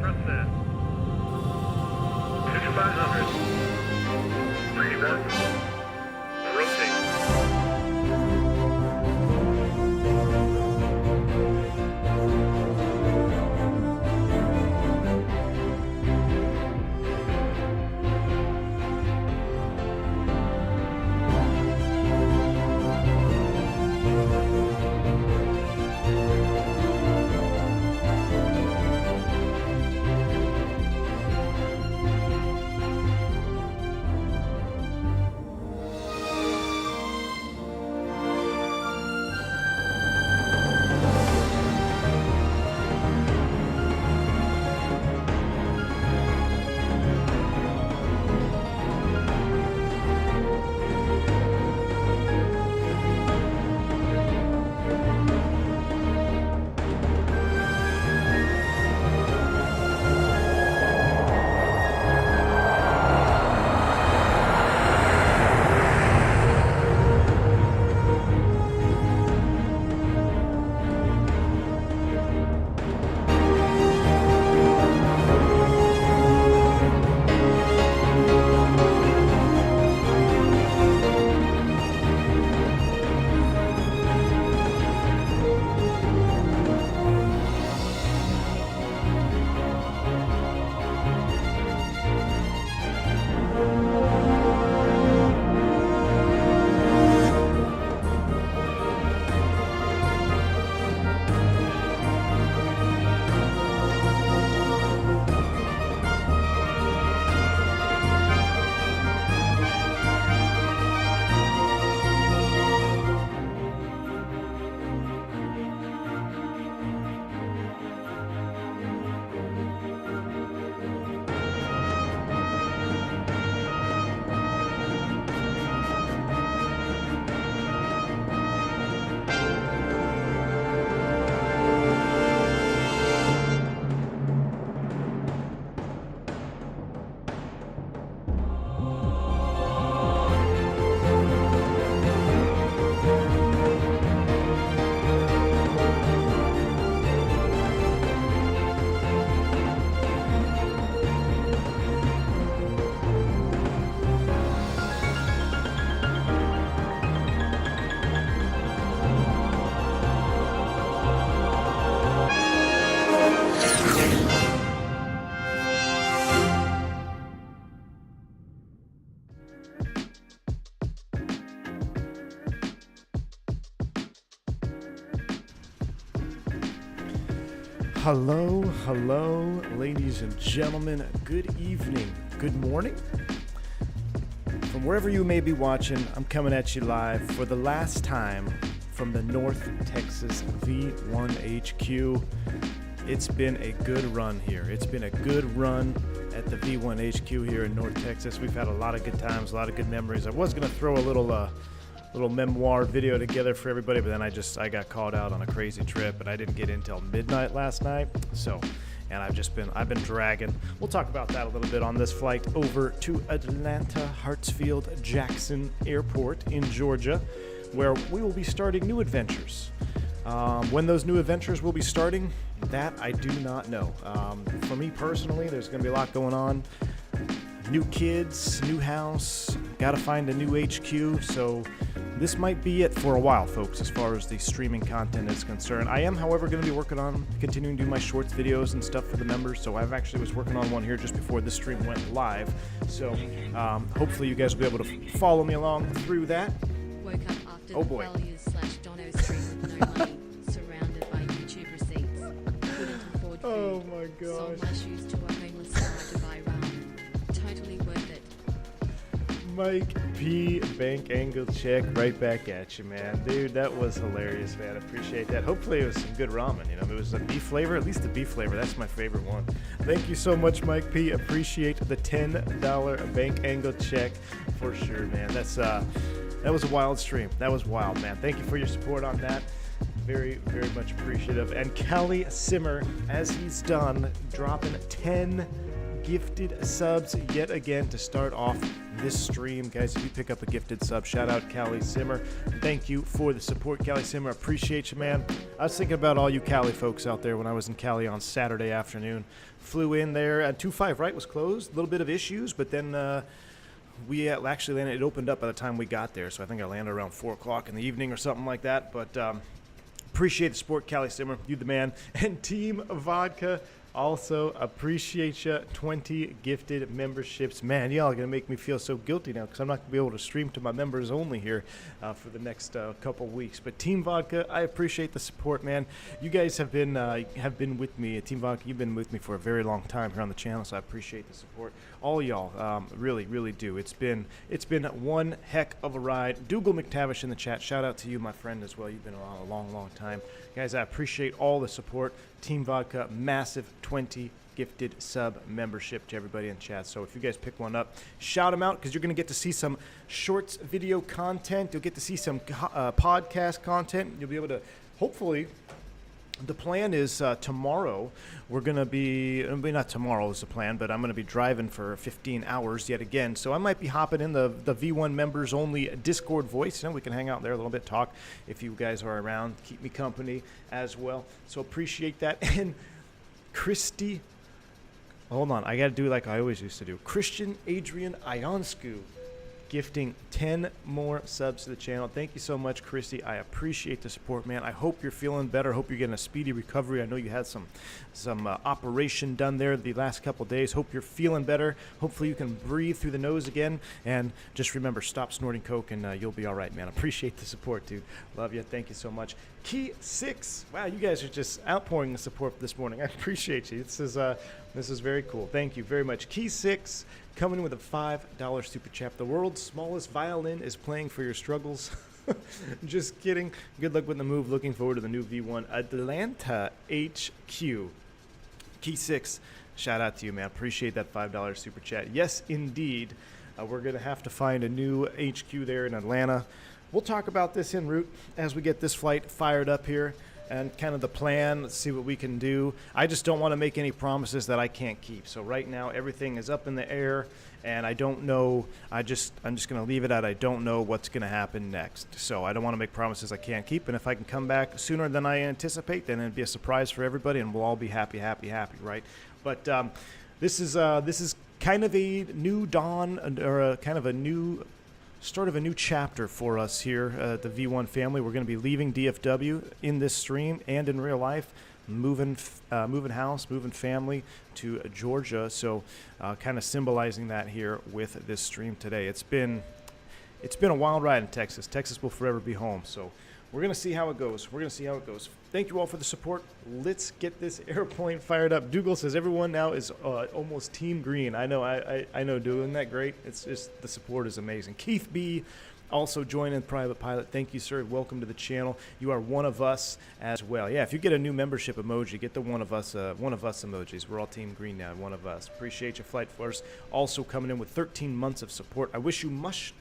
Thrustmaster. 5500. 31. Rotate. Hello, ladies and gentlemen. Good evening, good morning. From wherever you may be watching, I'm coming at you live for the last time from the North Texas V1 HQ. It's been a good run here. It's been a good run at the V1 HQ here in North Texas. We've had a lot of good times, a lot of good memories. I was going to throw a little memoir video together for everybody, but then I got called out on a crazy trip and I didn't get in till midnight last night. And I've been dragging. We'll talk about that a little bit on this flight over to Atlanta Hartsfield Jackson Airport in Georgia, where we will be starting new adventures. When those new adventures will be starting, that I do not know. For me personally, there's going to be a lot going on. New kids, new house, got to find a new HQ, so this might be it for a while, folks, as far as the streaming content is concerned. I am, however, going to be working on continuing to do my shorts videos and stuff for the members, so I've actually was working on one here just before this stream went live, so hopefully you guys will be able to follow me along through that. Woke up after the failures/Dono stream with no money, surrounded by YouTube receipts. Couldn't afford food. Oh my gosh. Sold my shoes to a homeless guy to buy ramen. Totally worth it. Mike P. Bank angle check right back at you, man. Dude, that was hilarious, man. I appreciate that. Hopefully it was some good ramen. You know, it was a beef flavor, at least the beef flavor. That's my favorite one. Thank you so much, Mike P. Appreciate the $10 bank angle check for sure, man. That was a wild stream. That was wild, man. Thank you for your support on that. Very, very much appreciative. And Kelly Simmer, as he's done, dropping $10 gifted subs yet again to start off this stream. Guys, if you pick up a gifted sub, shout out Callie Zimmer. Thank you for the support, Callie Zimmer. Appreciate you, man. I was thinking about all you Cali folks out there when I was in Cali on Saturday afternoon. Flew in there at 25 right was closed, a little bit of issues, but then we actually landed. It opened up by the time we got there, so I think I landed around 4 o'clock in the evening or something like that. But appreciate the support, Callie Simmer. You the man. And Team Vodka, also appreciate you. 20 gifted memberships. Man, y'all are going to make me feel so guilty now because I'm not going to be able to stream to my members only here for the next couple weeks. But Team Vodka, I appreciate the support, man. You guys have been with me. Team Vodka, you've been with me for a very long time here on the channel, so I appreciate the support. All y'all, really, really do. It's been one heck of a ride. Dougal McTavish in the chat. Shout out to you, my friend, as well. You've been around a long, long time. Guys, I appreciate all the support. Team Vodka, massive 20 gifted sub membership to everybody in chat. So if you guys pick one up, shout them out because you're going to get to see some shorts video content. You'll get to see some podcast content. You'll be able to, hopefully, the plan is tomorrow we're going to be, not tomorrow is the plan, but I'm going to be driving for 15 hours yet again. So I might be hopping in the V1 members only Discord voice. You know, we can hang out there a little bit, talk if you guys are around, keep me company as well. So appreciate that. And Christy, hold on, I got to do like I always used to do. Christian Adrian Ionscu gifting 10 more subs to the channel. Thank you so much, Christy. I appreciate the support, man. I hope you're feeling better. Hope you're getting a speedy recovery. I know you had some operation done there the last couple of days. Hope you're feeling better. Hopefully you can breathe through the nose again. And just remember, stop snorting coke and you'll be all right, man. Appreciate the support, dude. Love you. Thank you so much. Key 6. Wow, you guys are just outpouring the support this morning. I appreciate you. This is very cool. Thank you very much. Key 6. Coming in with a $5 super chat. The world's smallest violin is playing for your struggles. Just kidding. Good luck with the move. Looking forward to the new V1 Atlanta HQ. Key 6. Shout out to you, man. Appreciate that $5 super chat. Yes, indeed. We're going to have to find a new HQ there in Atlanta. We'll talk about this en route as we get this flight fired up here. And kind of the plan, let's see what we can do. I just don't want to make any promises that I can't keep. So right now, everything is up in the air, and I don't know. I'm just going to leave it at I don't know what's going to happen next. So I don't want to make promises I can't keep. And if I can come back sooner than I anticipate, then it'd be a surprise for everybody, and we'll all be happy, right? But this is kind of a new dawn, or kind of a new start of a new chapter for us here at the V1 family. We're going to be leaving DFW in this stream and in real life, moving house, moving family to Georgia. So kind of symbolizing that here with this stream today. It's been a wild ride in Texas. Texas will forever be home. So we're going to see how it goes. Thank you all for the support. Let's get this airplane fired up. Dougal says everyone now is almost team green. I know, I know, Dougal. Isn't that great? It's just the support is amazing. Keith B. also joining Private Pilot. Thank you, sir. Welcome to the channel. You are one of us as well. Yeah, if you get a new membership emoji, get the one of us emojis. We're all team green now. One of us. Appreciate you, Flight Force. Also coming in with 13 months of support. I wish you much.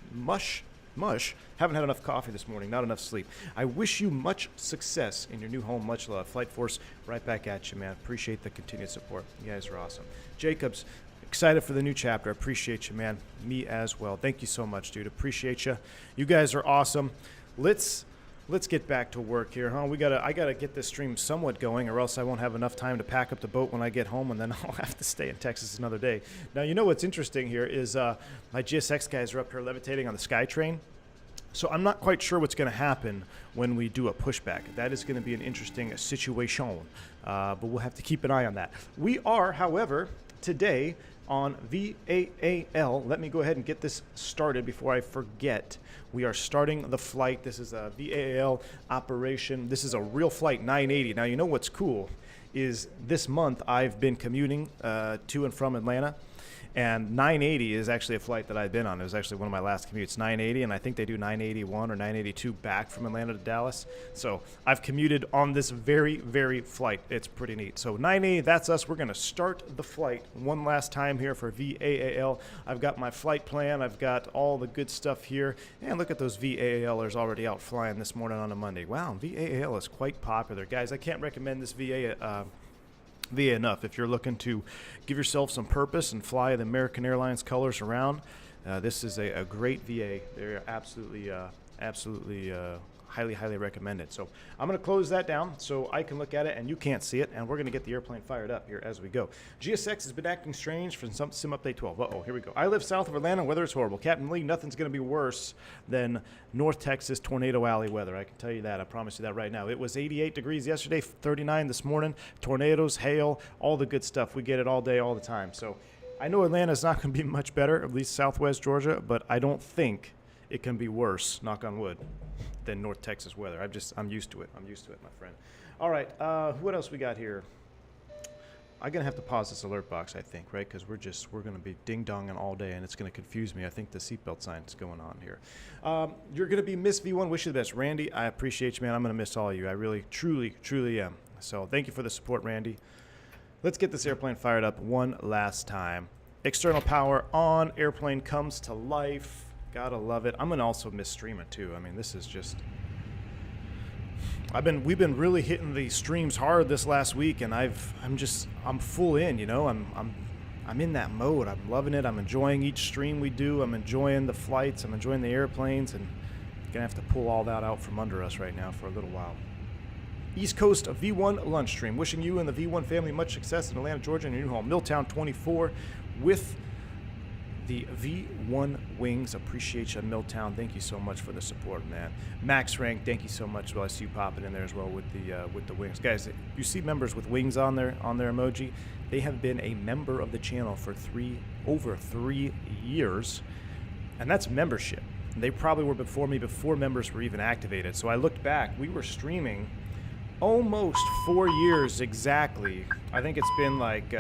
Haven't had enough coffee this morning, not enough sleep. I wish you much success in your new home. Much love. Flight Force, right back at you, man. Appreciate the continued support. You guys are awesome. Jacobs, excited for the new chapter. Appreciate you, man. Me as well. Thank you so much, dude. Appreciate you. You guys are awesome. Let's get back to work here, huh? I gotta get this stream somewhat going, or else I won't have enough time to pack up the boat when I get home, and then I'll have to stay in Texas another day. Now, you know what's interesting here is my GSX guys are up here levitating on the SkyTrain. So I'm not quite sure what's going to happen when we do a pushback. That is going to be an interesting situation, but we'll have to keep an eye on that. We are, however, today on VAAL. Let me go ahead and get this started before I forget. We are starting the flight. This is a VAAL operation. This is a real flight 980. Now, you know what's cool is this month I've been commuting to and from Atlanta. And 980 is actually a flight that I've been on. It was actually one of my last commutes, 980, and I think they do 981 or 982 back from Atlanta to Dallas. So I've commuted on this very, very flight. It's pretty neat. So 980, that's us. We're going to start the flight one last time here for VAAL. I've got my flight plan. I've got all the good stuff here. And look at those VAALers already out flying this morning on a Monday. Wow, VAAL is quite popular. Guys, I can't recommend this VA enough. If you're looking to give yourself some purpose and fly the American Airlines colors around, this is a great VA. They're absolutely highly recommend it. So I'm going to close that down so I can look at it and you can't see it, and we're going to get the airplane fired up here as we go. GSX has been acting strange for some sim update 12. Uh-oh, here we go. I live south of Atlanta. Weather is horrible. Captain Lee, nothing's going to be worse than North Texas Tornado Alley weather. I can tell you that. I promise you that right now. It was 88 degrees yesterday, 39 this morning. Tornadoes, hail, all the good stuff. We get it all day, all the time. So I know Atlanta's not going to be much better, at least southwest Georgia, but I don't think it can be worse, knock on wood, than North Texas weather. I'm used to it. I'm used to it, my friend. All right, what else we got here? I'm gonna have to pause this alert box, I think, right? Because we're gonna be ding-donging all day, and it's gonna confuse me. I think the seatbelt sign's going on here. You're gonna be Miss V1. Wish you the best, Randy. I appreciate you, man. I'm gonna miss all of you. I really, truly am. So thank you for the support, Randy. Let's get this airplane fired up one last time. External power on. Airplane comes to life. Gotta love it. I'm gonna also miss streaming too. I mean, this is just. We've been really hitting the streams hard this last week, and I'm full in. You know, I'm in that mode. I'm loving it. I'm enjoying each stream we do. I'm enjoying the flights. I'm enjoying the airplanes, and gonna have to pull all that out from under us right now for a little while. East Coast V1 lunch stream. Wishing you and the V1 family much success in Atlanta, Georgia, and your new home, Milltown 24, with the V1 wings. Appreciate you, Milltown. Thank you so much for the support, man. Max Rank, thank you so much. Well, I see you popping in there as well with the wings, guys. You see members with wings on their emoji. They have been a member of the channel for over 3 years, and that's membership. They probably were before me, before members were even activated. So I looked back. We were streaming almost 4 years exactly. I think it's been like.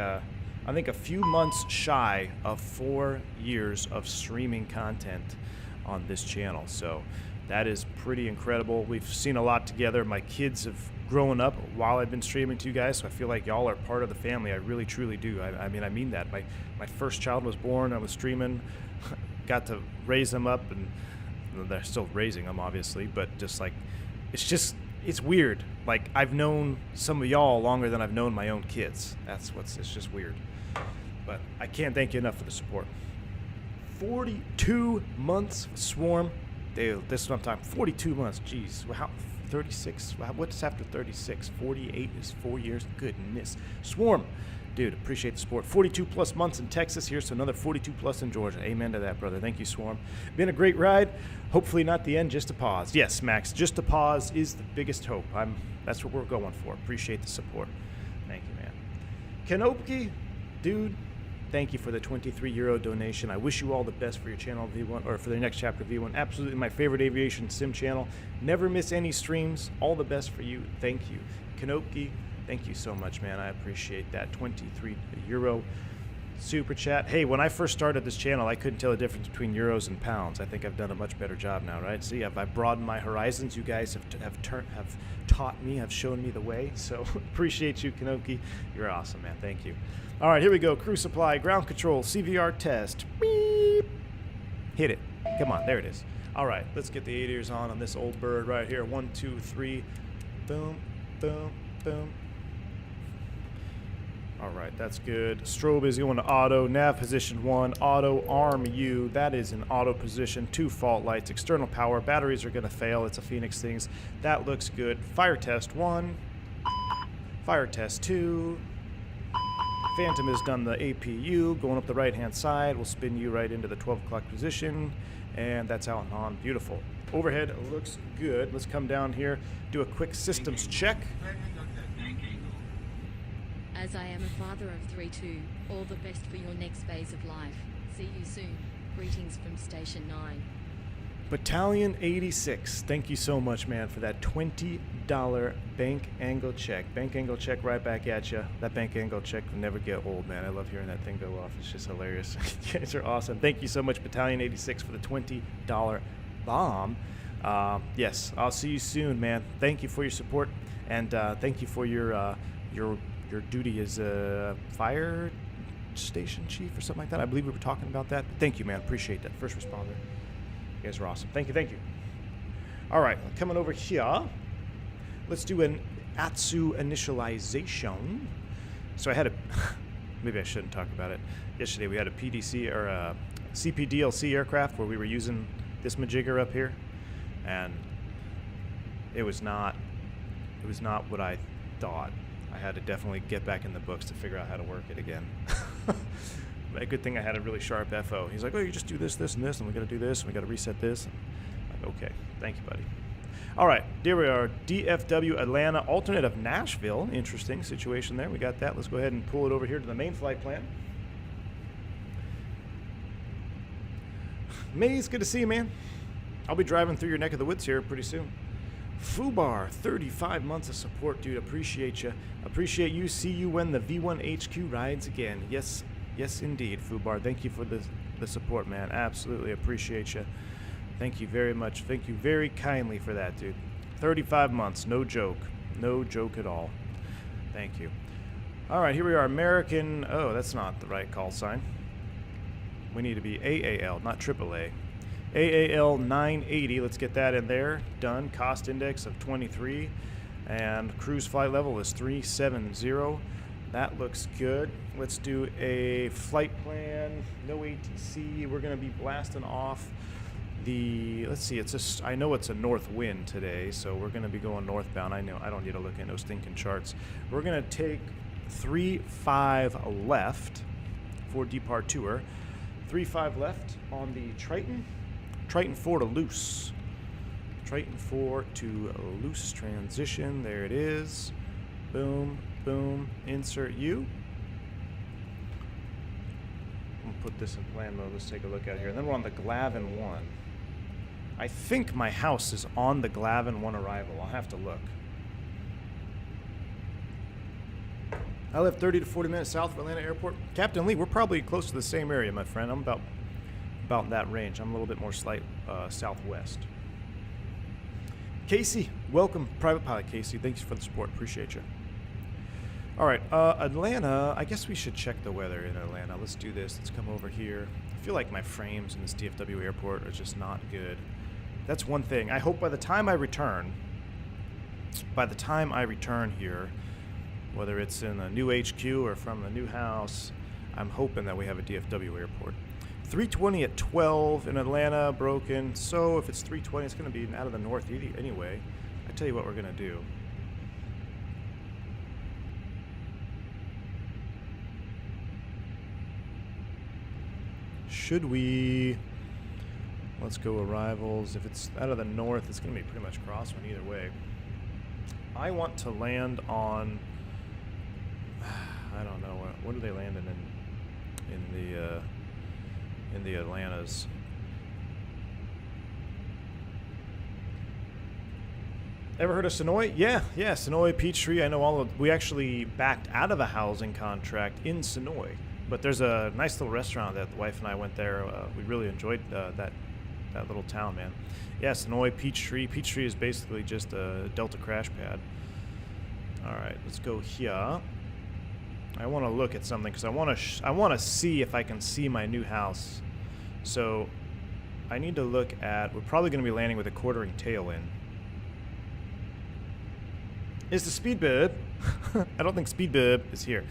I think a few months shy of 4 years of streaming content on this channel. So that is pretty incredible. We've seen a lot together. My kids have grown up while I've been streaming to you guys, so I feel like y'all are part of the family. I really, truly do. I mean that. My first child was born. I was streaming, got to raise them up, and they're still raising them, obviously, but just like, it's weird. Like, I've known some of y'all longer than I've known my own kids. It's just weird. But I can't thank you enough for the support. 42 months, Swarm. This is what I'm talking. 42 months. Jeez. How? 36? What's after 36? 48 is 4 years. Goodness. Swarm. Dude, appreciate the support. 42 plus months in Texas. Here's to another 42 plus in Georgia. Amen to that, brother. Thank you, Swarm. Been a great ride. Hopefully not the end, just a pause. Yes, Max, just a pause is the biggest hope. That's what we're going for. Appreciate the support. Thank you, man. Kanopi, dude, thank you for the 23 euro donation. I wish you all the best for your channel, V1, or for the next chapter, V1. Absolutely my favorite aviation sim channel. Never miss any streams. All the best for you. Thank you. Kanopi, thank you so much, man. I appreciate that. 23 euro super chat. Hey, when I first started this channel, I couldn't tell the difference between euros and pounds. I think I've done a much better job now, right? See, I've broadened my horizons. You guys have taught me, have shown me the way. So appreciate you, Kanoki. You're awesome, man. Thank you. All right, here we go. Crew supply, ground control, CVR test. Beep. Hit it. Come on, there it is. All right, let's get the 8 ears on this old bird right here. 1, 2, 3. Boom, boom, boom. All right, that's good. Strobe is going to auto. Nav position 1, auto. Arm U, that is in auto position. 2 fault lights. External power. Batteries are going to fail. It's a Fenix things. That looks good. Fire test 1. Fire test 2. Phantom has done the APU. Going up the right-hand side. We'll spin you right into the 12 o'clock position. And that's out and on. Beautiful. Overhead looks good. Let's come down here, do a quick systems check. As I am a father of 3 too, all the best for your next phase of life. See you soon. Greetings from Station 9. Battalion 86, thank you so much, man, for that $20 bank angle check. Bank angle check right back at you. That bank angle check will never get old, man. I love hearing that thing go off. It's just hilarious. You guys are awesome. Thank you so much, Battalion 86, for the $20 bomb. Yes, I'll see you soon, man. Thank you for your support, and thank you for your duty as a fire station chief or something like that. I believe we were talking about that. Thank you, man. Appreciate that. First responder. You guys are awesome. Thank you. Thank you. All right, coming over here. Let's do an ATSU initialization. So I had a, maybe I shouldn't talk about it. Yesterday we had a PDC or a CPDLC aircraft where we were using this majigger up here, and it was not what I thought. I had to definitely get back in the books to figure out how to work it again. But a good thing I had a really sharp FO. He's like, oh, you just do this, this, and this, and we got to do this, and we got to reset this. And I'm like, okay, thank you, buddy. All right, here we are, DFW Atlanta, alternate of Nashville. Interesting situation there. We got that. Let's go ahead and pull it over here to the main flight plan. Maze, good to see you, man. I'll be driving through your neck of the woods here pretty soon. Fubar, 35 months of support, dude. Appreciate you. Appreciate you. See you when the V1HQ rides again. Yes, yes, indeed, Fubar. Thank you for the support, man. Absolutely appreciate you. Thank you very much. Thank you very kindly for that, dude. 35 months, no joke. No joke at all. Thank you. All right, here we are, American. Oh, that's not the right call sign. We need to be AAL, not AAA. AAL 980, let's get that in there. Done. Cost index of 23. And cruise flight level is 370. That looks good. Let's do a flight plan. No ATC. We're going to be blasting off the, let's see, I know it's a north wind today, so we're going to be going northbound. I know, I don't need to look at those stinking charts. We're going to take 3-5 left for departure. 3-5 left on the Triton. Triton 4 to loose. Triton 4 to loose transition. There it is. Boom, boom. Insert U. I'm going to put this in plan mode. Let's take a look at here. And then we're on the Glavin 1. I think my house is on the Glavin 1 arrival. I'll have to look. I live 30 to 40 minutes south of Atlanta Airport. Captain Lee, we're probably close to the same area, my friend. I'm about that range. I'm a little bit more southwest. Casey, welcome, Private Pilot Casey. Thanks for the support. Appreciate you. All right, Atlanta. I guess we should check the weather in Atlanta. Let's do this. Let's come over here. I feel like my frames in this DFW airport are just not good. That's one thing. I hope by the time I return here, whether it's in a new HQ or from the new house, I'm hoping that we have a DFW airport. 320 at 12 in Atlanta, broken. So if it's 320, it's going to be out of the north anyway. I tell you what we're going to do. Should we... Let's go arrivals. If it's out of the north, it's going to be pretty much crosswind either way. I want to land on... I don't know. What are they landing in the Atlantas? Ever heard of Sonoy? Yeah, Sonoy, Peachtree. I know we actually backed out of a housing contract in Sonoy, but there's a nice little restaurant that the wife and I went there. We really enjoyed that little town, man. Yeah, Sonoy, Peachtree. Peachtree is basically just a Delta crash pad. All right, let's go here. I want to look at something because I want to see if I can see my new house. So I need to look at. We're probably going to be landing with a quartering tail in. Is the speed bib? I don't think speed bib is here.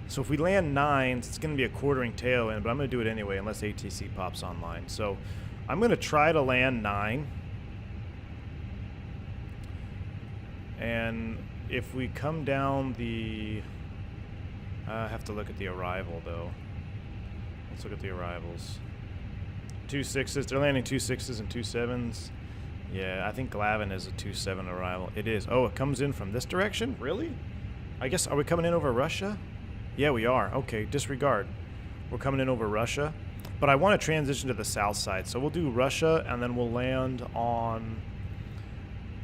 So if we land 9s, it's going to be a quartering tail in, but I'm going to do it anyway unless ATC pops online. So I'm going to try to land 9. And if we come down the... I have to look at the arrival, though. Let's look at the arrivals. 2 6s. They're landing 2 6s and 2 7s. Yeah, I think Glavin is a 2-7 arrival. It is. Oh, it comes in from this direction? Really? I guess, are we coming in over Russia? Yeah, we are. Okay, disregard. We're coming in over Russia. But I want to transition to the south side. So we'll do Russia, and then we'll land on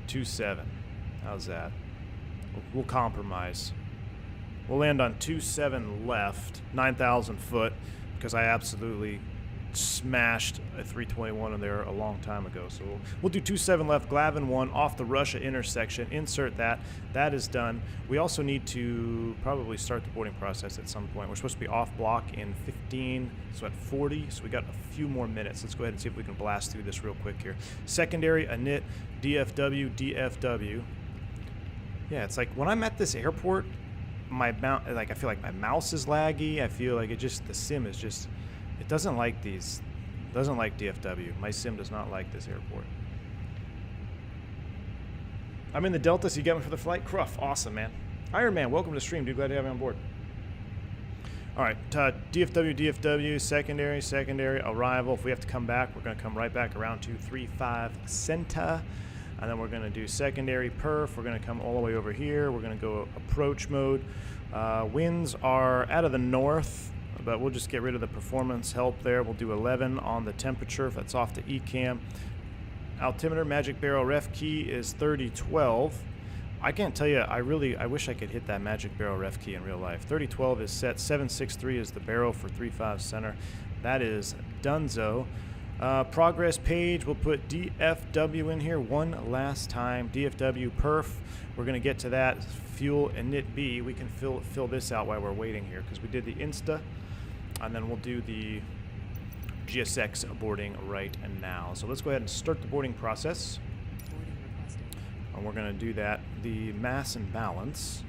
2-7. How's that? We'll compromise. We'll land on 2-7 left, 9,000 foot, because I absolutely smashed a 321 in there a long time ago. So we'll do 2-7 left, Glavin 1 off the Russia intersection. Insert that. That is done. We also need to probably start the boarding process at some point. We're supposed to be off block in 15, so at 40. So we got a few more minutes. Let's go ahead and see if we can blast through this real quick here. Secondary, init, DFW, DFW. Yeah, it's like when I'm at this airport, my I feel like my mouse is laggy. I feel like the sim is just, it doesn't like DFW. My sim does not like this airport. I'm in the Delta, so you got me for the flight. Cruff, awesome, man. Iron Man, welcome to the stream, dude. Glad to have you on board. All right, DFW, secondary, arrival. If we have to come back, we're going to come right back around 235 center. And then we're going to do secondary perf. We're going to come all the way over here. We're going to go approach mode. Winds are out of the north, but we'll just get rid of the performance help there. We'll do 11 on the temperature if that's off the ECAM. Altimeter, magic barrel ref key is 3012. I can't tell you, I wish I could hit that magic barrel ref key in real life. 3012 is set, 763 is the barrel for 35 center. That is donezo. Progress page, we'll put DFW in here one last time. DFW perf, we're gonna get to that. Fuel and knit B, we can fill this out while we're waiting here because we did the Insta, and then we'll do the GSX boarding right now. So let's go ahead and start the boarding process. And we're going to do that. The mass and balance.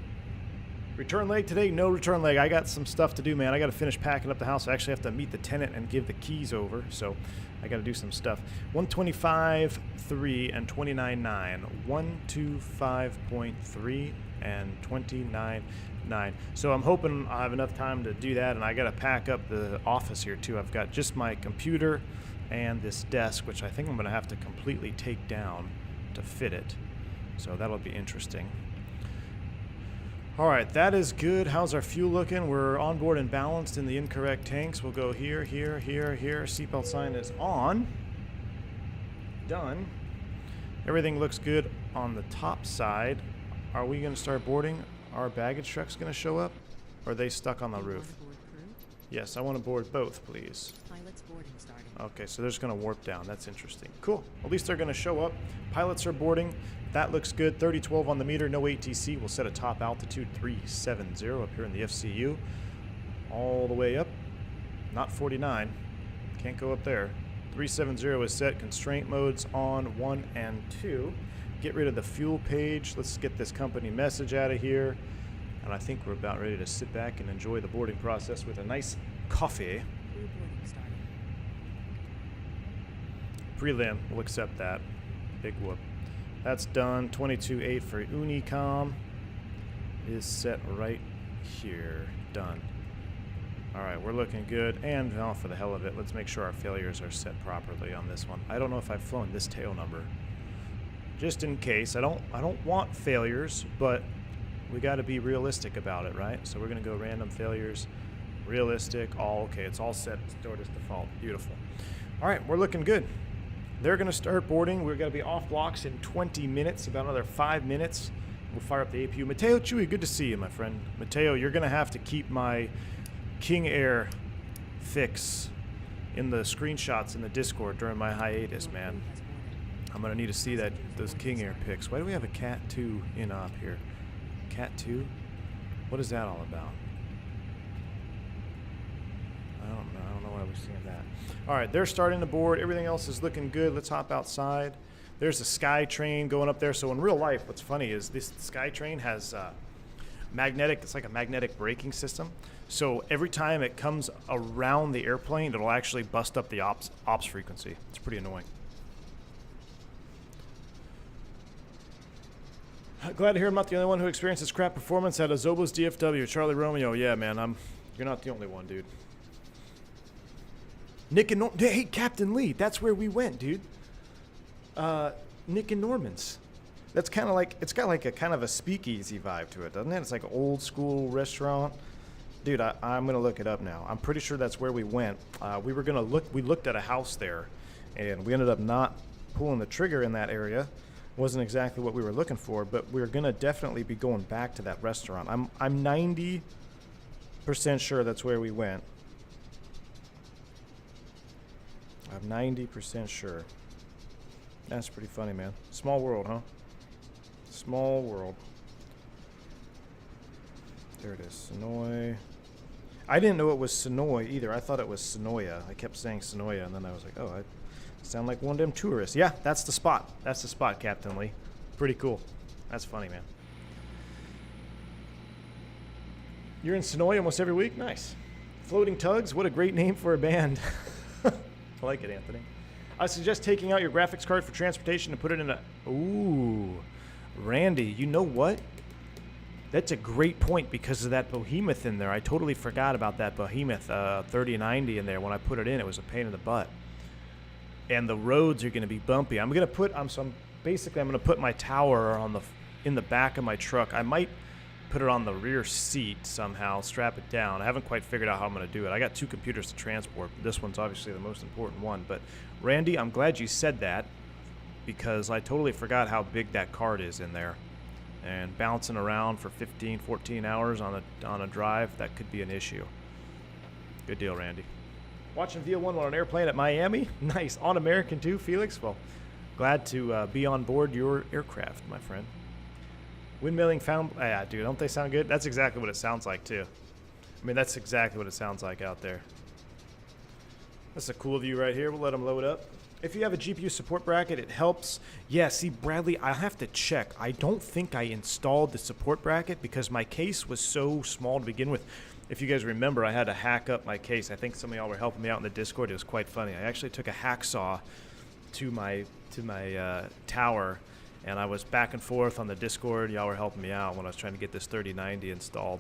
Return leg today? No return leg. I got some stuff to do, man. I got to finish packing up the house. I actually have to meet the tenant and give the keys over. So I got to do some stuff. 125.3 and 29.9. 125.3 and 29.9. So I'm hoping I have enough time to do that. And I got to pack up the office here too. I've got just my computer and this desk, which I think I'm going to have to completely take down to fit it. So that'll be interesting. All right, that is good. How's our fuel looking? We're on board and balanced in the incorrect tanks. We'll go here, here, here, here. Seatbelt sign is on. Done. Everything looks good on the top side. Are we going to start boarding? Our baggage truck's going to show up? Or are they stuck on the roof? Yes, I want to board both, please. Pilot's boarding starting. Okay, so they're just going to warp down. That's interesting. Cool. At least they're going to show up. Pilots are boarding. That looks good. 3012 on the meter, no ATC. We'll set a top altitude 370 up here in the FCU. All the way up. Not 49. Can't go up there. 370 is set. Constraint modes on 1 and 2. Get rid of the fuel page. Let's get this company message out of here. And I think we're about ready to sit back and enjoy the boarding process with a nice coffee. Prelim, we'll accept that. Big whoop. That's done. 22.8 for Unicom is set right here. Done. All right, we're looking good. And oh, for the hell of it, let's make sure our failures are set properly on this one. I don't know if I've flown this tail number. Just in case. I don't want failures, but we got to be realistic about it, right? So we're going to go random failures, realistic, all okay. It's all set. Stewardess default. Beautiful. All right, we're looking good. They're going to start boarding. We're going to be off blocks in 20 minutes, about another 5 minutes. We'll fire up the APU. Mateo Chewy, good to see you, my friend. Mateo, you're going to have to keep my King Air fix in the screenshots in the Discord during my hiatus, man. I'm going to need to see those King Air pics. Why do we have a Cat 2 in op here? Cat 2? What is that all about? I don't know why we're seeing that. All right, they're starting to board. Everything else is looking good. Let's hop outside. There's a Sky Train going up there. So in real life, what's funny is this Sky Train has it's like a magnetic braking system. So every time it comes around the airplane, it'll actually bust up the ops frequency. It's pretty annoying. Glad to hear I'm not the only one who experienced this crap performance at a Zobos DFW. Charlie Romeo, yeah, man, you're not the only one, dude. Nick and hey, Captain Lee, that's where we went, dude. Nick and Norman's. That's kind of like, it's got like a kind of a speakeasy vibe to it, doesn't it? It's like an old school restaurant. Dude, I'm going to look it up now. I'm pretty sure that's where we went. We looked at a house there, and we ended up not pulling the trigger in that area. Wasn't exactly what we were looking for, but we're going to definitely be going back to that restaurant. I'm 90% sure that's where we went. I'm 90% sure. That's pretty funny, man. Small world, huh? Small world. There it is. Sonoy. I didn't know it was Sonoy either. I thought it was Sonoya. I kept saying Sonoya, and then I was like, oh, I sound like one of them tourists. Yeah, that's the spot. That's the spot, Captain Lee. Pretty cool. That's funny, man. You're in Sonoy almost every week? Nice. Floating Tugs, what a great name for a band. I like it, Anthony. I suggest taking out your graphics card for transportation and put it in a... Ooh. Randy, you know what? That's a great point because of that behemoth in there. I totally forgot about that behemoth 3090 in there. When I put it in, it was a pain in the butt. And the roads are going to be bumpy. I'm going to put... Basically, I'm going to put my tower in the back of my truck. I might put it on the rear seat somehow, strap it down. I haven't quite figured out how I'm going to do it. I got 2 computers to transport. This one's obviously the most important one. But Randy, I'm glad you said that because I totally forgot how big that card is in there. And bouncing around for 15, 14 hours on a drive, that could be an issue. Good deal, Randy. Watching VO1 on an airplane at Miami? Nice. On American too, Felix? Well, glad to be on board your aircraft, my friend. Windmilling found... Yeah, dude, don't they sound good? That's exactly what it sounds like, too. I mean, that's exactly what it sounds like out there. That's a cool view right here. We'll let them load up. If you have a GPU support bracket, it helps. Yeah, see, Bradley, I have to check. I don't think I installed the support bracket because my case was so small to begin with. If you guys remember, I had to hack up my case. I think some of y'all were helping me out in the Discord. It was quite funny. I actually took a hacksaw to my tower, and I was back and forth on the Discord. Y'all were helping me out when I was trying to get this 3090 installed.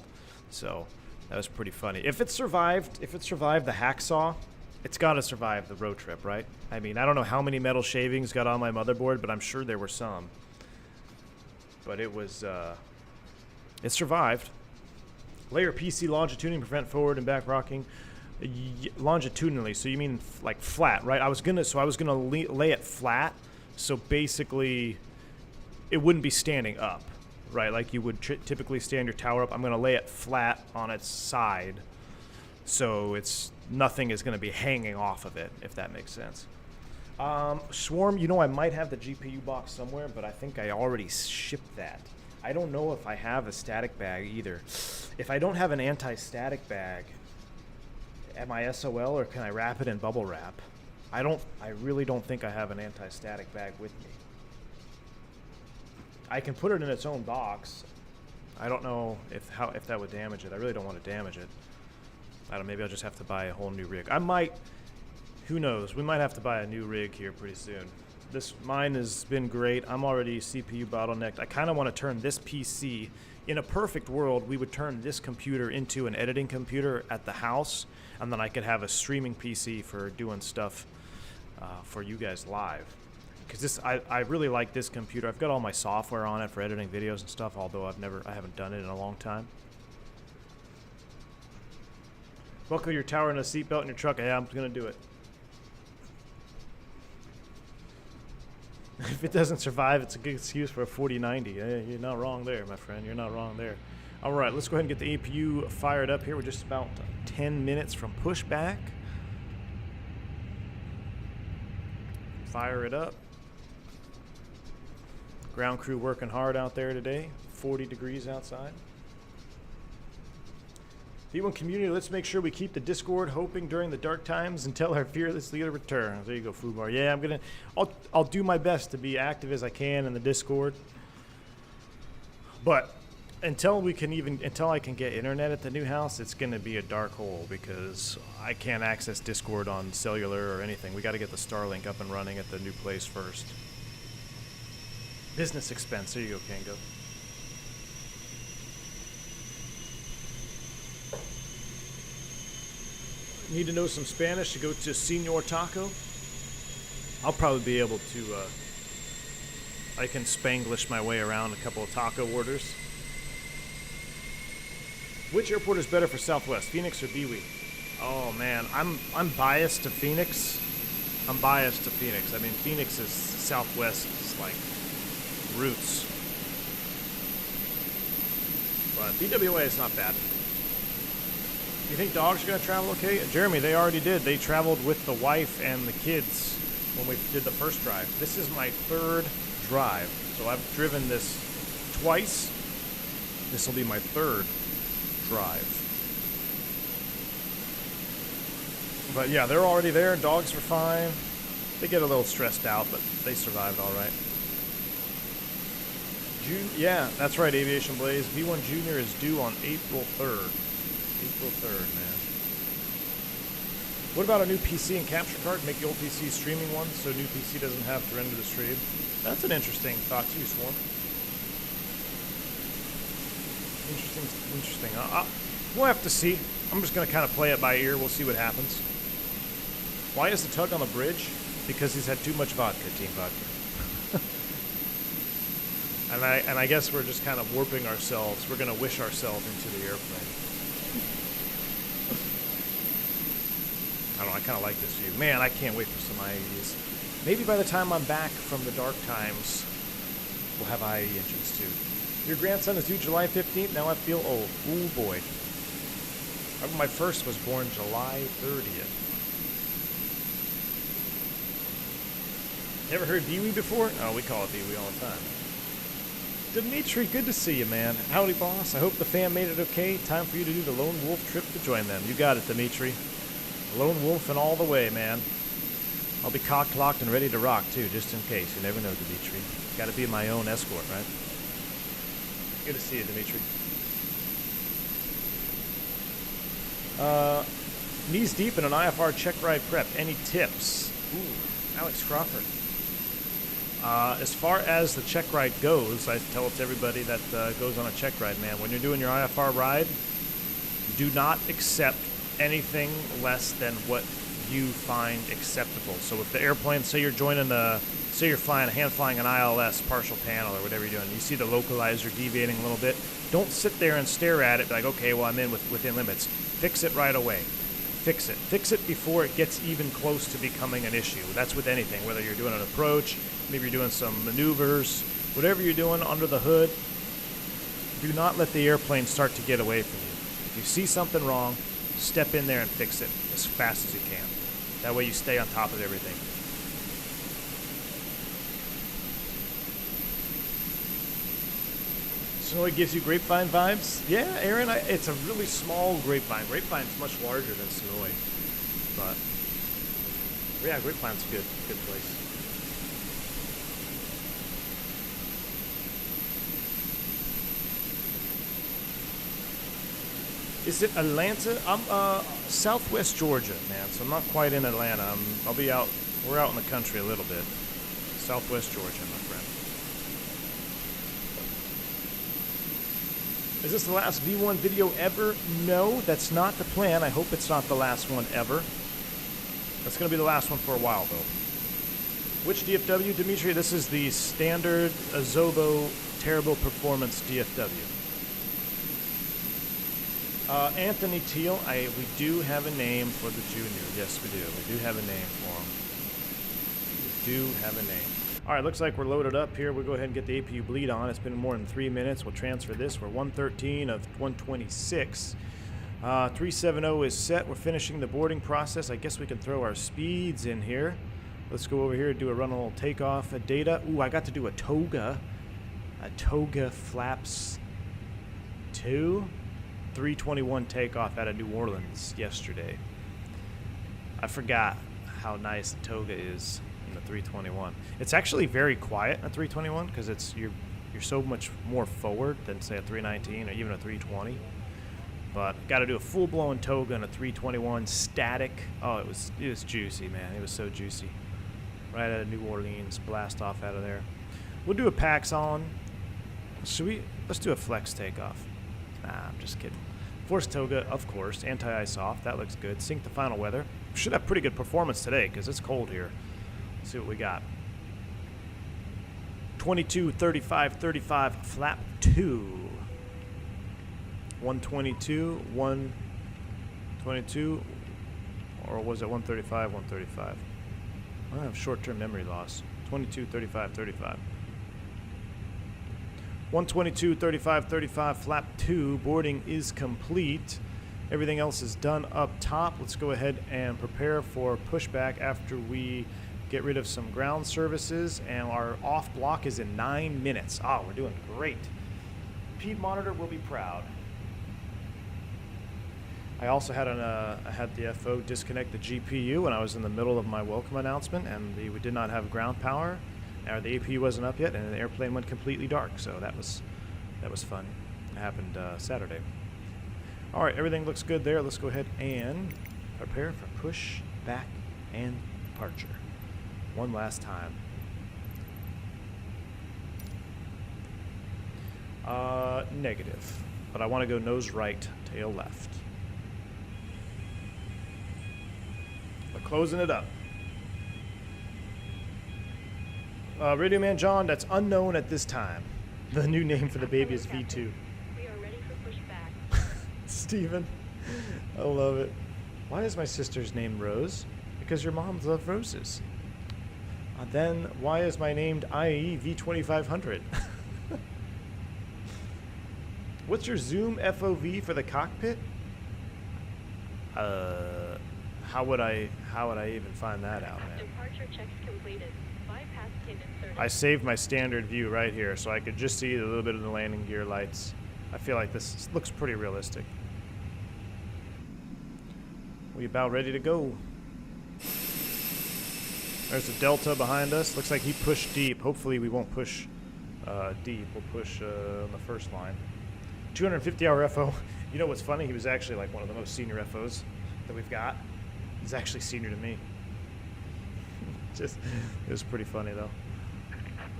So that was pretty funny. If it survived the hacksaw, it's got to survive the road trip, right? I mean, I don't know how many metal shavings got on my motherboard, but I'm sure there were some. But it was, it survived. Layer PC longitudinally prevent forward and back rocking. Longitudinally, so you mean like flat, right? I was gonna lay it flat, so basically it wouldn't be standing up, right? Like you would typically stand your tower up. I'm gonna lay it flat on its side, so nothing is gonna be hanging off of it, if that makes sense. Swarm, you know, I might have the GPU box somewhere, but I think I already shipped that. I don't know if I have a static bag either. If I don't have an anti-static bag, am I SOL or can I wrap it in bubble wrap? I really don't think I have an anti-static bag with me. I can put it in its own box. I don't know if that would damage it. I really don't want to damage it. I don't know, maybe I'll just have to buy a whole new rig. I might, who knows? We might have to buy a new rig here pretty soon. Mine has been great. I'm already CPU bottlenecked. I kind of want to turn this PC, in a perfect world, we would turn this computer into an editing computer at the house, and then I could have a streaming PC for doing stuff for you guys live. Because I really like this computer. I've got all my software on it for editing videos and stuff, although I haven't done it in a long time. Buckle your tower and a seatbelt in your truck. Yeah, I'm gonna do it. If it doesn't survive, it's a good excuse for a 4090. You're not wrong there, my friend. You're not wrong there. All right, let's go ahead and get the APU fired up here. We're just about 10 minutes from pushback. Fire it up. Ground crew working hard out there today. 40 degrees outside. V1 community, let's make sure we keep the Discord hoping during the dark times until our fearless leader returns. There you go, Fubar. Yeah, I'll do my best to be active as I can in the Discord. But until I can get internet at the new house, it's going to be a dark hole because I can't access Discord on cellular or anything. We got to get the Starlink up and running at the new place first. Business expense. There you go, Kango. Need to know some Spanish to go to Senor Taco? I'll probably be able to, I can Spanglish my way around a couple of taco orders. Which airport is better for Southwest, Phoenix or Biwi? Oh man, I'm biased to Phoenix. I mean, Phoenix is Southwest's like roots. But BWA is not bad. You think dogs are going to travel okay? Jeremy, they already did. They traveled with the wife and the kids when we did the first drive. This is my third drive. So I've driven this twice. This will be my third drive. But yeah, they're already there. Dogs are fine. They get a little stressed out, but they survived all right. Yeah, that's right, Aviation Blaze. V1 Junior is due on April 3rd. What about a new PC and capture card? Make the old PC streaming one so new PC doesn't have to render the stream. That's an interesting thought too, Swarm. Interesting. We'll have to see. I'm just going to kind of play it by ear. We'll see what happens. Why is the tug on the bridge? Because he's had too much vodka, Team Vodka. and I guess we're just kind of warping ourselves. We're going to wish ourselves into the airplane. I don't know, I kind of like this view. Man, I can't wait for some IAEs. Maybe by the time I'm back from the dark times, we'll have IAE engines too. Your grandson is due July 15th. Now I feel old. Ooh, boy. My first was born July 30th. Never heard Dewey before? Oh, we call it Dewey all the time. Dimitri, good to see you, man. Howdy, boss. I hope the fam made it okay. Time for you to do the lone wolf trip to join them. You got it, Dimitri. Lone wolf and all the way, man. I'll be cocked, locked, and ready to rock, too, just in case. You never know, Dimitri. Got to be my own escort, right? Good to see you, Dimitri. Knees deep in an IFR check ride prep. Any tips? Ooh, Alex Crawford. As far as the check ride goes, I tell it to everybody that goes on a check ride, man. When you're doing your IFR ride, do not accept anything less than what you find acceptable. So if the airplane, say you're hand flying an ILS partial panel or whatever you're doing, you see the localizer deviating a little bit, don't sit there and stare at it like, okay, well, I'm in within limits. Fix it right away. Fix it. Fix it before it gets even close to becoming an issue. That's with anything, whether you're doing an approach, maybe you're doing some maneuvers, whatever you're doing under the hood, do not let the airplane start to get away from you. If you see something wrong, step in there and fix it as fast as you can. That way you stay on top of everything. Snowy gives you grapevine vibes? Yeah, Aaron, it's a really small grapevine. Grapevine's much larger than Snowy. But, yeah, grapevine's a good place. Is it Atlanta? I'm southwest Georgia, man, so I'm not quite in Atlanta. I'll be out, we're out in the country a little bit. Southwest Georgia, my friend. Is this the last V1 video ever? No, that's not the plan. I hope it's not the last one ever. That's going to be the last one for a while, though. Which DFW, Dimitri? This is the standard Azovo Terrible Performance DFW. Anthony Teal, we do have a name for the junior. Yes, we do. We do have a name for him. We do have a name. All right, looks like we're loaded up here. We'll go ahead and get the APU bleed on. It's been more than 3 minutes. We'll transfer this. We're 113 of 126. 370 is set. We're finishing the boarding process. I guess we can throw our speeds in here. Let's go over here and do a run a little takeoff data. Ooh, I got to do a Toga. A Toga Flaps 2. 321 takeoff out of New Orleans yesterday. I forgot how nice the Toga is in the 321. It's actually very quiet at 321 because you're so much more forward than say a 319 or even a 320. But got to do a full-blown Toga and a 321 static. Oh, it was juicy, man. It was so juicy. Right out of New Orleans, blast off out of there. We'll do a PAX on. Let's do a flex takeoff. Nah, I'm just kidding. Force Toga, of course. Anti-ice off. That looks good. Sync the final weather. Should have pretty good performance today because it's cold here. Let's see what we got. 22, 35, 35, flap 2. 122, 122, or was it 135, 135? I have short-term memory loss. 22, 35, 35. 122, 35, 35, flap 2. Boarding is complete. Everything else is done up top. Let's go ahead and prepare for pushback after we get rid of some ground services. And our off block is in 9 minutes. Oh, we're doing great. Pete Monitor will be proud. I also had I had the FO disconnect the GPU when I was in the middle of my welcome announcement, and we did not have ground power. The APU wasn't up yet, and the airplane went completely dark. So that was fun. It happened Saturday. All right, everything looks good there. Let's go ahead and Prepare for push, back, and departure. One last time. Negative. But I want to go nose right, tail left. We're closing it up. Radio Man John, that's unknown at this time. The new name for the baby is V2. We are ready for pushback. Steven, I love it. Why is my sister's name Rose? Because your moms love roses. Then why is my named IE V2500? What's your zoom FOV for the cockpit? How would I even find that out, man? Departure checks completed. Bypass pin inserted. I saved my standard view right here so I could just see a little bit of the landing gear lights. I feel like this looks pretty realistic. We about ready to go. There's a Delta behind us. Looks like he pushed deep. Hopefully we won't push deep. We'll push on the first line. 250-hour FO. You know what's funny? He was actually like one of the most senior FOs that we've got. He's actually senior to me. It was pretty funny though.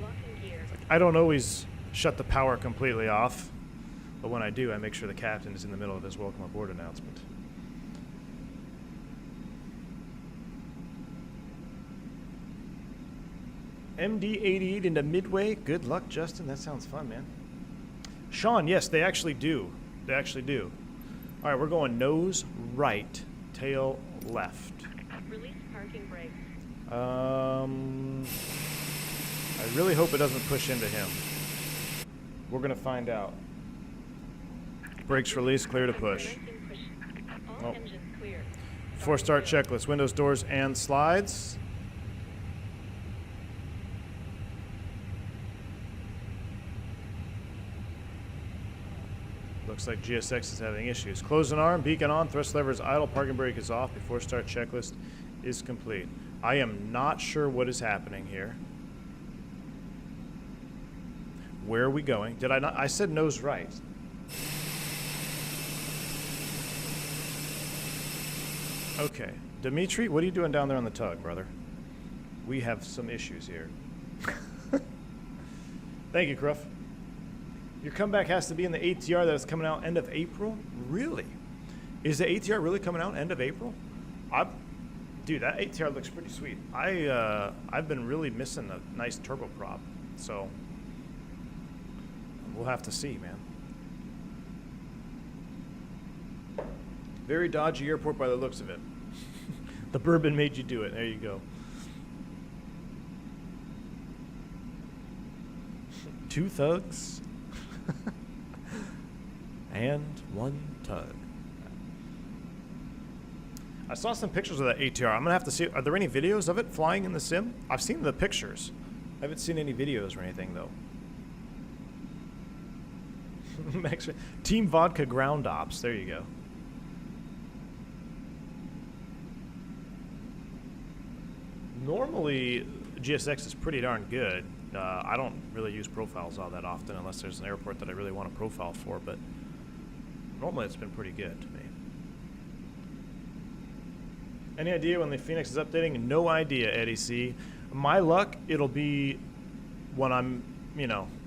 Locking gear. I don't always shut the power completely off, but when I do, I make sure the captain is in the middle of his welcome aboard announcement. MD-88 into Midway. Good luck, Justin. That sounds fun, man. Sean, yes, they actually do. They actually do. All right, we're going nose right, tail left. Release parking brakes. I really hope it doesn't push into him. We're going to find out. Brakes release, clear to push. All Oh. engines clear. Before start checklist, windows, doors, and slides. Looks like GSX is having issues. Close an arm, beacon on, thrust lever is idle, parking brake is off. Before start checklist is complete. I am not sure what is happening here. Where are we going? Did I not? I said nose right. Okay. Dimitri, what are you doing down there on the tug, brother? We have some issues here. Thank you, Cruff. Your comeback has to be in the ATR that is coming out end of April? Really? Is the ATR really coming out end of April? Dude, that ATR looks pretty sweet. I've been really missing a nice turboprop, so we'll have to see, man. Very dodgy airport by the looks of it. The bourbon made you do it. There you go. 2 thugs. And 1 tug. I saw some pictures of that ATR. I'm gonna have to see. Are there any videos of it flying in the sim? I've seen the pictures. I haven't seen any videos or anything though. Team Vodka Ground Ops. There you go. Normally, GSX is pretty darn good. I don't really use profiles all that often unless there's an airport that I really want a profile for, but normally it's been pretty good to me. Any idea when the Fenix is updating? No idea, Eddie C. My luck, it'll be when I'm,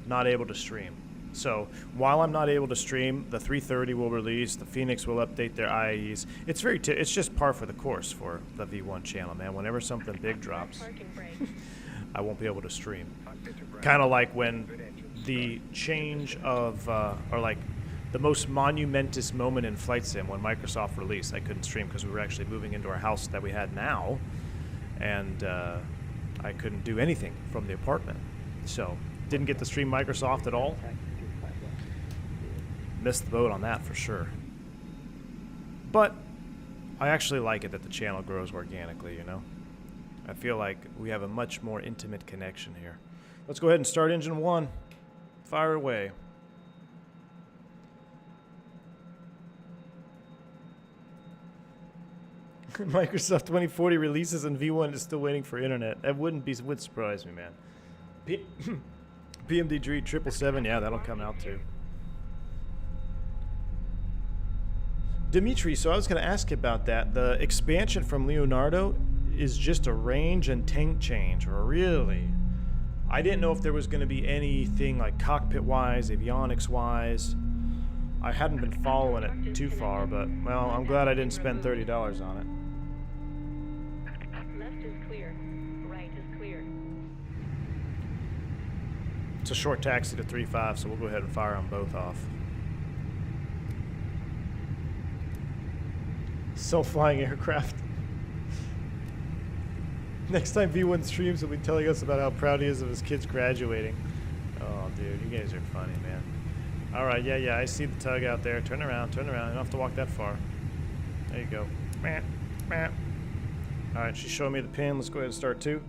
not able to stream. So while I'm not able to stream, the 330 will release, the Fenix will update their IAEs. It's it's just par for the course for the V1 channel, man. Whenever something big drops, Parking brake. I won't be able to stream. Kind of like when the change of, or like the most monumentous moment in Flight Sim when Microsoft released. I couldn't stream because we were actually moving into our house that we had now, and I couldn't do anything from the apartment. So didn't get to stream Microsoft at all. Missed the boat on that for sure. But I actually like it that the channel grows organically, I feel like we have a much more intimate connection here. Let's go ahead and start engine 1. Fire away. Microsoft 2040 releases and V1 is still waiting for internet. That would surprise me, man. PMD Dreed 777, yeah, that'll come out too. Dimitri, so I was going to ask you about that. The expansion from Leonardo is just a range and tank change, really? I didn't know if there was going to be anything like cockpit-wise, avionics-wise. I hadn't been following it too far, but, well, I'm glad I didn't spend $30 on it. Left is clear. Right is clear. It's a short taxi to 3-5, so we'll go ahead and fire them both off. Self-flying aircraft. Next time V1 streams, he'll be telling us about how proud he is of his kids graduating. Oh, dude, you guys are funny, man. All right, yeah, I see the tug out there. Turn around. You don't have to walk that far. There you go. All right, she's showing me the pin. Let's go ahead and start 2.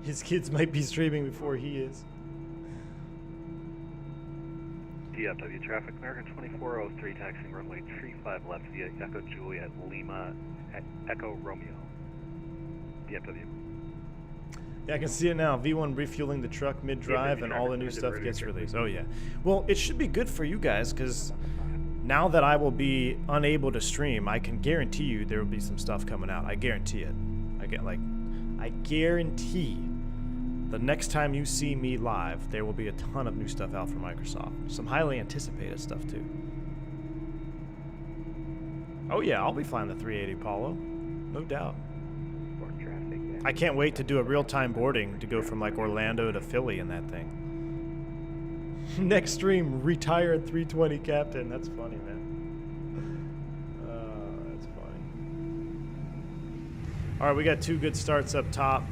His kids might be streaming before he is. DFW traffic, American 2403, taxiing runway 35 left via Echo Juliet Lima Echo Romeo. DFW. Yeah, I can see it now. V1 refueling the truck mid-drive and all the new stuff gets released. Oh, yeah. Well, it should be good for you guys because now that I will be unable to stream, I can guarantee you there will be some stuff coming out. I guarantee it. I guarantee the next time you see me live, there will be a ton of new stuff out from Microsoft. Some highly anticipated stuff, too. Oh, yeah, I'll be flying the 380 Apollo. No doubt. I can't wait to do a real-time boarding to go from, like, Orlando to Philly in that thing. Next stream, retired 320 Captain. That's funny, man. That's funny. All right, we got 2 good starts up top.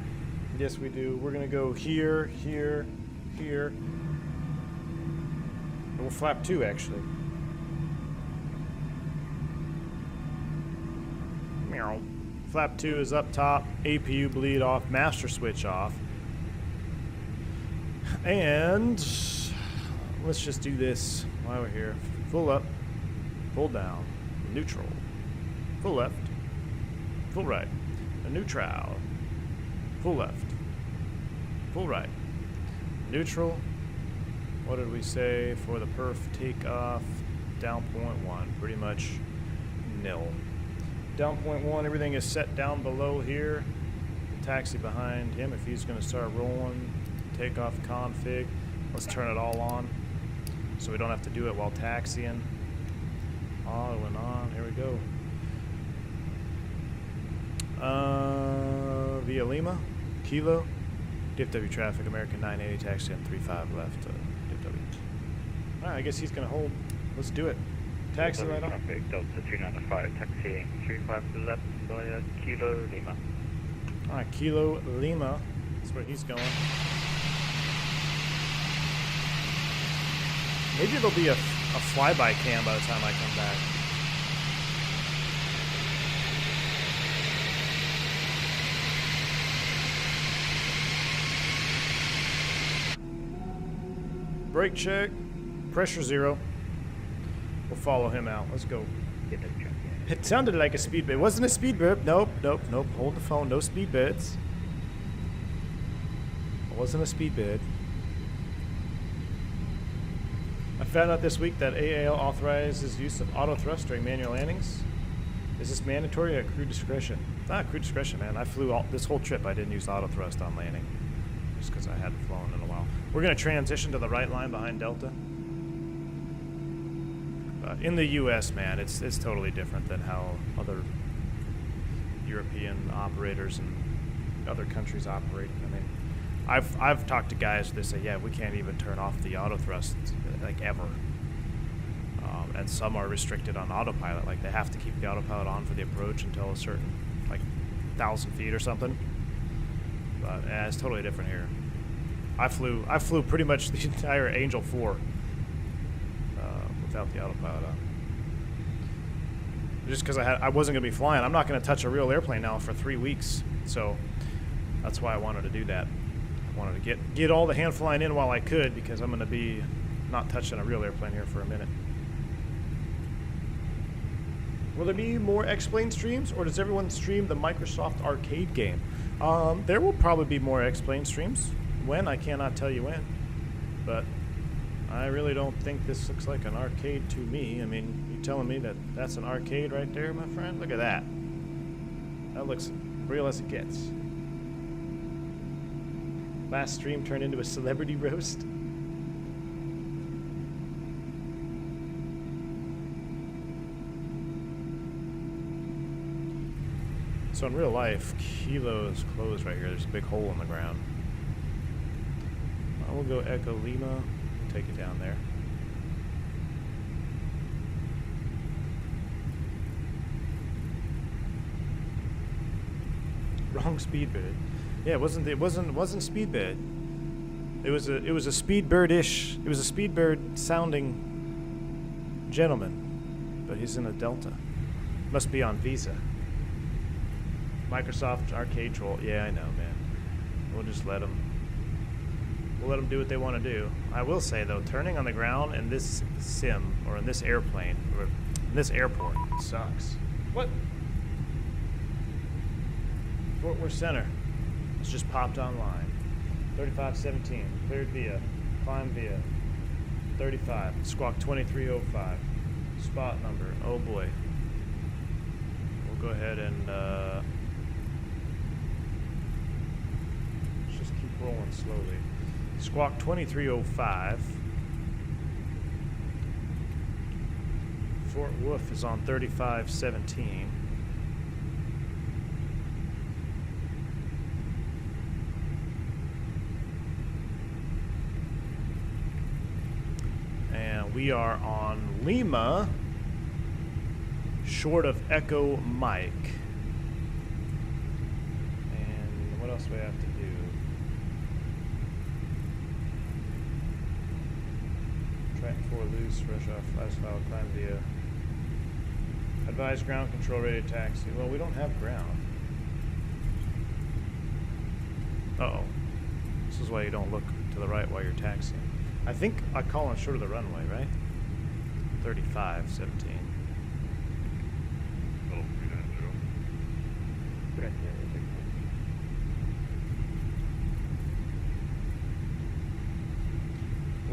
Yes, we do. We're going to go here. And we'll flap 2, actually. Meow. Flap 2 is up top. APU bleed off. Master switch off. And let's just do this while we're here. Full up. Full down. Neutral. Full left. Full right. A neutral. Full left. Full right. Neutral. What did we say for the perf takeoff? Down 0.1. Pretty much nil. Down 0.1. Everything is set down below here. Taxi behind him if he's going to start rolling. Takeoff config. Let's turn it all on so we don't have to do it while taxiing. Auto and on. Here we go. Via Lima. Kilo. DFW traffic. American 980 taxi on 35 left. DFW. Alright, I guess he's going to hold. Let's do it. Taxi right on. Traffic, Delta 295, taxiing 35 left via Kilo Lima. Alright, Kilo Lima. That's where he's going. Maybe it'll be a flyby cam by the time I come back. Brake check. Pressure 0. We'll follow him out. Let's go. It sounded like a speed bit. It wasn't a speed burp. Nope. Hold the phone. No speed bits. It wasn't a speed bit. I found out this week that AAL authorizes use of auto thrust during manual landings. Is this mandatory or at crew discretion? Not crew discretion, man. I flew this whole trip. I didn't use auto thrust on landing just because I hadn't flown in a while. We're going to transition to the right line behind Delta. In the U.S., man, it's totally different than how other European operators and other countries operate. I mean, I've talked to guys that say, yeah, we can't even turn off the auto thrust like ever, and some are restricted on autopilot. Like they have to keep the autopilot on for the approach until a certain 1,000 feet or something. But it's totally different here. I flew pretty much the entire Angel 4. Without the autopilot on. Just because I wasn't going to be flying. I'm not going to touch a real airplane now for 3 weeks. So that's why I wanted to do that. I wanted to get all the hand flying in while I could because I'm going to be not touching a real airplane here for a minute. Will there be more X-Plane streams or does everyone stream the Microsoft arcade game? There will probably be more X-Plane streams. When? I cannot tell you when. But I really don't think this looks like an arcade to me. I mean, you telling me that that's an arcade right there, my friend? Look at that. That looks real as it gets. Last stream turned into a celebrity roast. So in real life, Kilo is closed right here. There's a big hole in the ground. We'll go Echo Lima. Take it down there. Wrong speed bid. Yeah, it wasn't speed bid. It was a speed bird-ish. It was a speed bird sounding gentleman, but he's in a Delta. Must be on Visa. Microsoft Arcade Troll. Yeah, I know, man. We'll just let them. We'll let them do what they want to do. I will say though, turning on the ground in this sim or in this airplane or in this airport sucks. What? Fort Worth Center. It's just popped online. 3517. Cleared via. Climb via. 35. Squawk 2305. Spot number. Oh boy. We'll go ahead and let's just keep rolling slowly. Squawk 2305. Fort Worth is on 3517. And we are on Lima, short of Echo Mike. And what else do we have to do? Track 4 loose, rush off, last file, climb via. Advise ground control ready to taxi. Well, we don't have ground. Uh-oh. This is why you don't look to the right while you're taxiing. I think I call on short of the runway, right? 3517.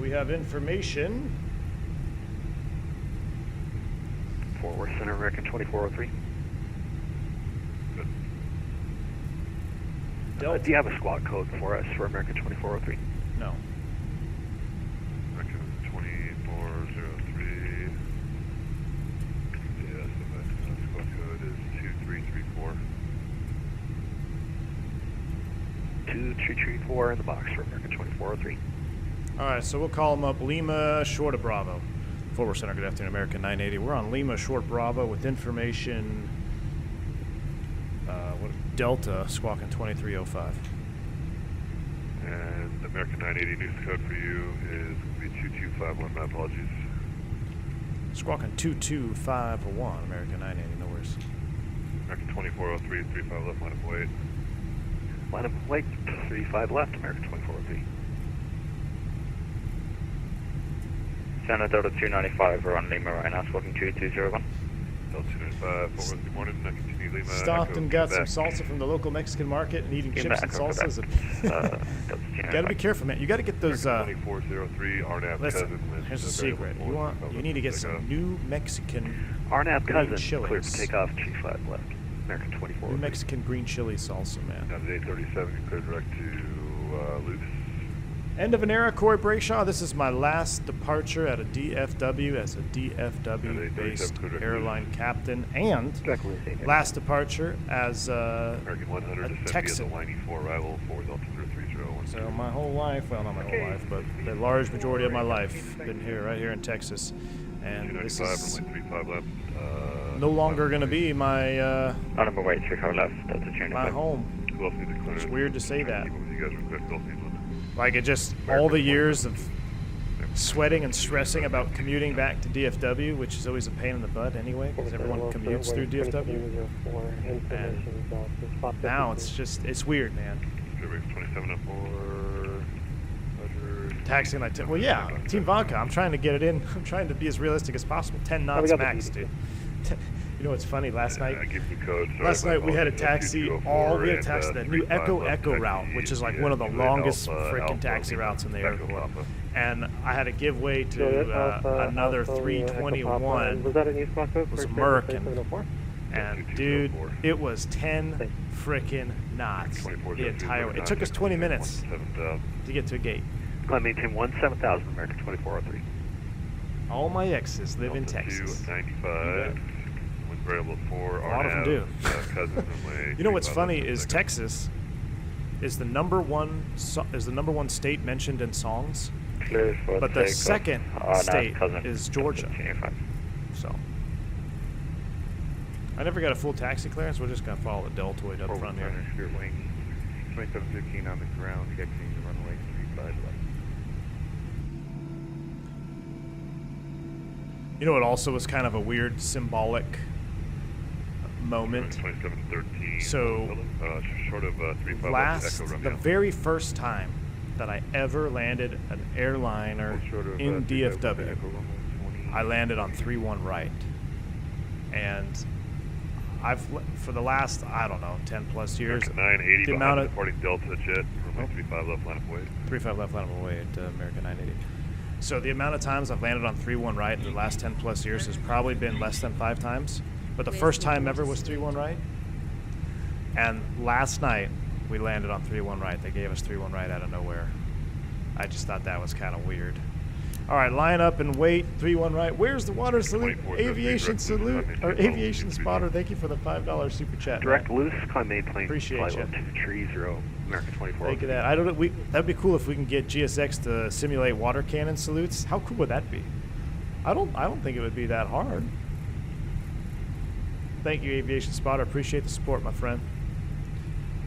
We have information. Fort Worth Center, American 2403. Delta. Do you have a squawk code for us for American 2403? No. American 2403. Yes, the squawk code is 2334. 2334 in the box for American 2403. All right, so we'll call them up. Lima, short of Bravo. Fort Worth Center, good afternoon, American 980. We're on Lima, short Bravo with information. Delta, squawking 2305. And the American 980 news code for you is going to be 2251. My apologies. Squawking 2251, American 980, no worries. American 2403, 35 left, line up wait. Line up wait, 35 left, American 2403. Center Delta 295, we're on Lima right now, squawking 2201. Delta 295, Fort Worth, good morning. Continue Lima. Stopped and got some Quebec. salsa from the local Mexican market and eating Lima, chips and Echo, salsas. Quebec. You gotta be careful, man. You gotta get those. 2403, RNAV Listen, cousin. with here's a available secret. force. You need to get some new Mexican RNAV green cousin, chilies. cleared for takeoff, 25 left, American 2403. New Mexican green chili salsa, man. Down to 837, you clear direct to loose. End of an era, Corey Brayshaw. This is my last departure at a DFW as a DFW-based airline captain, and last departure as American 100 a descend Texan. via the line E4 arrival for Delta 030. So my whole life, well, not my whole life, but the large majority of my life, been here, right here in Texas, and this is runway 35 left. no longer going to be my Number wait, 35 left, Delta 295. my home. Who else needs a clearance? It's weird to say that. Keep it with you guys real quick. Who else needs one? Like, it just, all the years of sweating and stressing about commuting back to DFW, which is always a pain in the butt anyway, because everyone commutes through DFW. And now it's just, it's weird, man. 27 up for Roger. Taxiing like, well, yeah, Team Vodka, I'm trying to get it in. I'm trying to be as realistic as possible. 10 knots max, dude. You know what's funny? Last night, I give you code. Sorry, last night we had a apologies. taxi. 2204 We had a and, taxi that new 35 Echo left Echo taxi route, which is like via one of the Juliet longest Alpha, freaking Alpha, taxi routes in the Echo airport. Alpha. And I had to give way to another 321. Was that a new spot code? Was American. And dude, it was 10 frickin' knots the entire way. It took us 20 minutes to get to a gate. Climb maintain 17,000, American 2403. All my exes live in Texas. 95. Wind variable 4. A lot of them do. You know what's funny is Texas is the number one state mentioned in songs, but the second state is Georgia. So I never got a full taxi clearance. We're just gonna follow the deltoid up front here. Spirit wing 2715 on the ground, exiting the runway 35 left. You know what also was kind of a weird symbolic moment? 2713. So short of 35 the very first time that I ever landed an airliner in DFW, I landed on 31 right. And for the last, I don't know, 10 plus years, 980 the amount of departing Delta jet, runway 35 left, line of way. 35 left, line of way at American 980. So the amount of times I've landed on 31 right in the last 10 plus years has probably been less than 5 times. But the first time ever was 31 right. And last night we landed on 31 right. They gave us 31 right out of nowhere. I just thought that was kind of weird. All right, line up and wait. 31 right. Where's the water salute? Aviation salute or aviation spotter? Thank you for the $5 super chat. Direct loose, climb main plane. Appreciate you. Tree 0, American 24. Thank you. That I don't. That'd be cool if we can get GSX to simulate water cannon salutes. How cool would that be? I don't think it would be that hard. Thank you, aviation spotter. Appreciate the support, my friend.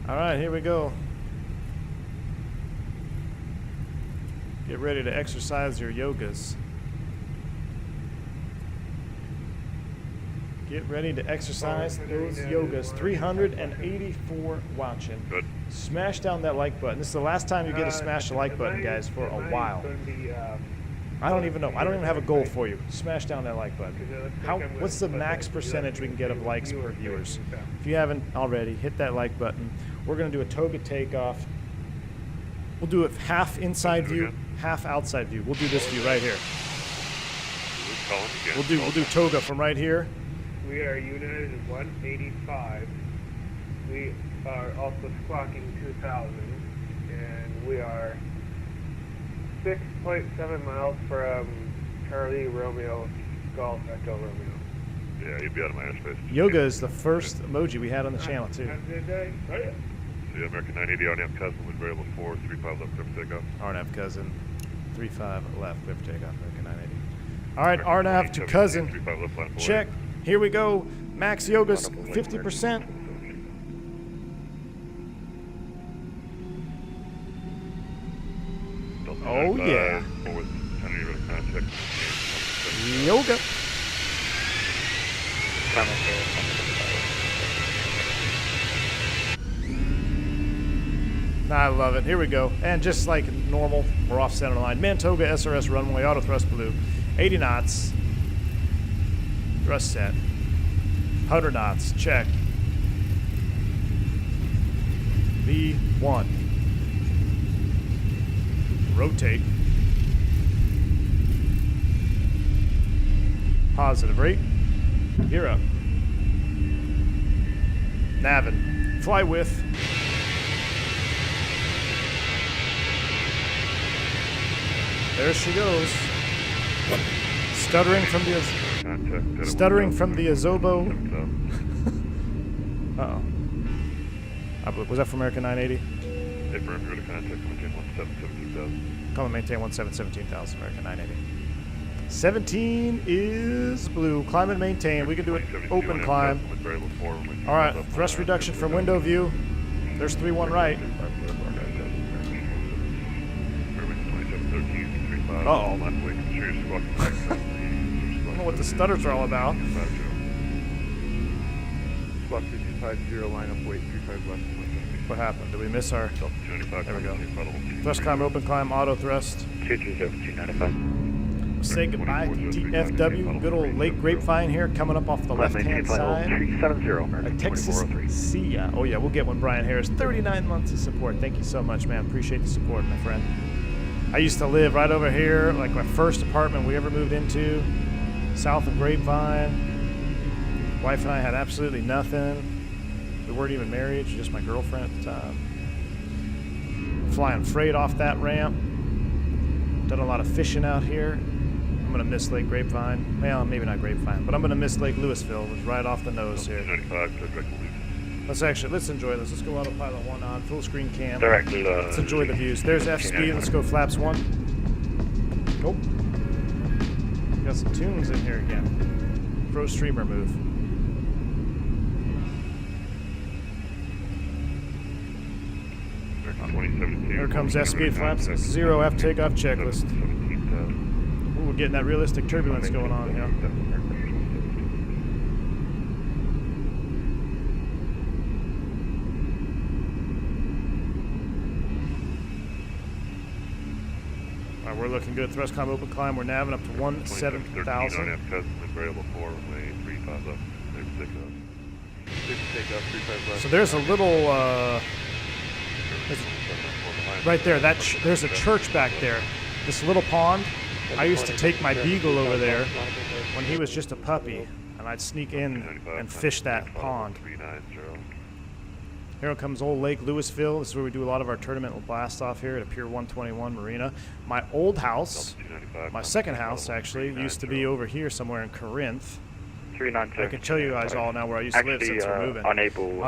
All right, here we go. Get ready to exercise your yogas. Get ready to exercise those yogas. 384 watching. Good. Smash down that like button. This is the last time you get to smash the like button, guys, for a while. I don't even know. I don't even have a goal for you. Smash down that like button. What's the max percentage we can get of likes per viewers? If you haven't already, hit that like button. We're going to do a Toga takeoff. We'll do it half inside view, half outside view. We'll do this view right here. We'll do Toga from right here. We are unit 185. We are also squawking 2000, and we are 6.7 miles from Charlie Romeo Golf Echo Romeo. Yeah, you'd be out of my airspace. Yoga is the first emoji we had on the channel too. See, American 980 RNF cousin, wind variable 4, 35 left, clear for takeoff. RNF cousin, 35 left, clear for takeoff, American 980. All right, RNF to cousin. 35 left, line of way. Check. Here we go. Max Yoga's 50%. Oh yeah. Yoga. I love it. Here we go. And just like normal, we're off center line. Mantoga SRS runway, auto thrust blue. 80 knots. Thrust set. 100 knots. Check. V1. Rotate. Positive rate. Gear up. Navin. Fly with. There she goes. Stuttering from the Azobo. Uh-oh. Was that for American 980? Affirm, you're to contact, maintain 1717,000. Call and maintain 1717,000, American 980. 17 is blue. Climb and maintain. We can do an open climb. All right, thrust reduction from window view. There's 3-1 right. Uh-oh. I don't know what the stutters are all about. Squawk 250, line up, wait, 35 left. What happened? Did we miss our... There we go. Thrust climb, open climb, auto thrust. 220, Say goodbye to DFW. Good old Lake Grapevine here, coming up off the left-hand side. 370, Texas, see ya. Oh yeah, we'll get one, Brian Harris. 39 months of support. Thank you so much, man. Appreciate the support, my friend. I used to live right over here, like my first apartment we ever moved into, south of Grapevine. Wife and I had absolutely nothing. We weren't even married, she was just my girlfriend at the time. Flying freight off that ramp. Done a lot of fishing out here. I'm gonna miss Lake Grapevine. Well, maybe not Grapevine, but I'm gonna miss Lake Louisville. It was right off the nose here. 95, Let's enjoy this. Let's go autopilot 1 on, full screen cam. Direct Let's enjoy the views. There's F speed. Let's go flaps 1. Nope. Got some tunes in here again. Pro streamer move. Here comes S speed flaps. 0 F takeoff checklist. Ooh, we're getting that realistic turbulence going on here. We're looking good. Thrustcom open climb. We're navving up to 17,000. So there's a little, right there. There's a church back there. This little pond. I used to take my beagle over there when he was just a puppy, and I'd sneak in and fish that pond. Here comes old Lake Louisville. This is where we do a lot of our tournament blast off here at Pier 121 Marina. My old house, my second house actually, used to be over here somewhere in Corinth. I can tell you guys all now where I used to live since we're moving. And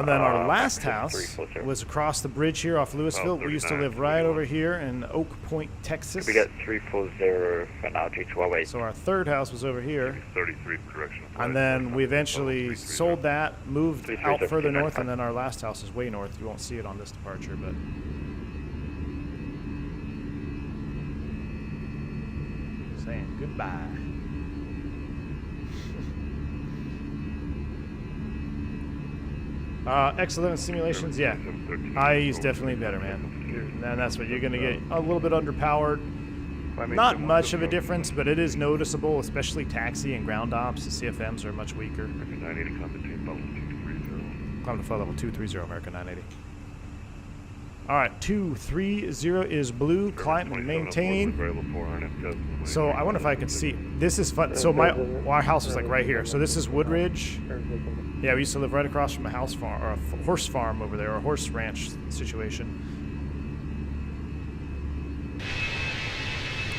then our last house was across the bridge here off Louisville. We used to live right over here in Oak Point, Texas. We got 340 for now, G208. So our third house was over here. 33 for direction. And then we eventually sold that, moved out further north, and then our last house is way north. You won't see it on this departure, but... saying goodbye. Excellent simulations, yeah. IE is definitely better, man. And that's what you're going to get. A little bit underpowered. Not much of a difference, but it is noticeable, especially taxi and ground ops. The CFMs are much weaker. Climb to flight level 230, American 980. All right, 230 is blue. Climb and maintain. So I wonder if I could see. This is fun. So our house was like right here. So this is Woodridge. Yeah, we used to live right across from a house farm, or a horse farm over there, or a horse ranch situation.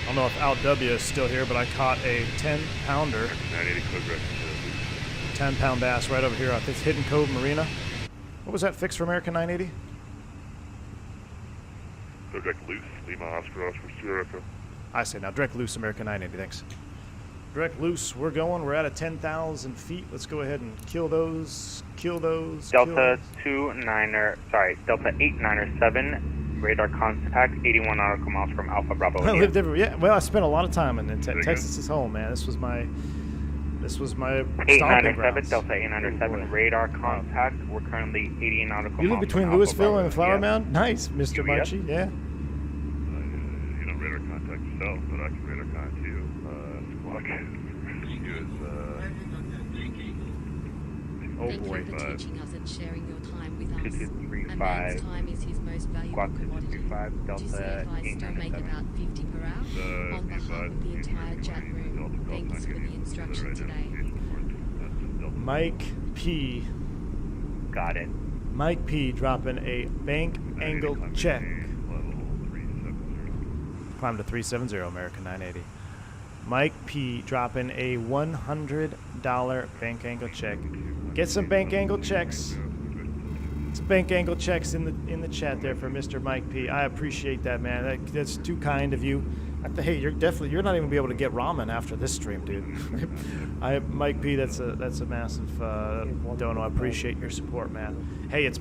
I don't know if Al W is still here, but I caught a 10-pounder. 10-pound bass right over here at this Hidden Cove Marina. What was that fix for American 980? Direct loose, Lima Oscar Oscar Sierra. I say now, direct loose American 980, thanks. Direct loose, we're going. We're at a 10,000 feet. Let's go ahead and kill those. Delta 897, radar contact, 81 nautical miles from Alpha Bravo. I lived everywhere. Yeah, well, I spent a lot of time in Texas is home, man. This was my stomping grounds. Delta 897, radar contact. We're currently 80 nautical miles. You live between Louisville and Flower Mound? Nice, Mr. Munchie, yeah. You don't radar contact yourself, but I can radar contact you. Thank you for teaching us and sharing your time with us. A man's time is his most valuable commodity. GCFIs don't make about 50 per hour. On behalf of the entire chat room, thanks for the instruction today. Mike P. Got it. Mike P. dropping a bank angle check. Climb to 370, American 980. Mike P. dropping a $100 bank angle check. Get some bank angle checks. Some bank angle checks in the chat there for Mr. Mike P. I appreciate that, man. That's too kind of you. Hey, you're not even gonna be able to get ramen after this stream, dude. Mike P. That's a massive dono. I appreciate your support, man. Hey, it's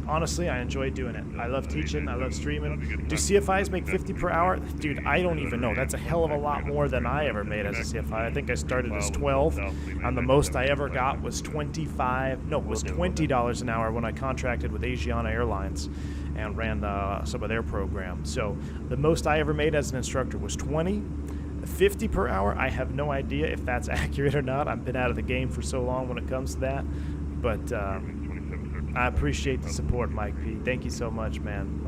honestly, I enjoy doing it. I love teaching. I love streaming. Do CFIs make 50 per hour? Dude, I don't even know. That's a hell of a lot more than I ever made as a CFI. I think I started as 12, and the most I ever got was $20 an hour when I contracted with Asiana Airlines and ran some of their programs. So the most I ever made as an instructor was 20. 50 per hour, I have no idea if that's accurate or not. I've been out of the game for so long when it comes to that. But I appreciate the support, Mike P. Thank you so much, man.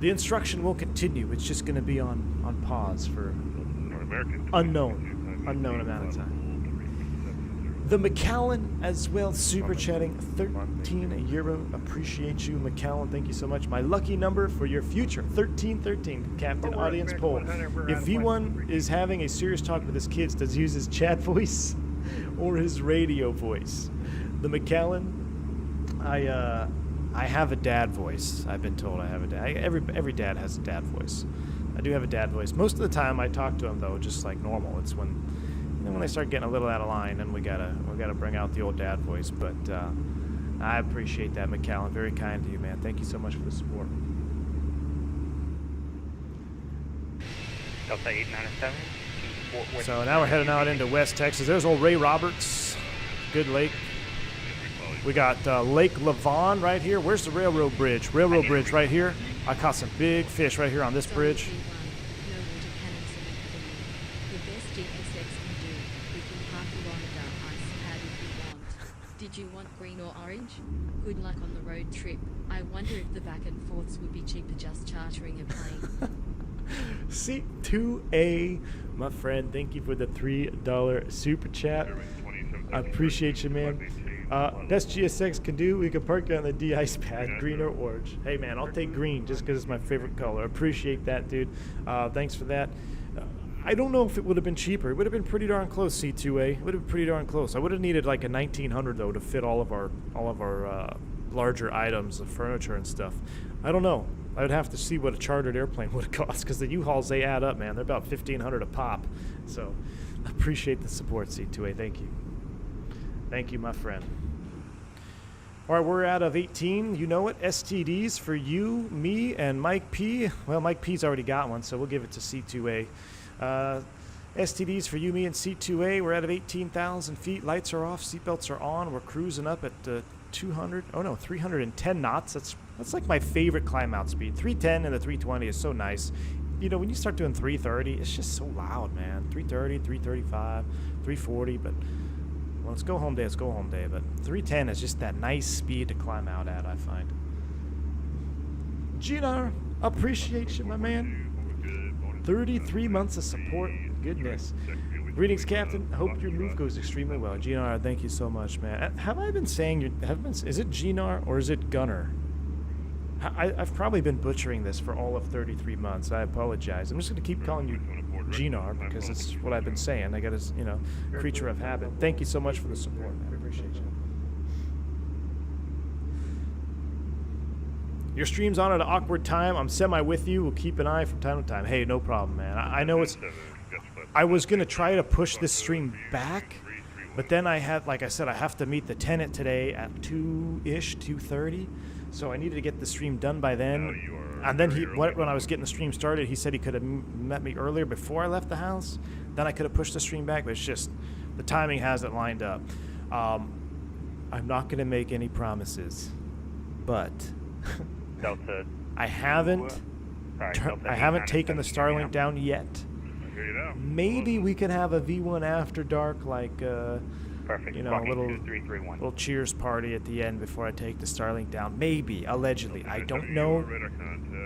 The instruction will continue. It's just going to be on pause for unknown amount of time. The McAllen as well, super chatting, €13. Appreciate you, McAllen. Thank you so much. My lucky number for your future, 1313, Captain Audience Poll. If V1 is having a serious talk with his kids, does he use his chat voice or his radio voice? The McAllen, I have a dad voice. I've been told I have a dad. Every dad has a dad voice. I do have a dad voice. Most of the time I talk to him though, just like normal. It's when they start getting a little out of line, then we gotta bring out the old dad voice. But I appreciate that, McAllen. Very kind to you, man. Thank you so much for the support. Delta 897. So now we're heading out into West Texas. There's old Ray Roberts. Good lake. We got Lake Lavon right here. Where's the railroad bridge? Railroad bridge right here. I caught some big fish right here on this bridge. Did you want green or orange? Good luck on the road trip. I wonder if the back and forths would be cheaper just chartering a plane. C2A, my friend, thank you for the $3 super chat. I appreciate you, man. Best GSX can do, we can park it on the de-ice pad, green or orange. Hey, man, I'll take green just because it's my favorite color. Appreciate that, dude. Thanks for that. I don't know if it would have been cheaper. It would have been pretty darn close, C2A. It would have been pretty darn close. I would have needed like a 1900 though to fit all of our larger items, the furniture and stuff. I don't know. I would have to see what a chartered airplane would have cost, because the U-Hauls, they add up, man. They're about $1,500 a pop. So I appreciate the support, C2A. Thank you. Thank you, my friend. All right, we're out of 18. You know it. STDs for you, me, and Mike P. Well, Mike P's already got one, so we'll give it to C2A. STDs for you, me, and C2A. We're out of 18,000 feet. Lights are off. Seatbelts are on. We're cruising up at 310 knots. That's like my favorite climb out speed. 310 and the 320 is so nice. You know, when you start doing 330, it's just so loud, man. 330, 335, 340, but well, it's go home day. It's go home day. But 310 is just that nice speed to climb out at, I find. Ginar, appreciate you, my man. 33 months of support. Goodness. Greetings, Captain. Hope your move goes extremely well. Ginar, thank you so much, man. Have I been saying is it Ginar or is it Gunner? I've probably been butchering this for all of 33 months. I apologize. I'm just going to keep calling you Ginar because it's what I've been saying. I got a, creature of habit. Thank you so much for the support, man. I appreciate you. Your stream's on at an awkward time. I'm semi with you. We'll keep an eye from time to time. Hey, no problem, man. I know it's... I was going to try to push this stream back, but then I had, like I said, I have to meet the tenant today at 2-ish, 2:30. So I needed to get the stream done by then. And then when I was getting the stream started, he said he could have met me earlier before I left the house. Then I could have pushed the stream back, but it's just the timing hasn't lined up. I'm not going to make any promises, but... Delta. I haven't taken the Starlink down yet. Maybe we could have a V1 after dark, like Perfect. A little cheers party at the end before I take the Starlink down. Maybe, allegedly. I don't know.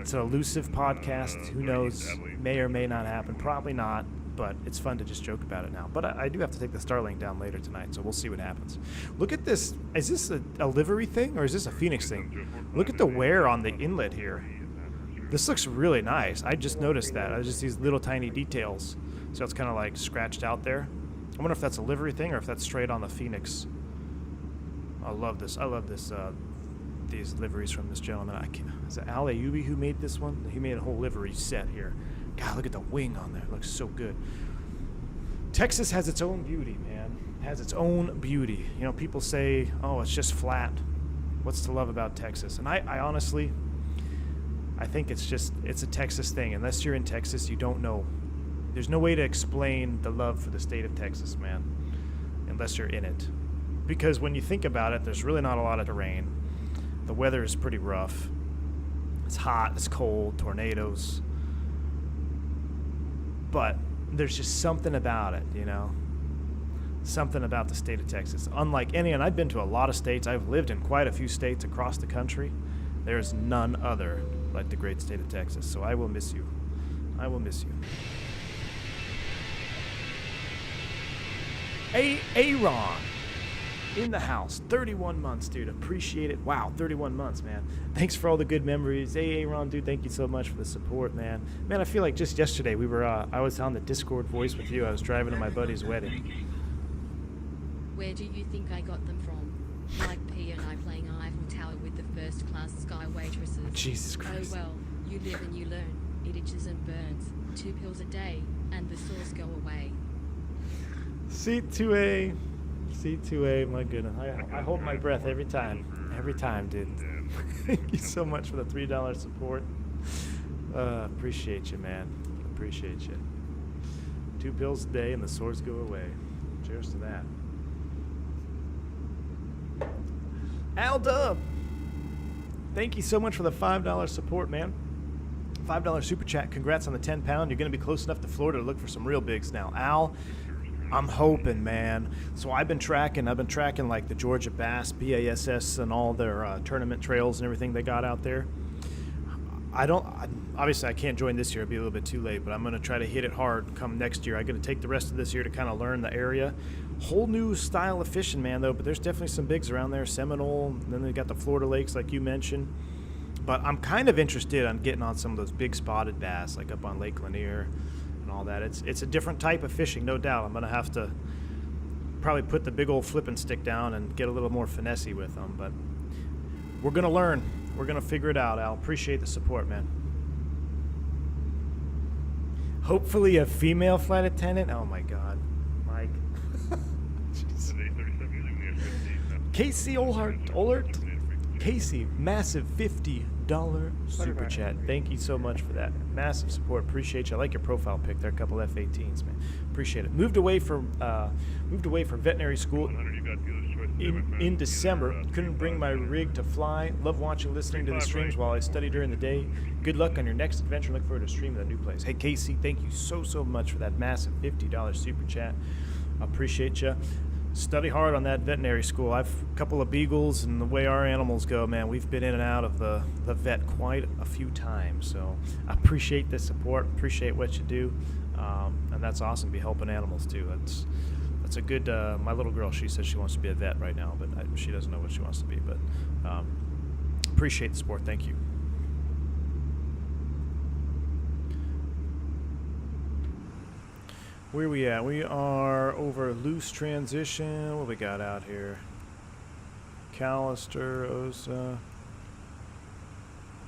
It's an elusive podcast. Who knows? May or may not happen. Probably not. But it's fun to just joke about it now. But I do have to take the Starlink down later tonight, so we'll see what happens. Look at this. Is this a livery thing, or is this a Phoenix thing? Look at the wear on the inlet here. This looks really nice. I just noticed that. Just these little tiny details. So it's kind of like scratched out there. I wonder if that's a livery thing or if that's straight on the Phoenix. I love this. I love this. These liveries from this gentleman. Is it Al Ayubi who made this one? He made a whole livery set here. God, look at the wing on there. It looks so good. Texas has its own beauty, man. It has its own beauty. People say, oh, it's just flat. What's to love about Texas? And I honestly, I think it's a Texas thing. Unless you're in Texas, you don't know. There's no way to explain the love for the state of Texas, man, unless you're in it. Because when you think about it, there's really not a lot of terrain. The weather is pretty rough. It's hot, it's cold, tornadoes. But there's just something about it, something about the state of Texas. Unlike any, and I've been to a lot of states. I've lived in quite a few states across the country. There's none other like the great state of Texas. So I will miss you. I will miss you. Aaron in the house. 31 months, dude. Appreciate it. Wow, 31 months, man. Thanks for all the good memories. Hey, Aaron, dude, thank you so much for the support, man. Man, I feel like just yesterday we were, I was on the Discord voice with you. I was driving to my buddy's wedding. Where do you think I got them from? Like P and I playing Eiffel Tower with the first class sky waitresses. Jesus Christ. Oh well, you live and you learn. It itches and burns. 2 pills a day, and the sores go away. C2A. C2A, my goodness. I hold my breath every time. Every time, dude. Thank you so much for the $3 support. Appreciate you, man. Appreciate you. 2 pills a day and the sores go away. Cheers to that. Al Dub, thank you so much for the $5 support, man. $5 super chat. Congrats on the 10 pound. You're going to be close enough to Florida to look for some real bigs now. Al, I'm hoping, man. So I've been tracking like the Georgia Bass, BASS, and all their tournament trails and everything they got out there. Obviously I can't join this year. It'll be a little bit too late, but I'm going to try to hit it hard come next year. I'm going to take the rest of this year to kind of learn the area. Whole new style of fishing, man, though, but there's definitely some bigs around there. Seminole, and then they got the Florida lakes like you mentioned. But I'm kind of interested on getting on some of those big spotted bass, like up on Lake Lanier and all that. It's a different type of fishing, no doubt. I'm going to have to probably put the big old flipping stick down and get a little more finessey with them. But we're going to learn. We're going to figure it out, Al. Appreciate the support, man. Hopefully a female flight attendant. Oh, my God. Mike. Casey Olert. Casey, massive $50 super chat. Thank you so much for that. Massive support. Appreciate you. I like your profile pic there. A couple F-18s, man. Appreciate it. Moved away from veterinary school in December. Couldn't bring my rig to fly. Love watching, listening to the streams while I study during the day. Good luck on your next adventure. Look forward to streaming at a new place. Hey, Casey, thank you so much for that massive $50 super chat. Appreciate you. Study hard on that veterinary school. I've a couple of beagles, and the way our animals go, man, we've been in and out of the vet quite a few times. So I appreciate the support, appreciate what you do, and that's awesome to be helping animals too. That's a good. My little girl, she says she wants to be a vet right now, but she doesn't know what she wants to be. But appreciate the support. Thank you. Where we at? We are over loose transition. What we got out here? Callister, Osa.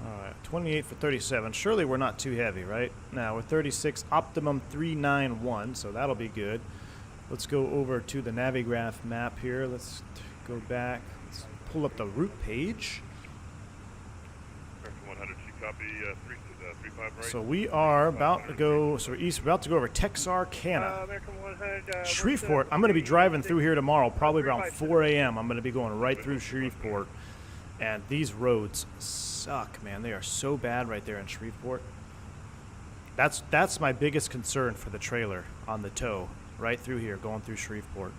All right, 28 for 37. Surely we're not too heavy, right? Now we're 36, optimum 391, so that'll be good. Let's go over to the Navigraph map here. Let's go back. Let's pull up the route page. 100, you copy 35 right? So we are about to go, so we're about to go over Texarkana. Shreveport, I'm going to be driving through here tomorrow, probably around 4 a.m. I'm going to be going right through Shreveport. And these roads suck, man. They are so bad right there in Shreveport. That's my biggest concern for the trailer on the tow, right through here, going through Shreveport.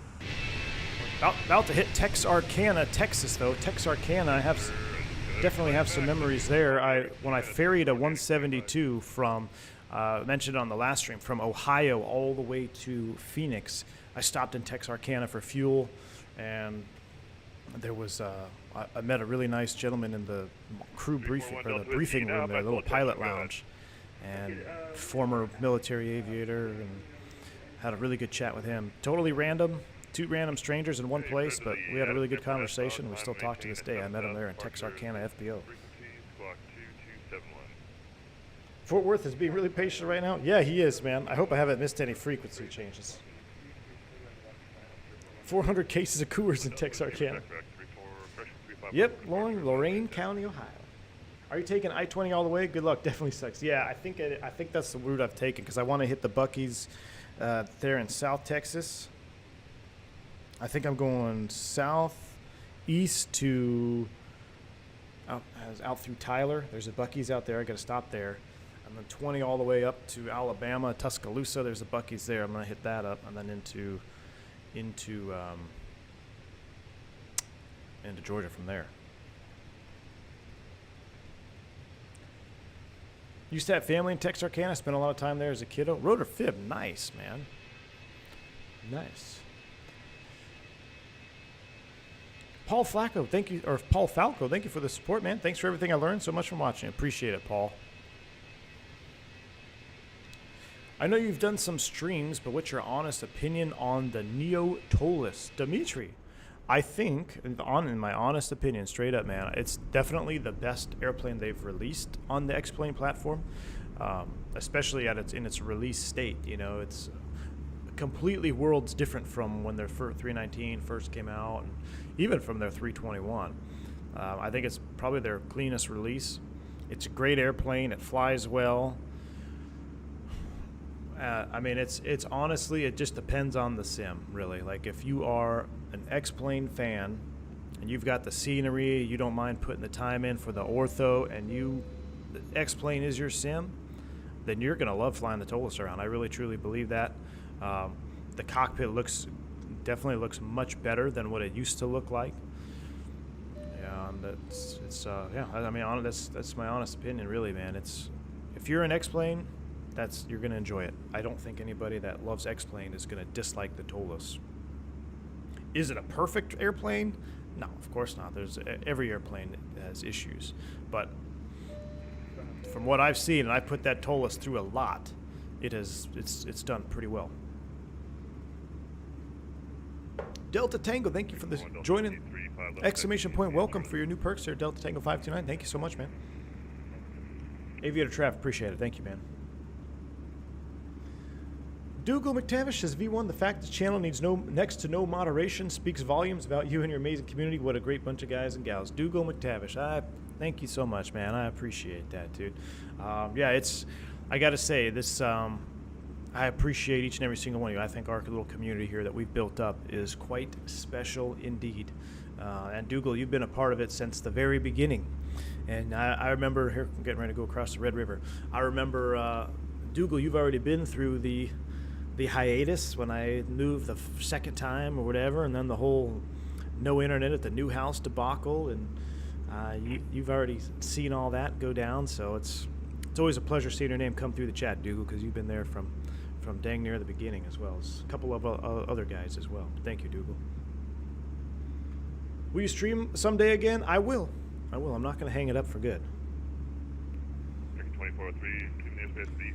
About to hit Texarkana, Texas, though. Texarkana, I definitely have some memories there. When I ferried a 172 from, mentioned on the last stream, from Ohio all the way to Phoenix, I stopped in Texarkana for fuel, and there was I met a really nice gentleman in the crew briefing, or the briefing room there, the little pilot lounge, and former military aviator, and had a really good chat with him. Totally random. 2 random strangers in one place, but we had a really good conversation. We still talk to this day. I met him there in Texarkana FBO. Fort Worth is being really patient right now. Yeah, he is, man. I hope I haven't missed any frequency changes. 400 cases of Coors in Texarkana. Yep, Lorain County, Ohio. Are you taking I-20 all the way? Good luck. Definitely sucks. Yeah, I think that's the route I've taken because I want to hit the Buc-ee's there in South Texas. I think I'm going southeast to out through Tyler. There's a Buc-ee's out there. I got to stop there. And then 20 all the way up to Alabama, Tuscaloosa. There's a Buc-ee's there. I'm going to hit that up, and then into Georgia from there. Used to have family in Texarkana. Spent a lot of time there as a kiddo. Rotor fib, nice, man. Nice. Paul Falco, thank you for the support, man. Thanks for everything I learned. So much from watching. Appreciate it, Paul. I know you've done some streams, but what's your honest opinion on the Neo Tolus? Dimitri, I think, in my honest opinion, straight up, man, it's definitely the best airplane they've released on the X-Plane platform, especially in its release state. You know, it's completely worlds different from when their 319 first came out, and even from their 321. I think it's probably their cleanest release. It's a great airplane. It flies well. I mean, it's honestly, it just depends on the sim, really. Like, if you are an X-Plane fan and you've got the scenery, you don't mind putting the time in for the ortho, and the X-Plane is your sim, then you're going to love flying the Tolus around. I really, truly believe that. The cockpit definitely looks much better than what it used to look like. Yeah, I mean, that's my honest opinion, really, man. If you're an X-Plane, you're going to enjoy it. I don't think anybody that loves X-Plane is going to dislike the Tolus. Is it a perfect airplane? No, of course not. Every airplane has issues. But from what I've seen, and I put that Tolus through a lot, it's done pretty well. Delta Tango, thank you for this joining. Exclamation point, welcome for your new perks here, Delta Tango 529. Thank you so much, man. Aviator Trav, appreciate it. Thank you, man. Dougal McTavish says, V1, the fact this channel needs next to no moderation speaks volumes about you and your amazing community. What a great bunch of guys and gals. Dougal McTavish, thank you so much, man. I appreciate that, dude. Yeah, I got to say, this, I appreciate each and every single one of you. I think our little community here that we've built up is quite special indeed. And Dougal, you've been a part of it since the very beginning. And I remember, here, I'm getting ready to go across the Red River. I remember, Dougal, you've already been through the hiatus when I moved the second time or whatever, and then the whole no internet at the new house debacle, and you've already seen all that go down. So it's always a pleasure seeing your name come through the chat, Dougal, because you've been there from dang near the beginning, as well as a couple of other guys as well. Thank you, Dougal. Will you stream someday again? I will. I'm not going to hang it up for good. 2403,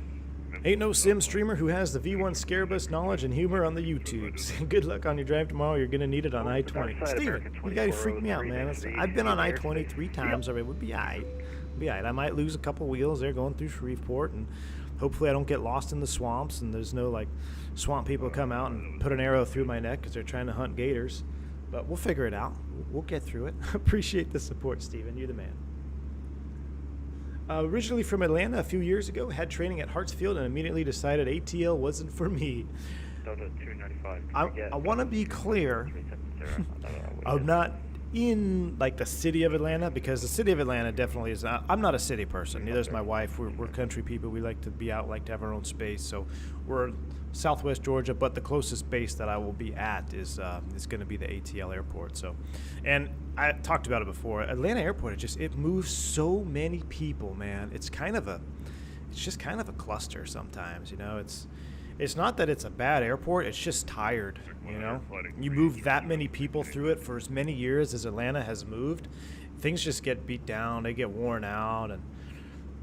ain't no sim streamer who has the V1 Scarebus knowledge and humor on the YouTubes. Good luck on your drive tomorrow. You're going to need it on I-20. Steven, you got to freak me out, man. I've been on I-20 3 times already. We'll be all right. I might lose a couple wheels there going through Shreveport, and hopefully I don't get lost in the swamps, and there's no, like, swamp people come out and put an arrow through my neck because they're trying to hunt gators. But we'll figure it out. We'll get through it. Appreciate the support, Steven. You're the man. Originally from Atlanta a few years ago, had training at Hartsfield and immediately decided ATL wasn't for me. Delta 295. I want to be clear. I'm not in like the city of Atlanta, because the city of Atlanta definitely is not. I'm not a city person. Neither is my wife. We're country people. We like to be out, like to have our own space. So we're Southwest Georgia, but the closest base that I will be at is going to be the ATL airport. So, and I talked about it before. Atlanta Airport, it moves so many people, man. It's just kind of a cluster sometimes. You know, it's not that it's a bad airport. It's just tired. You know, you move that many people through it for as many years as Atlanta has moved, things just get beat down. They get worn out, and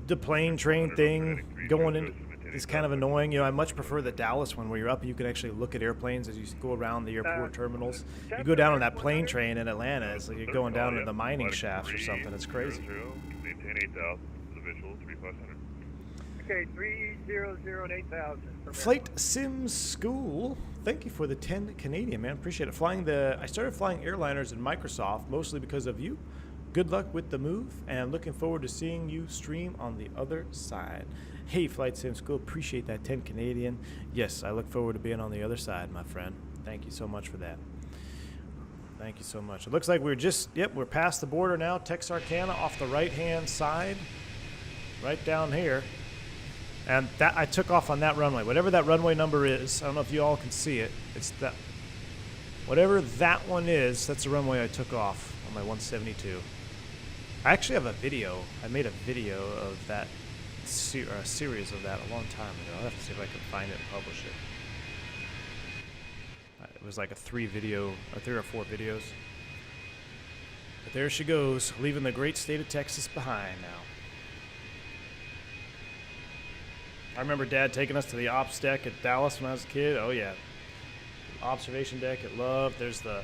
the plane train thing going in is kind of annoying. You know, I much prefer the Dallas one where you're up and you can actually look at airplanes as you go around the airport terminals. You go down on that plane train in Atlanta, it's like you're going down into the mining shafts or something. It's crazy. Maintain 8,000 the visual 3500. Okay, 300 and 8,000. Flight Sim School, thank you for the 10 Canadian, man. Appreciate it. I started flying airliners in Microsoft mostly because of you. Good luck with the move, and looking forward to seeing you stream on the other side. Hey, Flight Sim School, appreciate that 10 Canadian. Yes, I look forward to being on the other side, my friend. Thank you so much for that. Thank you so much. It looks like we're past the border now. Texarkana off the right-hand side, right down here. And that I took off on that runway. Whatever that runway number is, I don't know if you all can see it. It's that. Whatever that one is, that's the runway I took off on my 172. I actually have a video. I made a video of that a series of that a long time ago. I'll have to see if I can find it and publish it. It was like a 3 or 4 videos. But there she goes, leaving the great state of Texas behind now. I remember Dad taking us to the ops deck at Dallas when I was a kid. Oh yeah, observation deck at Love. There's the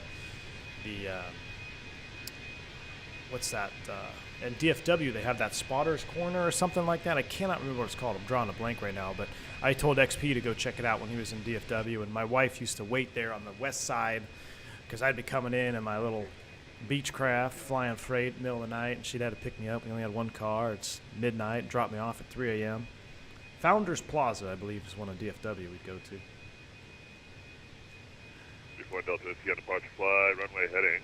what's that? In DFW they have that spotters corner or something like that. I cannot remember what it's called. I'm drawing a blank right now. But I told XP to go check it out when he was in DFW, and my wife used to wait there on the west side because I'd be coming in my little Beechcraft flying freight middle of the night, and she'd had to pick me up. We only had one car. It's midnight. Drop me off at 3 a.m. Founders Plaza, I believe, is one of DFW we'd go to. Before Delta is on departure fly, runway heading.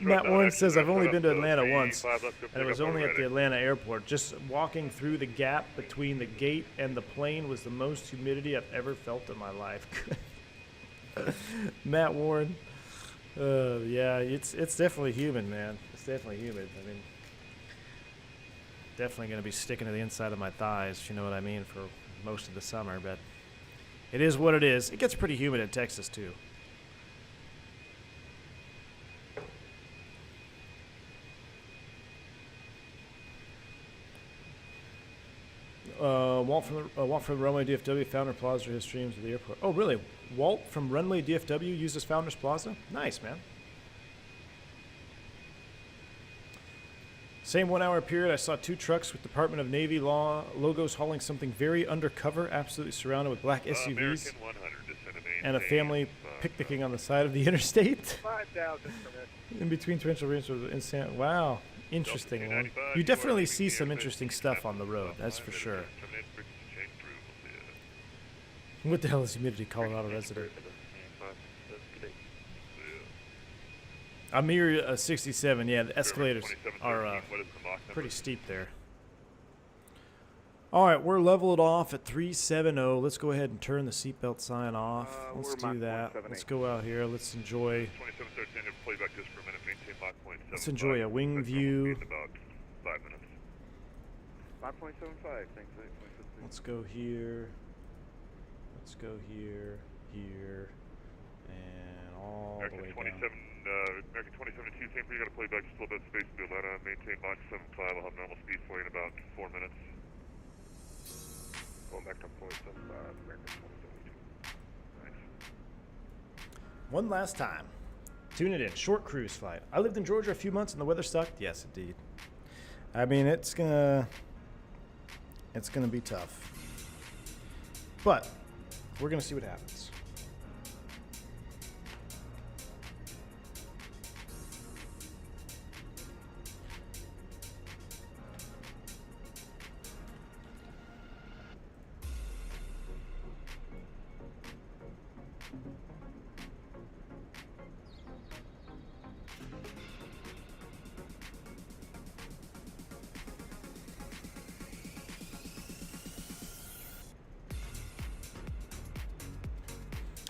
Matt Warren says, I've only been to Atlanta once, and it was only at the Atlanta airport. Just walking through the gap between the gate and the plane was the most humidity I've ever felt in my life. Matt Warren. Yeah, it's definitely humid, man. It's definitely humid. I mean, definitely going to be sticking to the inside of my thighs, if you know what I mean, for most of the summer. But it is what it is. It gets pretty humid in Texas, too. Walt from Runway DFW, Founder Plaza, his streams at the airport. Oh, really? Walt from Runway DFW uses Founders Plaza? Nice, man. Same 1 hour period, I saw 2 trucks with Department of Navy logos hauling something very undercover, absolutely surrounded with black SUVs, and a family picnicking on the side of the interstate. 5,000 in between torrential rains was insane. Wow, interesting one. You definitely see some interesting stuff on the road, that's for sure. What the hell is humidity, Colorado resident? Amir 67, yeah, the escalators are pretty steep there. All right, we're leveled off at 370. Let's go ahead and turn the seatbelt sign off. Let's do that. Let's go out here. Let's enjoy. Let's enjoy a wing view. 5.75, thanks. Let's go here. Let's go here, here, and all the way down. American 27-2, same for you, got to play back just a little bit of space to Atlanta, maintain Mach 75, I'll have normal speed for you in about 4 minutes. Going back to 475, American 27-2. Nice. One last time. Tune it in. Short cruise flight. I lived in Georgia a few months and the weather sucked. Yes, indeed. I mean, it's gonna be tough. But we're gonna see what happens.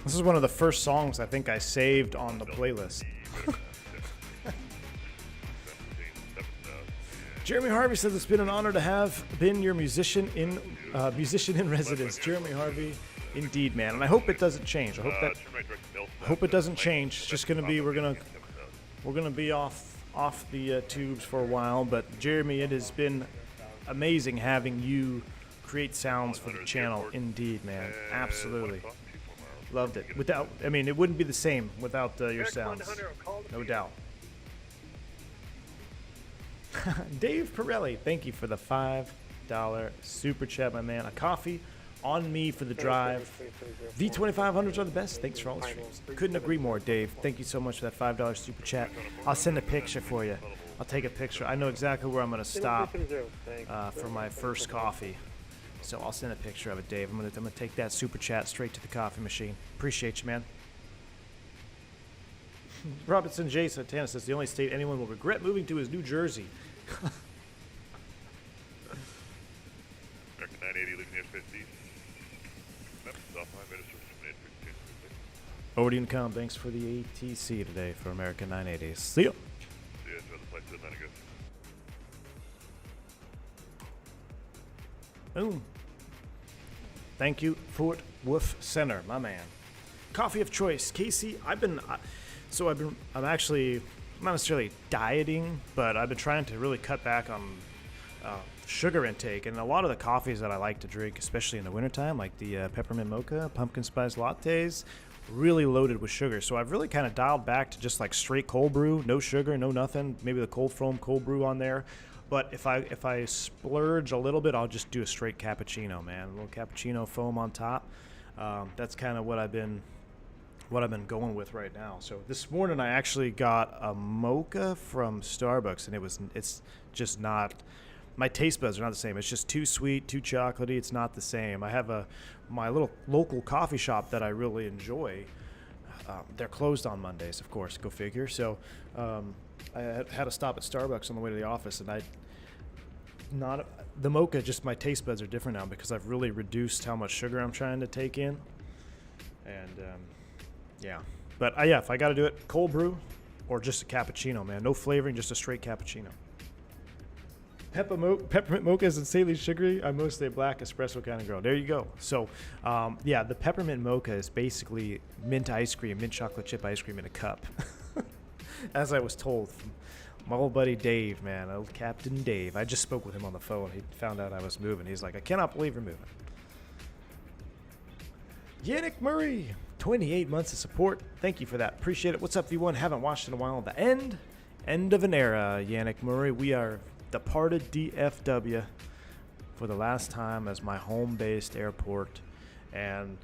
This is one of the first songs I think I saved on the playlist. Jeremy Harvey says it's been an honor to have been your musician in residence. Jeremy Harvey, indeed, man, and I hope it doesn't change. I hope it doesn't change. It's just gonna be we're gonna be off the tubes for a while. But Jeremy, it has been amazing having you create sounds for the channel. Indeed, man, absolutely. Loved it. It wouldn't be the same without your sounds, no doubt. Dave Pirelli, thank you for the $5 super chat, my man. A coffee on me for the drive. V2500s are the best. Thanks for all the streams. Couldn't agree more, Dave. Thank you so much for that $5 super chat. I'll send a picture for you. I'll take a picture. I know exactly where I'm going to stop for my first coffee. So I'll send a picture of it, Dave. I'm gonna take that super chat straight to the coffee machine. Appreciate you, man. Robinson J. Santana says the only state anyone will regret moving to is New Jersey. American 980 leaving the airspace east. Odin.com, thanks for the ATC today for American 980s. See ya. See ya, enjoy the flight to Atlanta, guys. Boom. Thank you, Fort Worth Center, my man. Coffee of choice, Casey. I'm actually not necessarily dieting, but I've been trying to really cut back on sugar intake. And a lot of the coffees that I like to drink, especially in the wintertime, like the peppermint mocha, pumpkin spice lattes, really loaded with sugar. So I've really kind of dialed back to just like straight cold brew, no sugar, no nothing. Maybe the cold foam cold brew on there. But if I splurge a little bit, I'll just do a straight cappuccino, man. A little cappuccino foam on top. That's kind of what I've been going with right now. So this morning I actually got a mocha from Starbucks, and it's just not. My taste buds are not the same. It's just too sweet, too chocolatey. It's not the same. I have my little local coffee shop that I really enjoy. They're closed on Mondays, of course. Go figure. So I had to stop at Starbucks on the way to the office, and the mocha. Just my taste buds are different now because I've really reduced how much sugar I'm trying to take in. And yeah, but if I got to do it, cold brew or just a cappuccino, man. No flavoring, just a straight cappuccino. Peppermint mocha is insanely sugary. I'm mostly a black espresso kind of girl. There you go. So, the peppermint mocha is basically mint chocolate chip ice cream in a cup. As I was told from my old buddy Dave, man, old Captain Dave. I just spoke with him on the phone. He found out I was moving. He's like, I cannot believe you're moving. Yannick Murray, 28 months of support. Thank you for that. Appreciate it. What's up, V1? Haven't watched in a while. The end of an era, Yannick Murray. We are departed DFW for the last time as my home-based airport, and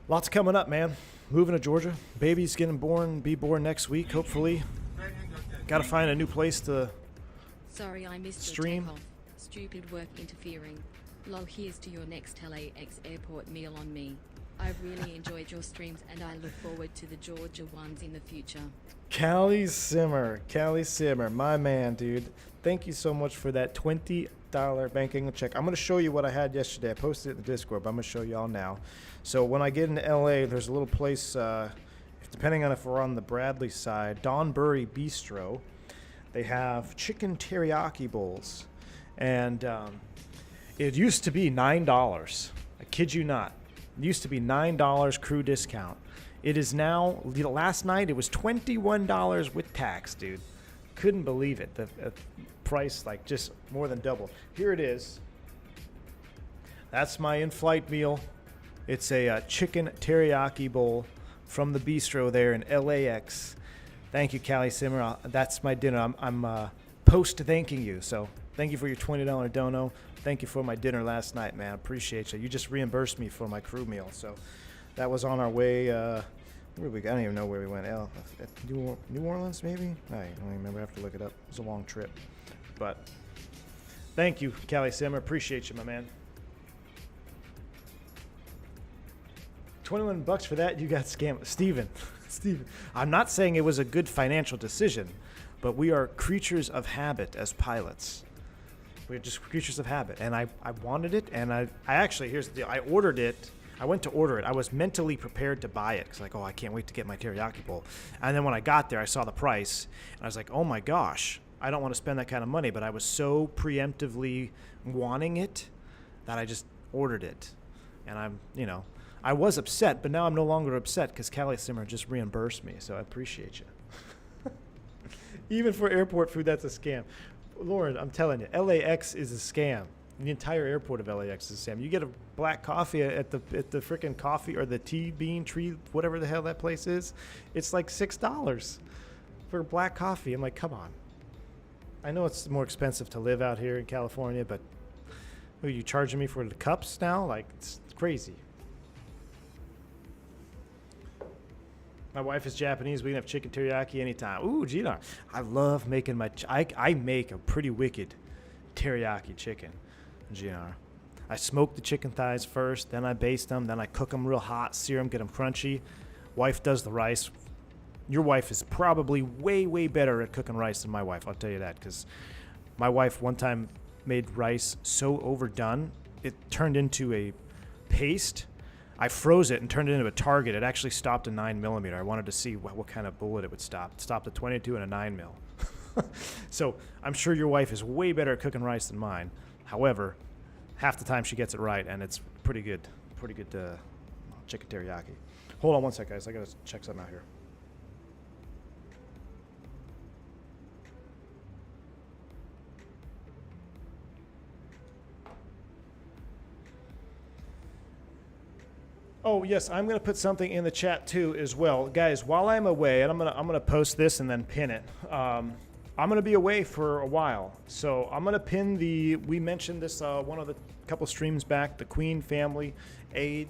lots coming up, man. Moving to Georgia, baby's be born next week, hopefully. Got to find a new place to Sorry, I missed stream. Your takeoff. Stupid work interfering. Lol, here's to your next LAX airport meal on me. I really enjoyed your streams, and I look forward to the Georgia ones in the future. Callie Simmer, my man, dude. Thank you so much for that $20 banking check. I'm going to show you what I had yesterday. I posted it in the Discord, but I'm going to show you all now. So when I get into LA, there's a little place, depending on if we're on the Bradley side, Donbury Bistro. They have chicken teriyaki bowls. And it used to be $9. I kid you not. It used to be $9 crew discount. It is now, last night it was $21 with tax, dude. Couldn't believe it. The price, like, just more than double. Here it is. That's my in-flight meal. It's a chicken teriyaki bowl from the bistro there in LAX. Thank you, Callie Simmer. That's my dinner. I'm post-thanking you. So thank you for your $20 dono. Thank you for my dinner last night, man. Appreciate you. You just reimbursed me for my crew meal. So that was on our way. Where we? I don't even know where we went. New Orleans, maybe? I don't even remember. I have to look it up. It was a long trip. But thank you, Callie Simmer. Appreciate you, my man. $21 for that. You got scammed. Steven. I'm not saying it was a good financial decision, but we are creatures of habit as pilots. We're just creatures of habit. And I wanted it, and I actually, here's the deal. I ordered it. I went to order it. I was mentally prepared to buy it because, like, I can't wait to get my teriyaki bowl. And then when I got there, I saw the price, and I was like, oh my gosh, I don't want to spend that kind of money. But I was so preemptively wanting it that I just ordered it. And I was upset, but now I'm no longer upset because Callie Simmer just reimbursed me, so I appreciate you. Even for airport food, that's a scam. Lauren, I'm telling you, LAX is a scam. The entire airport of LAX is a scam. You get a black coffee at the frickin' coffee or the tea bean tree, whatever the hell that place is. It's like $6 for black coffee. I'm like, come on. I know it's more expensive to live out here in California, but are you charging me for the cups now? Like, it's crazy. My wife is Japanese. We can have chicken teriyaki anytime. Ooh, Gina. I love making I make a pretty wicked teriyaki chicken, Gina. I smoke the chicken thighs first, then I baste them, then I cook them real hot, sear them, get them crunchy. Wife does the rice. Your wife is probably way, way better at cooking rice than my wife. I'll tell you that, because my wife one time made rice so overdone, it turned into a paste. I froze it and turned it into a target. It actually stopped a 9mm. I wanted to see what kind of bullet it would stop. It stopped a 22 and a 9mm. So I'm sure your wife is way better at cooking rice than mine. However, half the time she gets it right, and it's pretty good chicken teriyaki. Hold on one sec, guys. I gotta check something out here. Oh yes, I'm gonna put something in the chat too as well, guys. While I'm away, and I'm gonna post this and then pin it. I'm gonna be away for a while, so I'm gonna pin the. We mentioned this one of the couple streams back. The Queen family aide,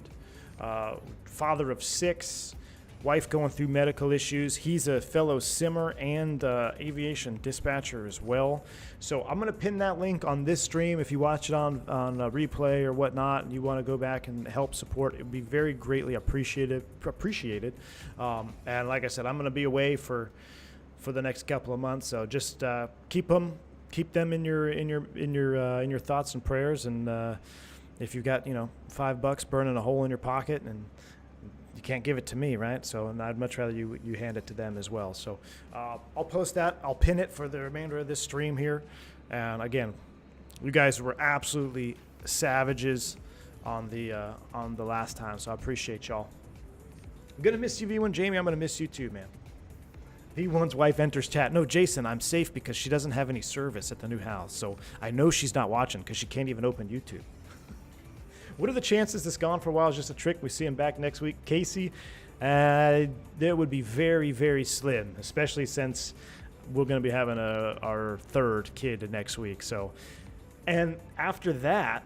father of 6, wife going through medical issues. He's a fellow simmer and aviation dispatcher as well. So I'm going to pin that link on this stream. If you watch it on replay or whatnot, and you want to go back and help support, it would be very greatly appreciated. And like I said, I'm going to be away for the next couple of months. So just keep them in your thoughts and prayers. And if you've got $5 burning a hole in your pocket and you can't give it to me, right? So, and I'd much rather you hand it to them as well. So I'll post that. I'll pin it for the remainder of this stream here. And again, you guys were absolutely savages on the last time. So I appreciate y'all. I'm gonna miss you, V1 Jamie. I'm gonna miss you too, man. V1's wife enters chat. No, Jason, I'm safe because she doesn't have any service at the new house. So I know she's not watching because she can't even open YouTube. What are the chances this gone for a while is just a trick? We see him back next week. Casey, that would be very, very slim, especially since we're going to be having our 3rd kid next week. So, and after that,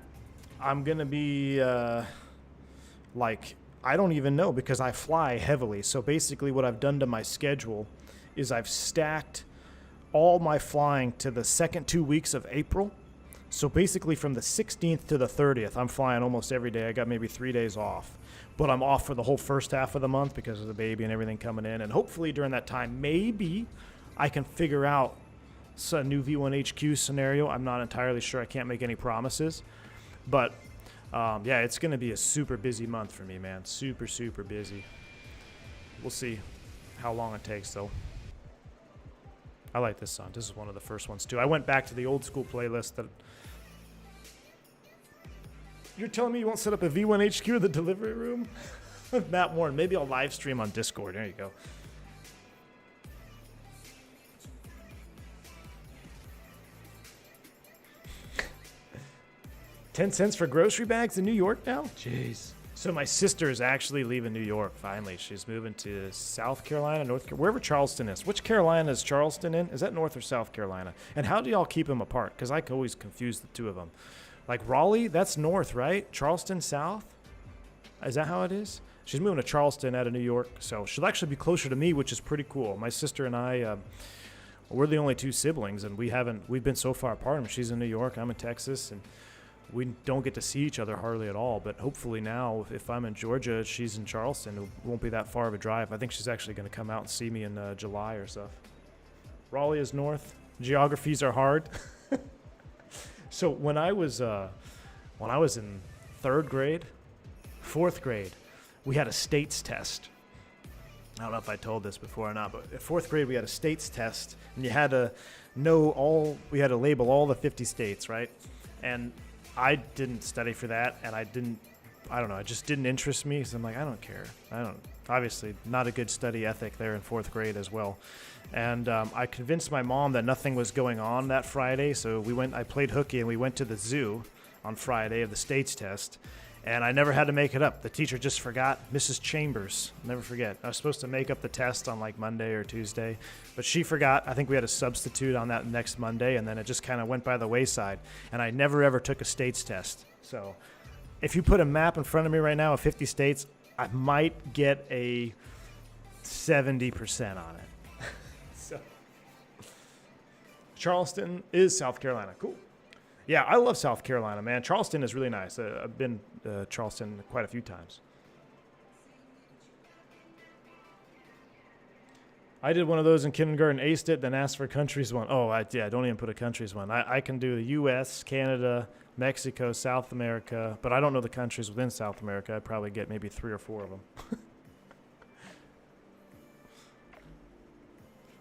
I'm going to be I don't even know because I fly heavily. So basically what I've done to my schedule is I've stacked all my flying to the second 2 weeks of April. So basically from the 16th to the 30th, I'm flying almost every day. I got maybe 3 days off, but I'm off for the whole first half of the month because of the baby and everything coming in. And hopefully during that time, maybe I can figure out a new V1HQ scenario. I'm not entirely sure. I can't make any promises, but yeah, it's going to be a super busy month for me, man. Super, super busy. We'll see how long it takes though. I like this song. This is one of the first ones too. I went back to the old school playlist that. You're telling me you won't set up a V1HQ in the delivery room? Matt Warren, maybe I'll live stream on Discord. There you go. $0.10 for grocery bags in New York now? Jeez. So my sister is actually leaving New York, finally. She's moving to South Carolina, North Carolina, wherever Charleston is. Which Carolina is Charleston in? Is that North or South Carolina? And how do y'all keep them apart? Because I can always confuse the two of them. Like Raleigh, that's north, right? Charleston, south? Is that how it is? She's moving to Charleston out of New York, so she'll actually be closer to me, which is pretty cool. My sister and I, we're the only 2 siblings, and we've been so far apart. She's in New York, I'm in Texas, and we don't get to see each other hardly at all. But hopefully now, if I'm in Georgia, she's in Charleston. It won't be that far of a drive. I think she's actually going to come out and see me in July or so. Raleigh is north. Geographies are hard. So when I was in 3rd grade, 4th grade, we had a states test. I don't know if I told this before or not, but in 4th grade we had a states test, and you had to we had to label all the 50 states, right? And I didn't study for that, and I don't know, it just didn't interest me, so I'm like, I don't care. Obviously not a good study ethic there in 4th grade as well. And I convinced my mom that nothing was going on that Friday, so I played hooky, and we went to the zoo on Friday of the states test, and I never had to make it up. The teacher just forgot. Mrs. Chambers, never forget. I was supposed to make up the test on like Monday or Tuesday, but she forgot. I think we had a substitute on that next Monday, and then it just kind of went by the wayside, and I never ever took a states test. So if you put a map in front of me right now of 50 states, I might get a 70% on it. So Charleston is South Carolina. Cool. Yeah, I love South Carolina, man. Charleston is really nice. I've been to Charleston quite a few times. I did one of those in kindergarten, aced it, then asked for countries one. Oh, don't even put a countries one. I can do the U.S., Canada, Mexico, South America, but I don't know the countries within South America. I'd probably get maybe 3 or 4 of them.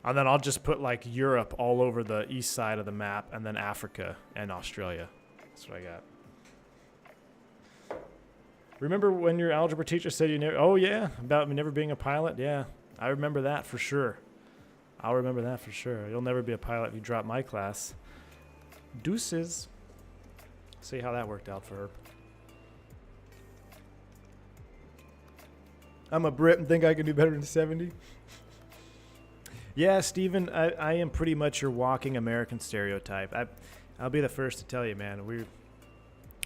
And then I'll just put like Europe all over the east side of the map, and then Africa and Australia. That's what I got. Remember when your algebra teacher said you never, oh yeah, about me never being a pilot? Yeah, I remember that for sure. I'll remember that for sure. You'll never be a pilot if you drop my class. Deuces. See how that worked out for her. I'm a Brit and think I can do better than 70. Yeah, Steven, I am pretty much your walking American stereotype. I'll be the first to tell you, man,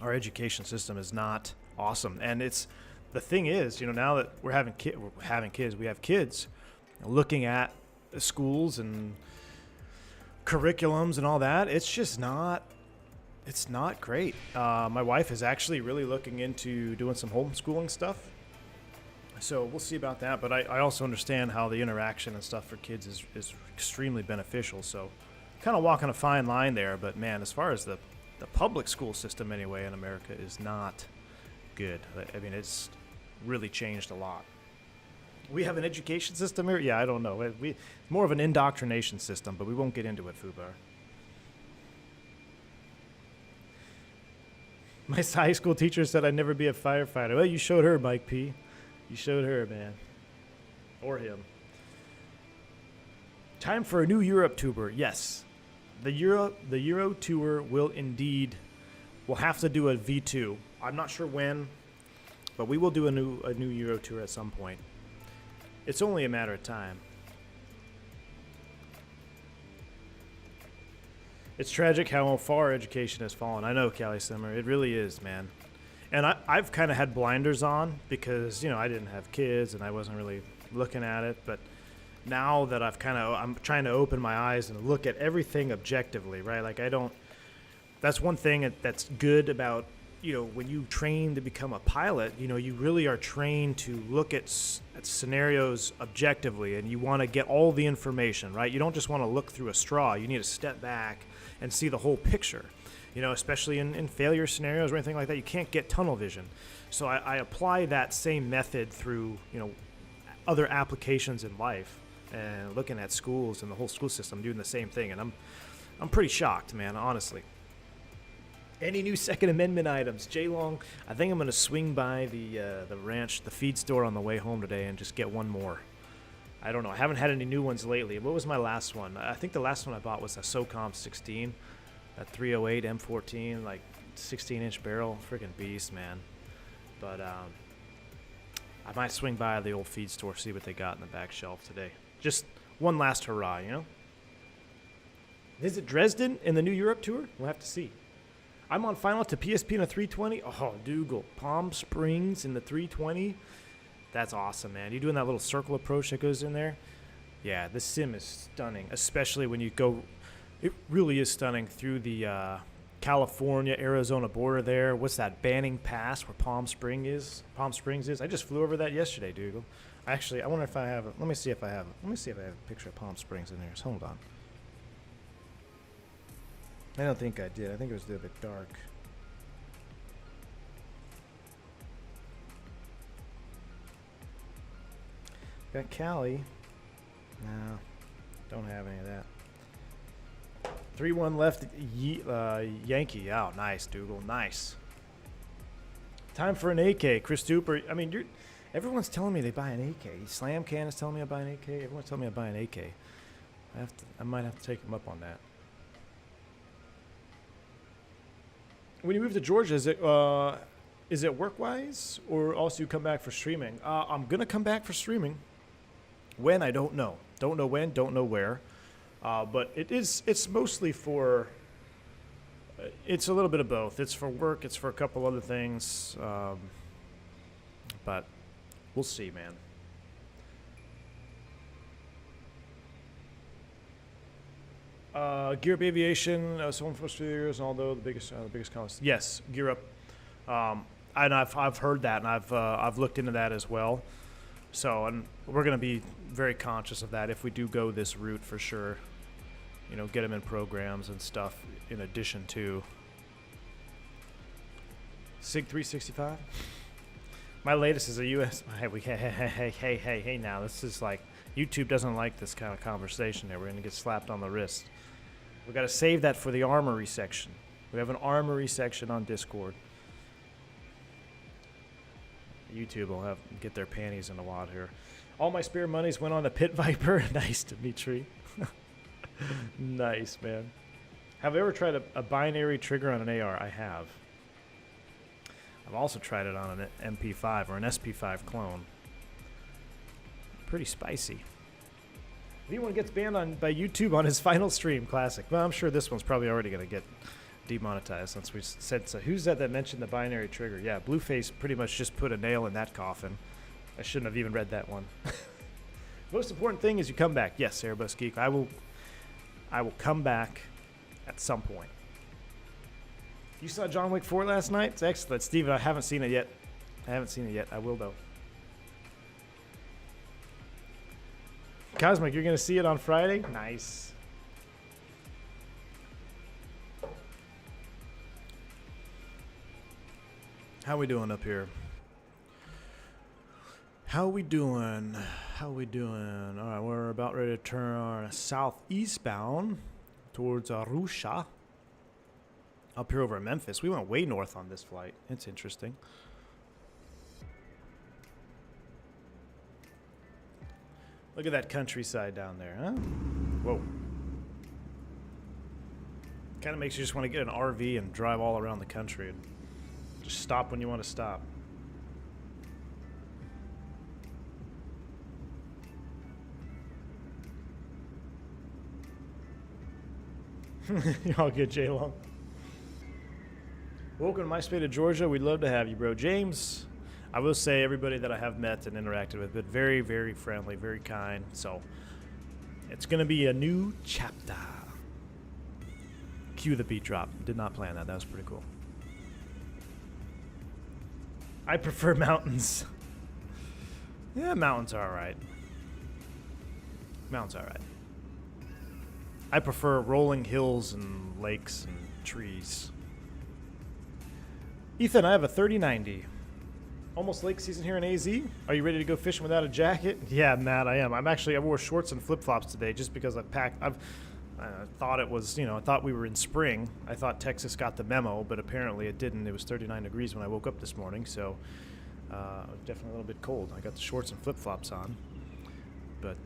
our education system is not awesome. And the thing is, now that we're having kids, we have kids looking at the schools and curriculums and all that. It's just not great. My wife is actually really looking into doing some homeschooling stuff. So we'll see about that. But I also understand how the interaction and stuff for kids is extremely beneficial. So kind of walking a fine line there. But, man, as far as the public school system anyway in America is not good. I mean, it's really changed a lot. We have an education system here? Yeah, I don't know. It's more of an indoctrination system, but we won't get into it, Fubar. My high school teacher said I'd never be a firefighter. Well, you showed her, Mike P. You showed her, man. Or him. Time for a new Europe tour. Yes. The Euro tour will indeed, we'll have to do a V2. I'm not sure when, but we will do a new Euro tour at some point. It's only a matter of time. It's tragic how far education has fallen. I know, Callie Simmer. It really is, man. And I've kind of had blinders on because, I didn't have kids and I wasn't really looking at it. But now that I'm trying to open my eyes and look at everything objectively, right? Like that's one thing that's good about, when you train to become a pilot, you really are trained to look at scenarios objectively, and you want to get all the information, right? You don't just want to look through a straw. You need to step back and see the whole picture, especially in failure scenarios or anything like that. You can't get tunnel vision. So I apply that same method through, other applications in life and looking at schools and the whole school system doing the same thing. And I'm pretty shocked, man, honestly. Any new Second Amendment items? J-Long, I think I'm going to swing by the ranch, the feed store on the way home today and just get one more. I don't know. I haven't had any new ones lately. What was my last one? I think the last one I bought was a SOCOM 16, that 308 M14, like 16-inch barrel. Freaking beast, man. But I might swing by the old feed store, see what they got in the back shelf today. Just one last hurrah, Visit Dresden in the new Europe tour? We'll have to see. I'm on final to PSP in a 320. Oh, Dougal. Palm Springs in the 320. That's awesome, man. You doing that little circle approach that goes in there? Yeah, this sim is stunning, especially when you go. It really is stunning through the California-Arizona border there. What's that, Banning Pass where Palm Springs is? I just flew over that yesterday, Dougal. Actually, I wonder if I have it. Let me see if I have a picture of Palm Springs in there. So hold on. I don't think I did. I think it was a little bit dark. Got Cali. No, don't have any of that. 3-1 left Yankee. Oh, nice, Dougal. Nice. Time for an AK. Chris Duper. I mean, everyone's telling me they buy an AK. Slam Can is telling me I buy an AK. Everyone's telling me I buy an AK. I might have to take them up on that. When you move to Georgia, is it work-wise, or also you come back for streaming? I'm gonna come back for streaming. When, I don't know. Don't know when. Don't know where. But it's mostly for. It's a little bit of both. It's for work. It's for a couple other things. But we'll see, man. Gear Up Aviation, someone for 2 years, and although the biggest cost. Yes, Gear Up, and I've heard that, and I've looked into that as well. So, and we're going to be very conscious of that if we do go this route for sure. Get them in programs and stuff in addition to SIG 365. My latest is a US. Hey! Now this is like YouTube doesn't like this kind of conversation. There, we're going to get slapped on the wrist. We got to save that for the armory section. We have an armory section on Discord. YouTube will get their panties in a wad here. All my spare monies went on the Pit Viper. Nice, Dimitri. Nice, man. Have I ever tried a binary trigger on an AR? I have. I've also tried it on an MP5 or an SP5 clone. Pretty spicy. V1 gets banned by YouTube on his final stream. Classic. Well, I'm sure this one's probably already going to get demonetized since we said so. Who's that mentioned the binary trigger? Yeah, Blueface pretty much just put a nail in that coffin. I shouldn't have even read that one. Most important thing is you come back. Yes, Airbus Geek. I will come back at some point. You saw John Wick 4 last night? It's excellent. Steven, I haven't seen it yet. I will, though. Cosmic, you're going to see it on Friday? Nice. How we doing up here? How we doing? All right, we're about ready to turn southeastbound towards Arusha. Up here over Memphis. We went way north on this flight. It's interesting. Look at that countryside down there, huh? Whoa. Kind of makes you just want to get an RV and drive all around the country and just stop when you want to stop. You're all good, J-Long. Welcome to my state of Georgia. We'd love to have you, bro. James, I will say everybody that I have met and interacted with, but very, very friendly, very kind. So it's going to be a new chapter. Cue the beat drop. Did not plan that. That was pretty cool. I prefer mountains. Yeah, mountains are all right. Mountains are all right. I prefer rolling hills and lakes and trees. Ethan, I have a 3090. Almost lake season here in AZ. Are you ready to go fishing without a jacket? Yeah, Matt, I am. I wore shorts and flip-flops today just because I thought it was, I thought we were in spring. I thought Texas got the memo, but apparently it didn't. It was 39 degrees when I woke up this morning, so it was definitely a little bit cold. I got the shorts and flip-flops on. But,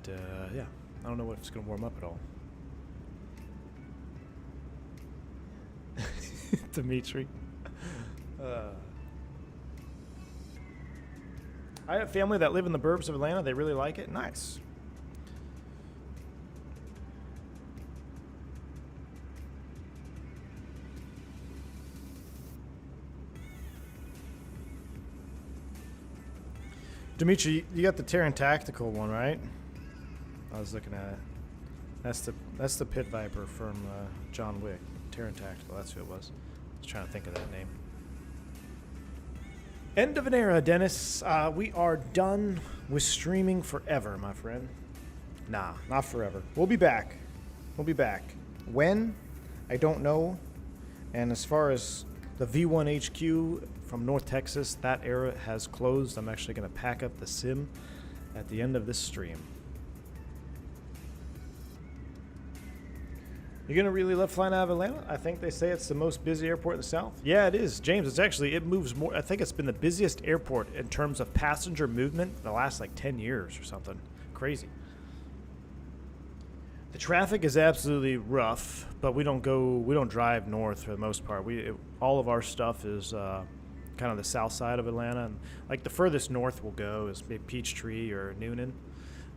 yeah, I don't know if it's going to warm up at all. Dimitri. I have family that live in the burbs of Atlanta. They really like it. Nice. Dimitri, you got the Terran Tactical one, right? I was looking at it. That's the Pit Viper from John Wick. Terran Tactical, that's who it was. I was trying to think of that name. End of an era, Dennis. We are done with streaming forever, my friend. Nah, not forever. We'll be back. When? I don't know. And as far as the V1 HQ from North Texas, that era has closed. I'm actually going to pack up the sim at the end of this stream. You're going to really love flying out of Atlanta? I think they say it's the most busy airport in the South. Yeah, it is. James, it moves more. I think it's been the busiest airport in terms of passenger movement in the last like 10 years or something. Crazy. The traffic is absolutely rough, but we don't drive north for the most part. All of our stuff is kind of the south side of Atlanta. And like the furthest north we'll go is maybe Peachtree or Noonan.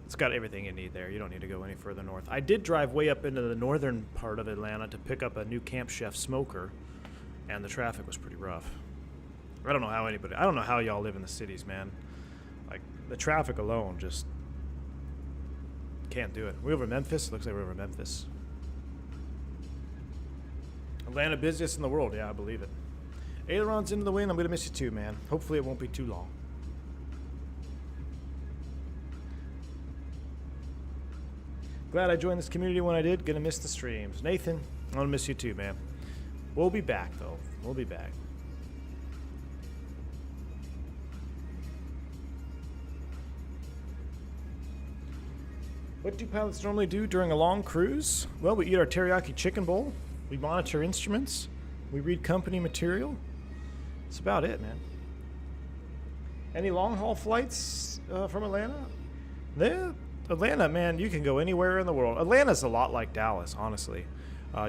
It's got everything you need there. You don't need to go any further north. I did drive way up into the northern part of Atlanta to pick up a new Camp Chef smoker, and the traffic was pretty rough. I don't know how y'all live in the cities, man. Like, the traffic alone just can't do it. We over Memphis? Looks like we're over Memphis. Atlanta busiest in the world. Yeah, I believe it. Ailerons into the wind. I'm going to miss you too, man. Hopefully it won't be too long. Glad I joined this community when I did. Gonna miss the streams. Nathan, I'm gonna miss you too, man. We'll be back, though. We'll be back. What do pilots normally do during a long cruise? Well, we eat our teriyaki chicken bowl. We monitor instruments. We read company material. That's about it, man. Any long haul flights from Atlanta? Atlanta, man, you can go anywhere in the world. Atlanta's a lot like Dallas, honestly.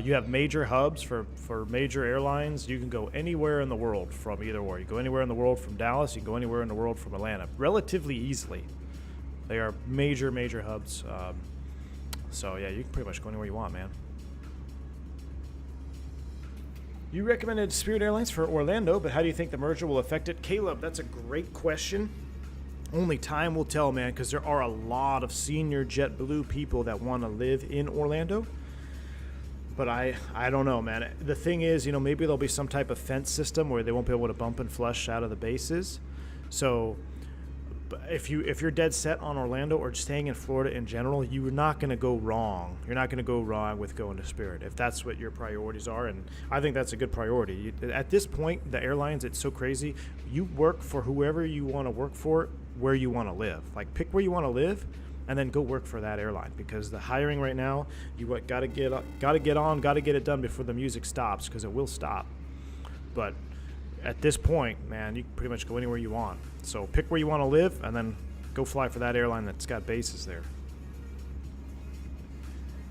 You have major hubs for major airlines. You can go anywhere in the world from either or. You go anywhere in the world from Dallas. You can go anywhere in the world from Atlanta relatively easily. They are major hubs. So, yeah, you can pretty much go anywhere you want, man. You recommended Spirit Airlines for Orlando, but how do you think the merger will affect it? Caleb, that's a great question. Only time will tell, man, because there are a lot of senior JetBlue people that want to live in Orlando. But I don't know, man. The thing is, maybe there'll be some type of fence system where they won't be able to bump and flush out of the bases. So if you're dead set on Orlando or staying in Florida in general, you're not going to go wrong. You're not going to go wrong with going to Spirit if that's what your priorities are. And I think that's a good priority. At this point, the airlines, it's so crazy. You work for whoever you want to work for, where you want to live. Like, pick where you want to live, and then go work for that airline, because the hiring right now, you got to get it done before the music stops, because it will stop. But at this point, man, you can pretty much go anywhere you want. So pick where you want to live, and then go fly for that airline that's got bases there.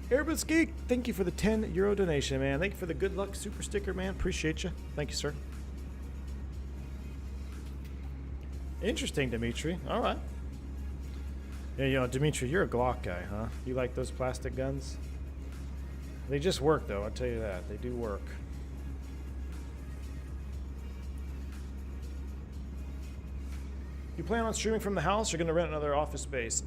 Airbus Geek, thank you for the €10 donation, man. Thank you for the good luck super sticker, man. Appreciate you. Thank you, sir. Interesting, Dimitri. All right. Yeah, Dimitri, you're a Glock guy, huh? You like those plastic guns? They just work, though. I'll tell you that. They do work. You plan on streaming from the house or going to rent another office space?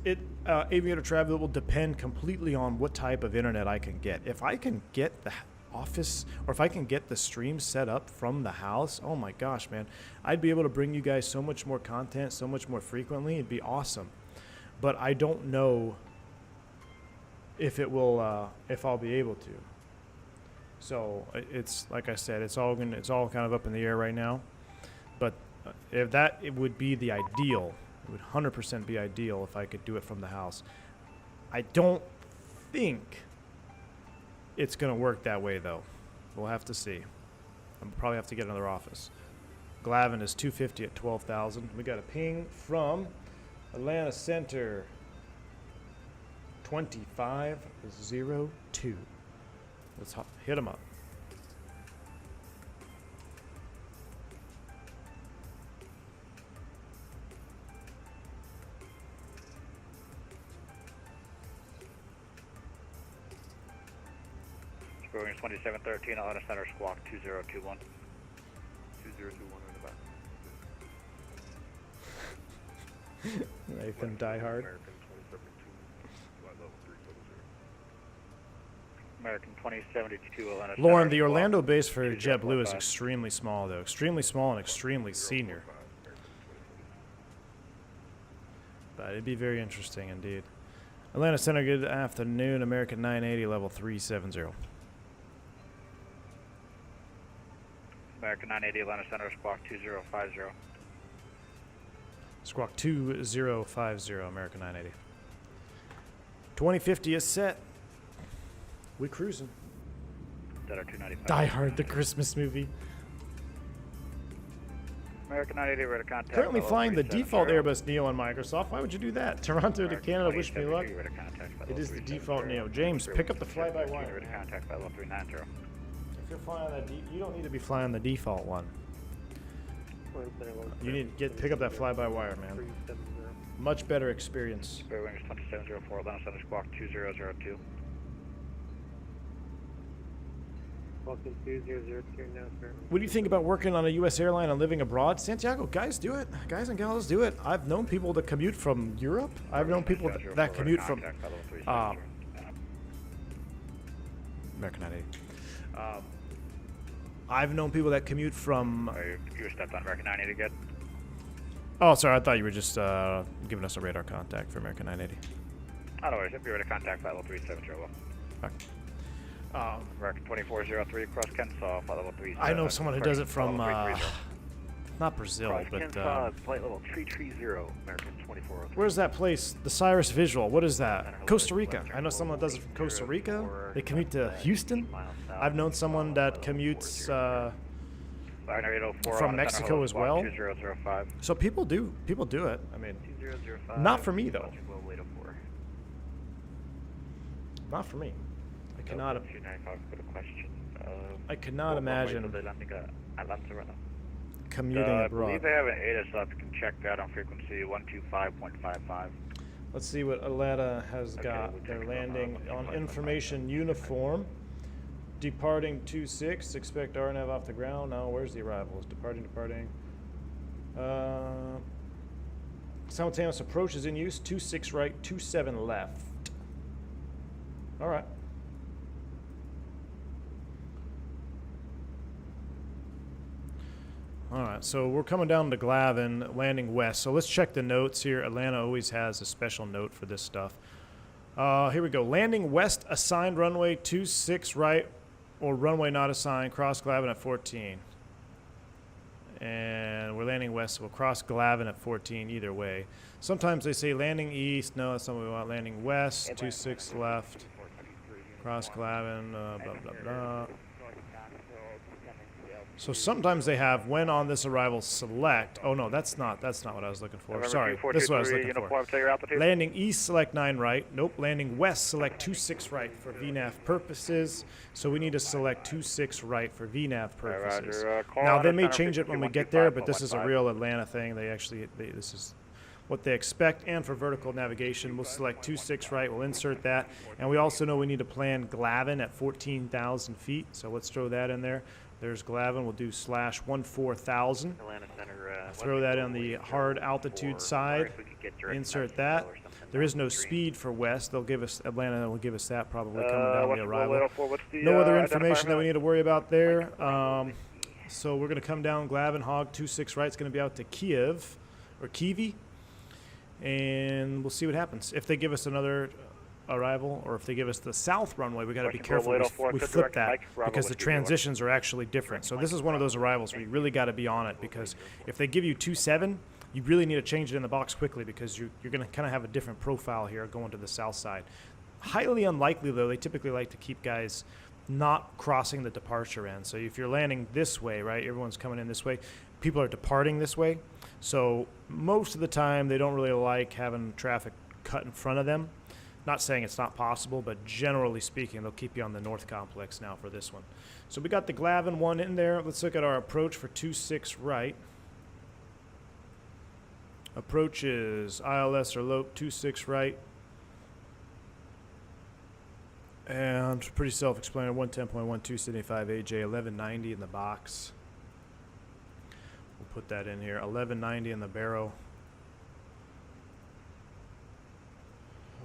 Aviator Travel, will depend completely on what type of internet I can get. If I can get the office, or if I can get the stream set up from the house, oh my gosh, man. I'd be able to bring you guys so much more content, so much more frequently. It'd be awesome. But I don't know if it will, if I'll be able to. So it's like I said, it's all kind of up in the air right now. But if that, it would be the ideal. It would 100% be ideal if I could do it from the house. I don't think it's gonna work that way though. We'll have to see. I'll probably have to get another office. Glavin is 250 at 12,000. We got a ping from Atlanta Center 2502. Let's hit him up. Boeing 2713, Atlanta Center, squawk 2021. 2021 in the back. Nathan Die Hard. American 2072, flight level 300. American 2072, Atlanta Center. Lauren, the Orlando base for JetBlue is extremely small, though. Extremely small and extremely senior. But it'd be very interesting indeed. Atlanta Center, good afternoon. American 980, level 370. American 980, Atlanta Center, squawk 2050. Squawk 2050, American 980. 2050 is set. We cruising. That are 295. Die Hard, the Christmas movie. American 980, ready to contact. Currently flying the default Airbus Neo on Microsoft. Why would you do that? Toronto to Canada, wish me luck. It is the default Neo. James, pick up the fly-by-wire. Ready to contact by level 390. If you're flying that, you don't need to be flying the default one. You need to pick up that fly-by-wire, man. Much better experience. Spirit Wings 2704, Atlanta Center, squawk 2002. Welcome 2002 now, sir. What do you think about working on a U.S. airline and living abroad? Santiago, guys do it. Guys and gals do it. I've known people that commute from Europe. I've known people that commute from American 980. I've known people that commute from... You were stepped on American 980 again? Oh, sorry. I thought you were just giving us a radar contact for American 980. Otherwise, if you're ready to contact level 370. Okay. American 2403 across Kensaw, flight level 370. I know someone who does it from... not Brazil, but... flight level 330, American 2403. Where's that place? The Cyrus Visual. What is that? Costa Rica. I know someone that does it from Costa Rica. They commute to Houston. I've known someone that commutes from Mexico as well. 2005. So people do it. I mean, 2005. not for me though. Well, wait up for. Not for me. I cannot. 295 got a question. I could not imagine Atlanta right now. commuting I abroad. believe they have an ADA, so you can check that on frequency 125.55. Let's see what Atlanta has got. we'll They're check landing on on information uniform. Departing 26. Expect RNAV off the ground. Now, where's the arrivals? Departing. Simultaneous approach is in use. 26 right, 27 left. All right. All right, so we're coming down to Glavin, landing west. So let's check the notes here. Atlanta always has a special note for this stuff. Here we go. Landing west, assigned runway 26 right, or runway not assigned, cross Glavin at 14. And we're landing west, so we'll cross Glavin at 14 either way. Sometimes they say landing east. No, that's not what we want. Landing west, 26 left, cross Glavin, blah, blah, blah. So sometimes they have when on this arrival select. Oh no, that's not what I was looking for. Sorry, this is what I was looking for. Landing east, select 9 right. Nope. Landing west, select 26 right for VNAV purposes. So we need to select 26 right for VNAV purposes. Now they may change it when we get there, but this is a real Atlanta thing. This is what they expect. And for vertical navigation, we'll select 26 right. We'll insert that, and we also know we need to plan Glavin at 14,000 feet. So let's throw that in there. There's Glavin. We'll do /14,000. Throw that on the hard altitude side. Insert that. There is no speed for west. They'll give us Atlanta. Will give us that probably coming down the arrival. No other information that we need to worry about there. So we're going to come down Glavin, hog 26 right. It's going to be out to Kiev or Kiev, and we'll see what happens. If they give us another arrival, or if they give us the south runway, we got to be careful we flip that, because the transitions are actually different. So this is one of those arrivals where you really got to be on it, because if they give you 27, you really need to change it in the box quickly, because you're going to kind of have a different profile here going to the south side. Highly unlikely though. They typically like to keep guys not crossing the departure end. So if you're landing this way, right, everyone's coming in this way, people are departing this way. So most of the time they don't really like having traffic cut in front of them. Not saying it's not possible, but generally speaking, they'll keep you on the north complex now for this one. So we got the Glavin one in there. Let's look at our approach for 26 right. Approach is ILS or LOP 26 right. And pretty self-explanatory, 110.1275 AJ, 1190 in the box. We'll put that in here, 1190 in the barrow.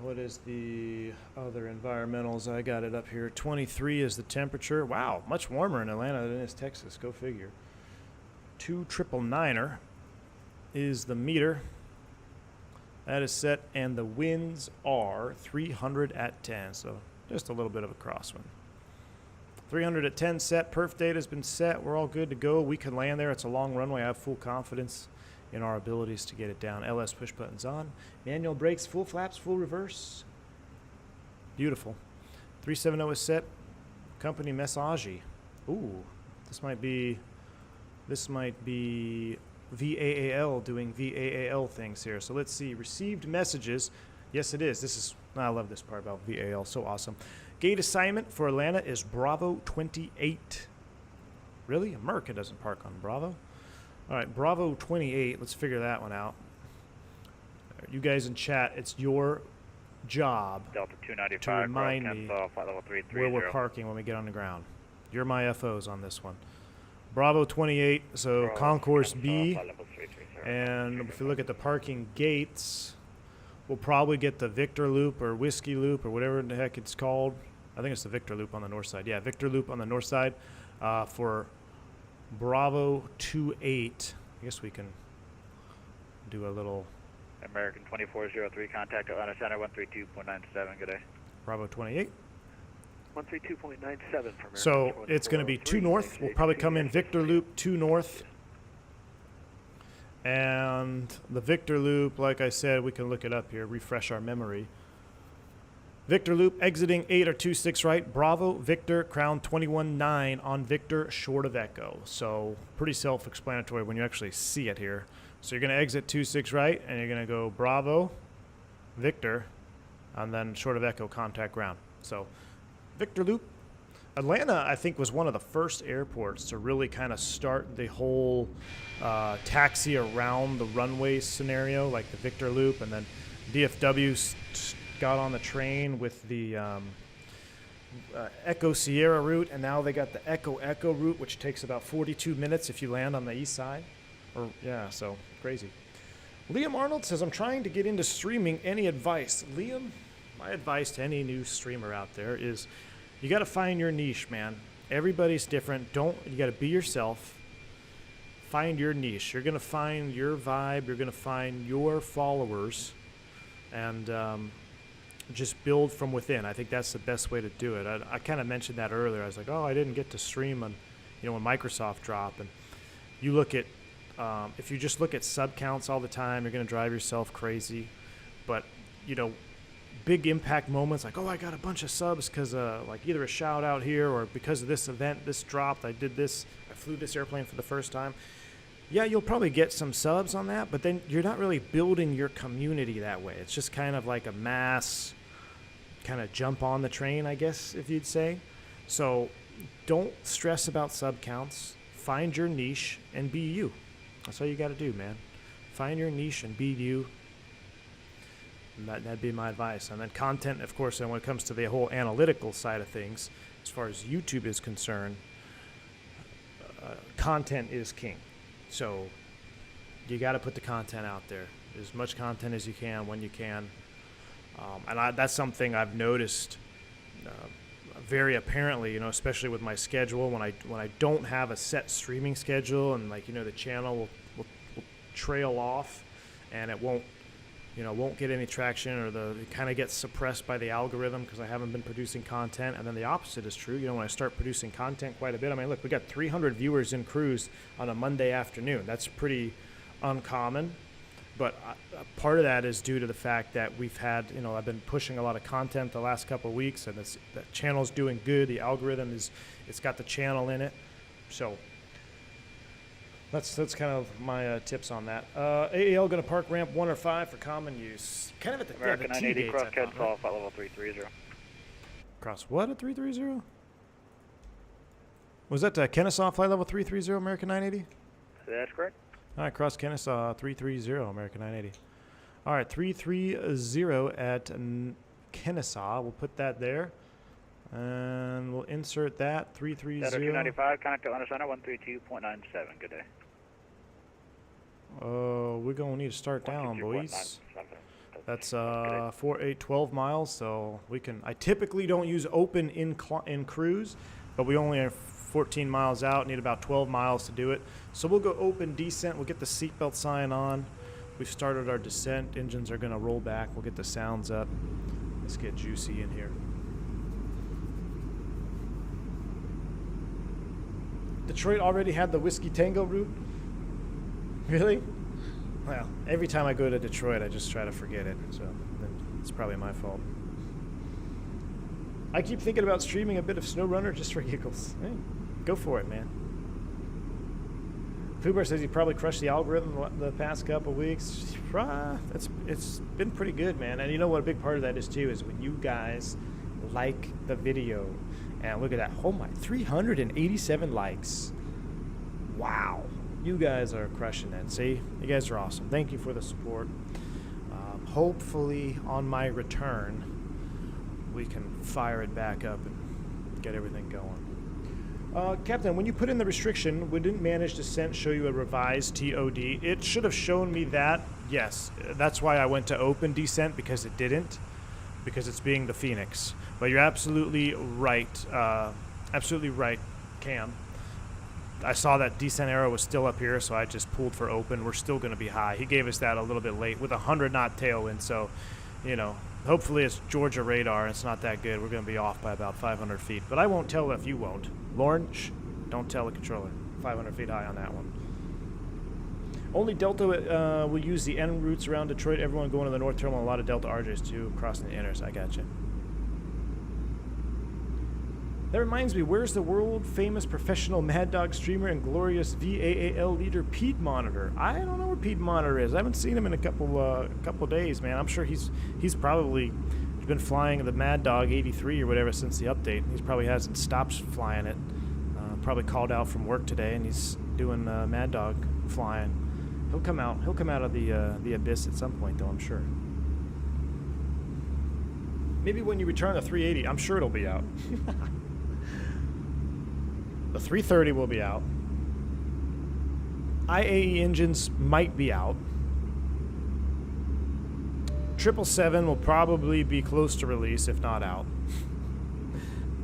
What is the other environmentals? I got it up here. 23 is the temperature. Wow, much warmer in Atlanta than it is Texas. Go figure. 2999er is the meter. That is set, and the winds are 300 at 10. So just a little bit of a crosswind. 300 at 10 set. Perf data has been set. We're all good to go. We can land there. It's a long runway. I have full confidence in our abilities to get it down. LS push buttons on. Manual brakes, full flaps, full reverse. Beautiful. 370 is set. Company message. Ooh, this might be VAAL doing VAAL things here. So let's see. Received messages. Yes, it is. I love this part about VAL. So awesome. Gate assignment for Atlanta is Bravo 28. Really? America doesn't park on Bravo. All right, Bravo 28. Let's figure that one out. You guys in chat, it's your job Delta 295, to remind me flight level 330. where we're parking when we get on the ground. You're my FOs on this one. Bravo 28, so Bravo, Concourse B. flight level 330. And if you look at the parking gates, we'll probably get the Victor Loop or Whiskey Loop or whatever the heck it's called. I think it's the Victor Loop on the north side. Yeah, Victor Loop on the north side for Bravo 28. I guess we can do a little. American 2403, contact Atlanta Center 132.97. Good day. Bravo 28. 132.97 for American. So it's going to be 2 north. We'll probably come in Victor Loop 2 north. And the Victor Loop, like I said, we can look it up here, refresh our memory. Victor Loop exiting 8 or 26 right. Bravo, Victor, Crown 21-9 on Victor, short of Echo. So pretty self-explanatory when you actually see it here. So you're going to exit 26 right, and you're going to go Bravo, Victor, and then short of Echo, contact ground. So Victor Loop. Atlanta, I think, was one of the first airports to really kind of start the whole taxi around the runway scenario, like the Victor Loop, and then DFW got on the train with the Echo Sierra route, and now they got the Echo Echo route, which takes about 42 minutes if you land on the east side. Or yeah, so crazy. Liam Arnold says, I'm trying to get into streaming. Any advice? Liam, my advice to any new streamer out there is you got to find your niche, man. Everybody's different. You got to be yourself. Find your niche. You're going to find your vibe. You're going to find your followers, and just build from within. I think that's the best way to do it. I kind of mentioned that earlier. I was like, oh, I didn't get to stream on, when Microsoft dropped. And you look at, if you just look at sub counts all the time, you're going to drive yourself crazy. But, big impact moments like, oh, I got a bunch of subs because like either a shout out here or because of this event, this dropped, I did this, I flew this airplane for the first time. Yeah, you'll probably get some subs on that, but then you're not really building your community that way. It's just kind of like a mass kind of jump on the train, I guess, if you'd say. So don't stress about sub counts. Find your niche and be you. That's all you got to do, man. Find your niche and be you. And that'd be my advice. And then content, of course, and when it comes to the whole analytical side of things, as far as YouTube is concerned, content is king. So you got to put the content out there. As much content as you can when you can. And that's something I've noticed very apparently, especially with my schedule when I don't have a set streaming schedule, and the channel will trail off and it won't get any traction, or it kind of gets suppressed by the algorithm because I haven't been producing content. And then the opposite is true. When I start producing content quite a bit, I mean, look, we got 300 viewers in cruise on a Monday afternoon. That's pretty uncommon. But part of that is due to the fact that we've had, I've been pushing a lot of content the last couple of weeks, and the channel's doing good. The algorithm it's got the channel in it. So that's kind of my tips on that. AAL going to park ramp 1 or 5 for common use. Kind of at the American the 980 T-gates, cross Kennesaw, flight level 330. Cross what at 330? Was that Kennesaw flight level 330 American 980? That's correct. All right, cross Kennesaw 330 American 980. All right, 330 at Kennesaw. We'll put that there. And we'll insert that, 330. 295, connect to Atlanta Center, 132.97. Good day. We're going to need to start down, boys. That's 12 miles, so I typically don't use open in cruise, but we only are 14 miles out, need about 12 miles to do it. So we'll go open descent, we'll get the seatbelt sign on. We've started our descent, engines are going to roll back, we'll get the sounds up. Let's get juicy in here. Detroit already had the Whiskey Tango route? Really? Well, every time I go to Detroit, I just try to forget it, so it's probably my fault. I keep thinking about streaming a bit of SnowRunner just for giggles. Hey, go for it, man. Fubar says he probably crushed the algorithm the past couple weeks. It's been pretty good, man. And you know what a big part of that is, too, is when you guys like the video. And look at that. Oh, my, 387 likes. Wow. You guys are crushing it. See? You guys are awesome. Thank you for the support. Hopefully, on my return, we can fire it back up and get everything going. Captain, when you put in the restriction, wouldn't manage descent show you a revised TOD? It should have shown me that. Yes. That's why I went to open descent, because it didn't. Because it's being the Fenix. But you're absolutely right. Absolutely right, Cam. I saw that descent arrow was still up here, so I just pulled for open. We're still going to be high. He gave us that a little bit late with a 100-knot tailwind, so, hopefully it's Georgia radar. It's not that good. We're going to be off by about 500 feet. But I won't tell if you won't. Lauren, shh, don't tell the controller. 500 feet high on that one. Only Delta will use the N routes around Detroit. Everyone going to the North Terminal. A lot of Delta RJs, too, crossing the inners. I got you. That reminds me, where's the world-famous professional Mad Dog streamer and glorious VAAL leader Pete Monitor? I don't know where Pete Monitor is. I haven't seen him in a couple days, man. I'm sure he's been flying the Mad Dog 83 or whatever since the update. He probably hasn't stopped flying it. Probably called out from work today, and he's doing Mad Dog flying. He'll come out of the abyss at some point, though, I'm sure. Maybe when you return the 380, I'm sure it'll be out. The 330 will be out. IAE engines might be out. 777 will probably be close to release, if not out.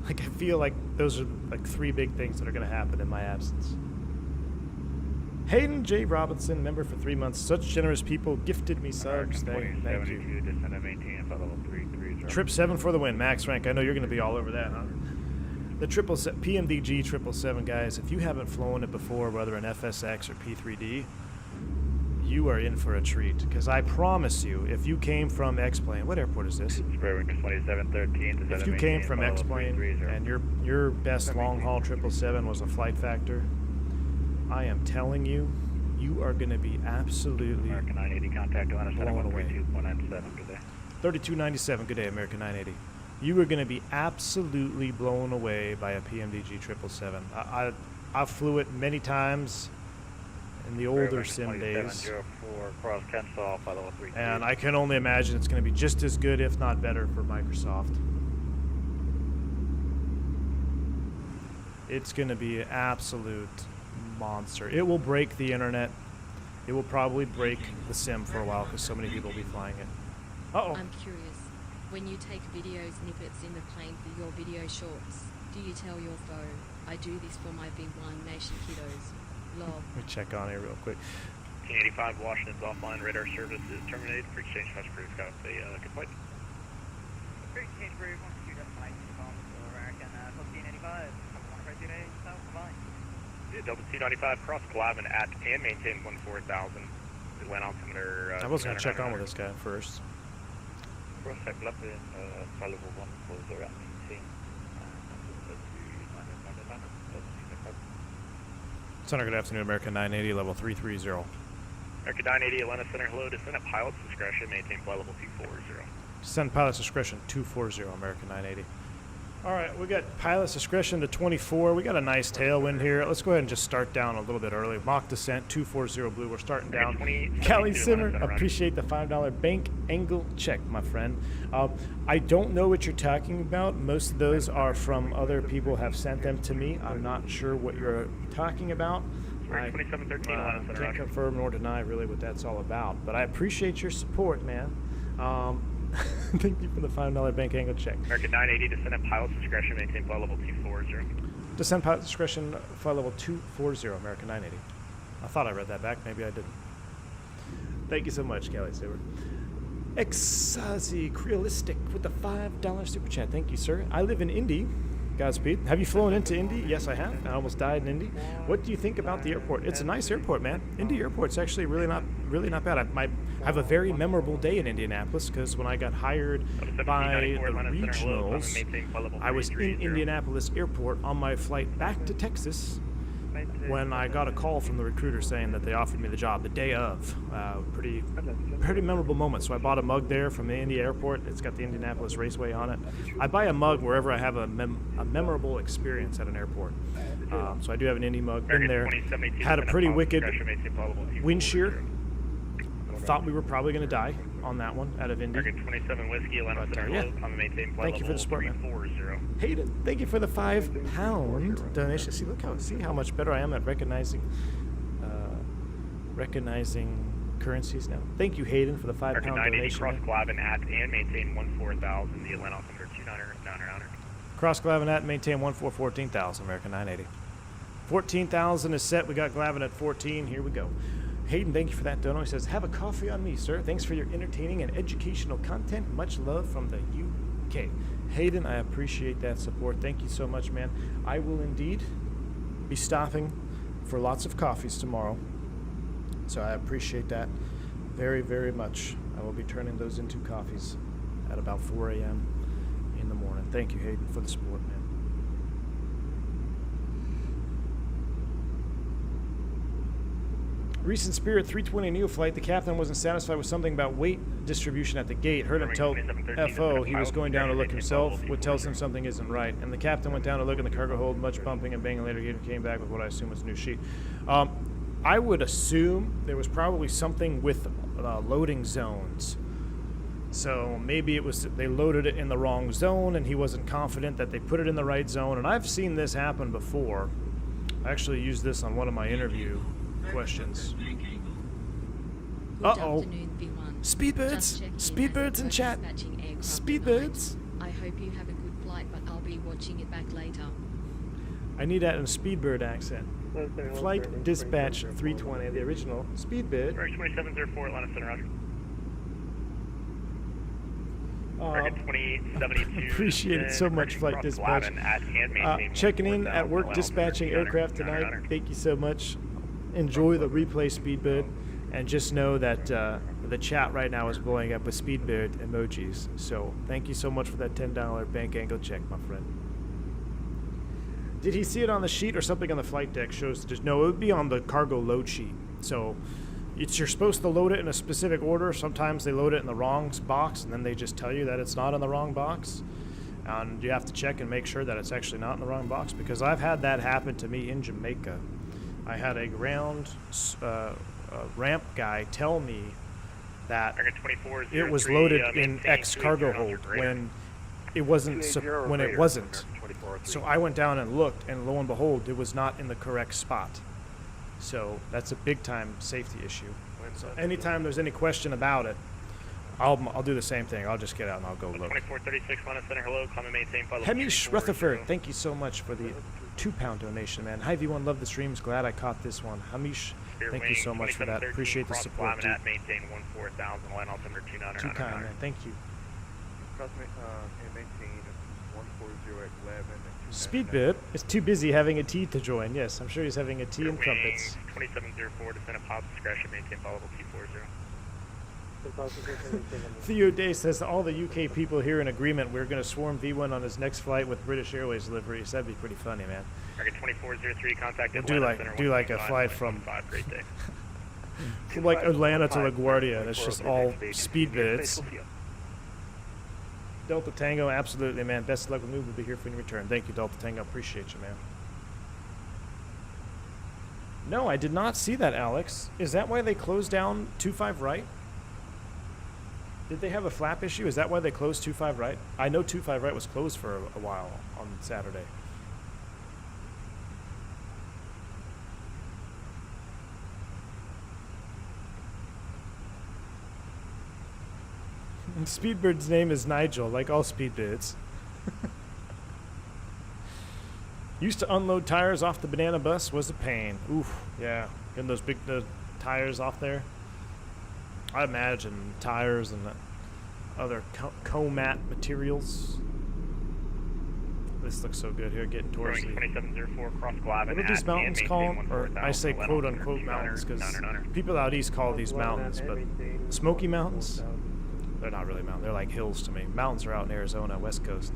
Like, I feel like those are like 3 big things that are going to happen in my absence. Hayden J. Robinson, member for 3 months. Such generous people gifted me subs. Thank you. Trip 7 for the win. Max rank. I know you're going to be all over that, huh? The PMDG 777, guys, if you haven't flown it before, whether an FSX or P3D, you are in for a treat. Because I promise you, if you came from X-Plane, what airport is this? If you came from X-Plane and your best long-haul 777 was a flight factor, I am telling you, you are going to be absolutely American 980 contact blown away. 3297, good day, American 980. You are going to be absolutely blown away by a PMDG 777. I flew it many times in the older sim days, and I can only imagine it's going to be just as good, if not better, for Microsoft. It's going to be an absolute monster. It will break the internet. It will probably break the sim for a while because so many people will be flying it. Uh-oh. I'm curious. When you take video snippets in the plane for your video shorts, do you tell your foe, I do this for my Big One Nation kiddos? Love. Let me check on here real quick. 1085 Washington's offline radar service is terminated for exchange fast crew. Got a good flight. Great exchange crew, 1-2-9, American 1485. Delta 295 cross Glavin at and maintain 14,000. Land altimeter. I was going to check on with this guy first. Cross Glavin, flight level 140 at maintain. Center, good afternoon, American 980, level 330. American 980, Atlanta Center, hello. Descend at pilot's discretion, maintain flight level 240. Descend pilot's discretion, 240, American 980. All right, we got pilot's discretion to 24. We got a nice tailwind here. Let's go ahead and just start down a little bit early. Mock descent, 240 blue. We're starting down. Kelly Simmer, appreciate the $5 bank angle check, my friend. I don't know what you're talking about. Most of those are from other people have sent them to me. I'm not sure what you're talking about. I can't confirm nor deny really what that's all about. But I appreciate your support, man. Thank you for the $5 bank angle check. American 980, descend at pilot's discretion, maintain flight level 240. Descend pilot's discretion, flight level 240, American 980. I thought I read that back, maybe I didn't. Thank you so much, Kelly Saber. Exazi Creolistic with the $5 super chat. Thank you, sir. I live in Indy. Godspeed. Have you flown into Indy? Yes, I have. I almost died in Indy. What do you think about the airport? It's a nice airport, man. Indy Airport's actually really not bad. I have a very memorable day in Indianapolis because when I got hired by the regionals, I was in Indianapolis Airport on my flight back to Texas when I got a call from the recruiter saying that they offered me the job the day of. Pretty memorable moment. So I bought a mug there from the Indy Airport. It's got the Indianapolis Raceway on it. I buy a mug wherever I have a memorable experience at an airport. So I do have an Indy mug. Been there. Had a pretty wicked wind shear. Thought we were probably going to die on that one out of Indy. 27 Whiskey, Atlanta Center, yeah. Thank you for the support, man. Hayden, thank you for the £5 donation. See how much better I am at recognizing currencies now. Thank you, Hayden, for the £5 donation. Cross Glavin at and maintain 14,000. The Atlanta altimeter 29 Cross Glavin at and maintain 14,000. American 980. 14,000 is set. We got Glavin at 14. Here we go. Hayden, thank you for that dono. He says, have a coffee on me, sir. Thanks for your entertaining and educational content. Much love from the UK. Hayden, I appreciate that support. Thank you so much, man. I will indeed be stopping for lots of coffees tomorrow. So I appreciate that very, very much. I will be turning those into coffees at about 4 a.m. in the morning. Thank you, Hayden, for the support, man. Recent Spirit 320 Neo flight, the captain wasn't satisfied with something about weight distribution at the gate. Heard him tell FO he was going down to look himself, what tells him something isn't right. And the captain went down to look in the cargo hold, much bumping and banging later. He came back with what I assume was a new sheet. I would assume there was probably something with loading zones. So maybe it was they loaded it in the wrong zone and he wasn't confident that they put it in the right zone. And I've seen this happen before. I actually used this on one of my interview questions. Uh-oh. Speedbirds! Speedbirds in chat! Speedbirds! I hope you have a good flight, but I'll be watching it back later. I need that in a Speedbird accent. Flight Dispatch 320, the original Speedbird. 2704 Atlanta Center, roger. Target 2072. Appreciate it so much, Flight Dispatch. Checking in at work dispatching aircraft tonight. Thank you so much. Enjoy the replay, Speedbird. And just know that the chat right now is blowing up with Speedbird emojis. So thank you so much for that $10 bank angle check, my friend. Did he see it on the sheet or something on the flight deck shows? No, it would be on the cargo load sheet. So you're supposed to load it in a specific order. Sometimes they load it in the wrong box, and then they just tell you that it's not in the wrong box. And you have to check and make sure that it's actually not in the wrong box, because I've had that happen to me in Jamaica. I had a ground ramp guy tell me that it was loaded in X cargo hold when it wasn't. So I went down and looked, and lo and behold, it was not in the correct spot. So that's a big time safety issue. So anytime there's any question about it, I'll do the same thing. I'll just get out and I'll go look. 2436 Atlanta Center, hello, come and maintain follow. Hemish Rutherford, thank you so much for the £2 donation, man. Hi V1, love the streams. Glad I caught this one. Hamish, thank you so much for that. Appreciate the support, dude. Maintain 14,000, line altimeter 29. Too kind, man. Thank you. Speedbird is too busy having a tea to join. Yes, I'm sure he's having a tea and crumpets. 2704, descend at pilot discretion, maintain followable T40. Theo Day says all the UK people here in agreement. We're going to swarm V1 on his next flight with British Airways deliveries. That'd be pretty funny, man. Target 2403, contact we'll do like a flight from like Atlanta to LaGuardia. That's just all speedbirds. Delta Tango, absolutely, man. Best of luck with me. We'll be here for your return. Thank you, Delta Tango. Appreciate you, man. No, I did not see that, Alex. Is that why they closed down 25 right? Did they have a flap issue? Is that why they closed 25 right? I know 25 right was closed for a while on Saturday. And Speedbird's name is Nigel, like all Speedbirds. Used to unload tires off the banana bus was a pain. Oof, yeah. Getting those big tires off there. I imagine tires and other comat materials. This looks so good here, getting towards the... 2704, cross Glavin. What are these mountains called? Or I say quote-unquote mountains because people out east call these mountains, but Smoky Mountains? They're not really mountains. They're like hills to me. Mountains are out in Arizona, West Coast.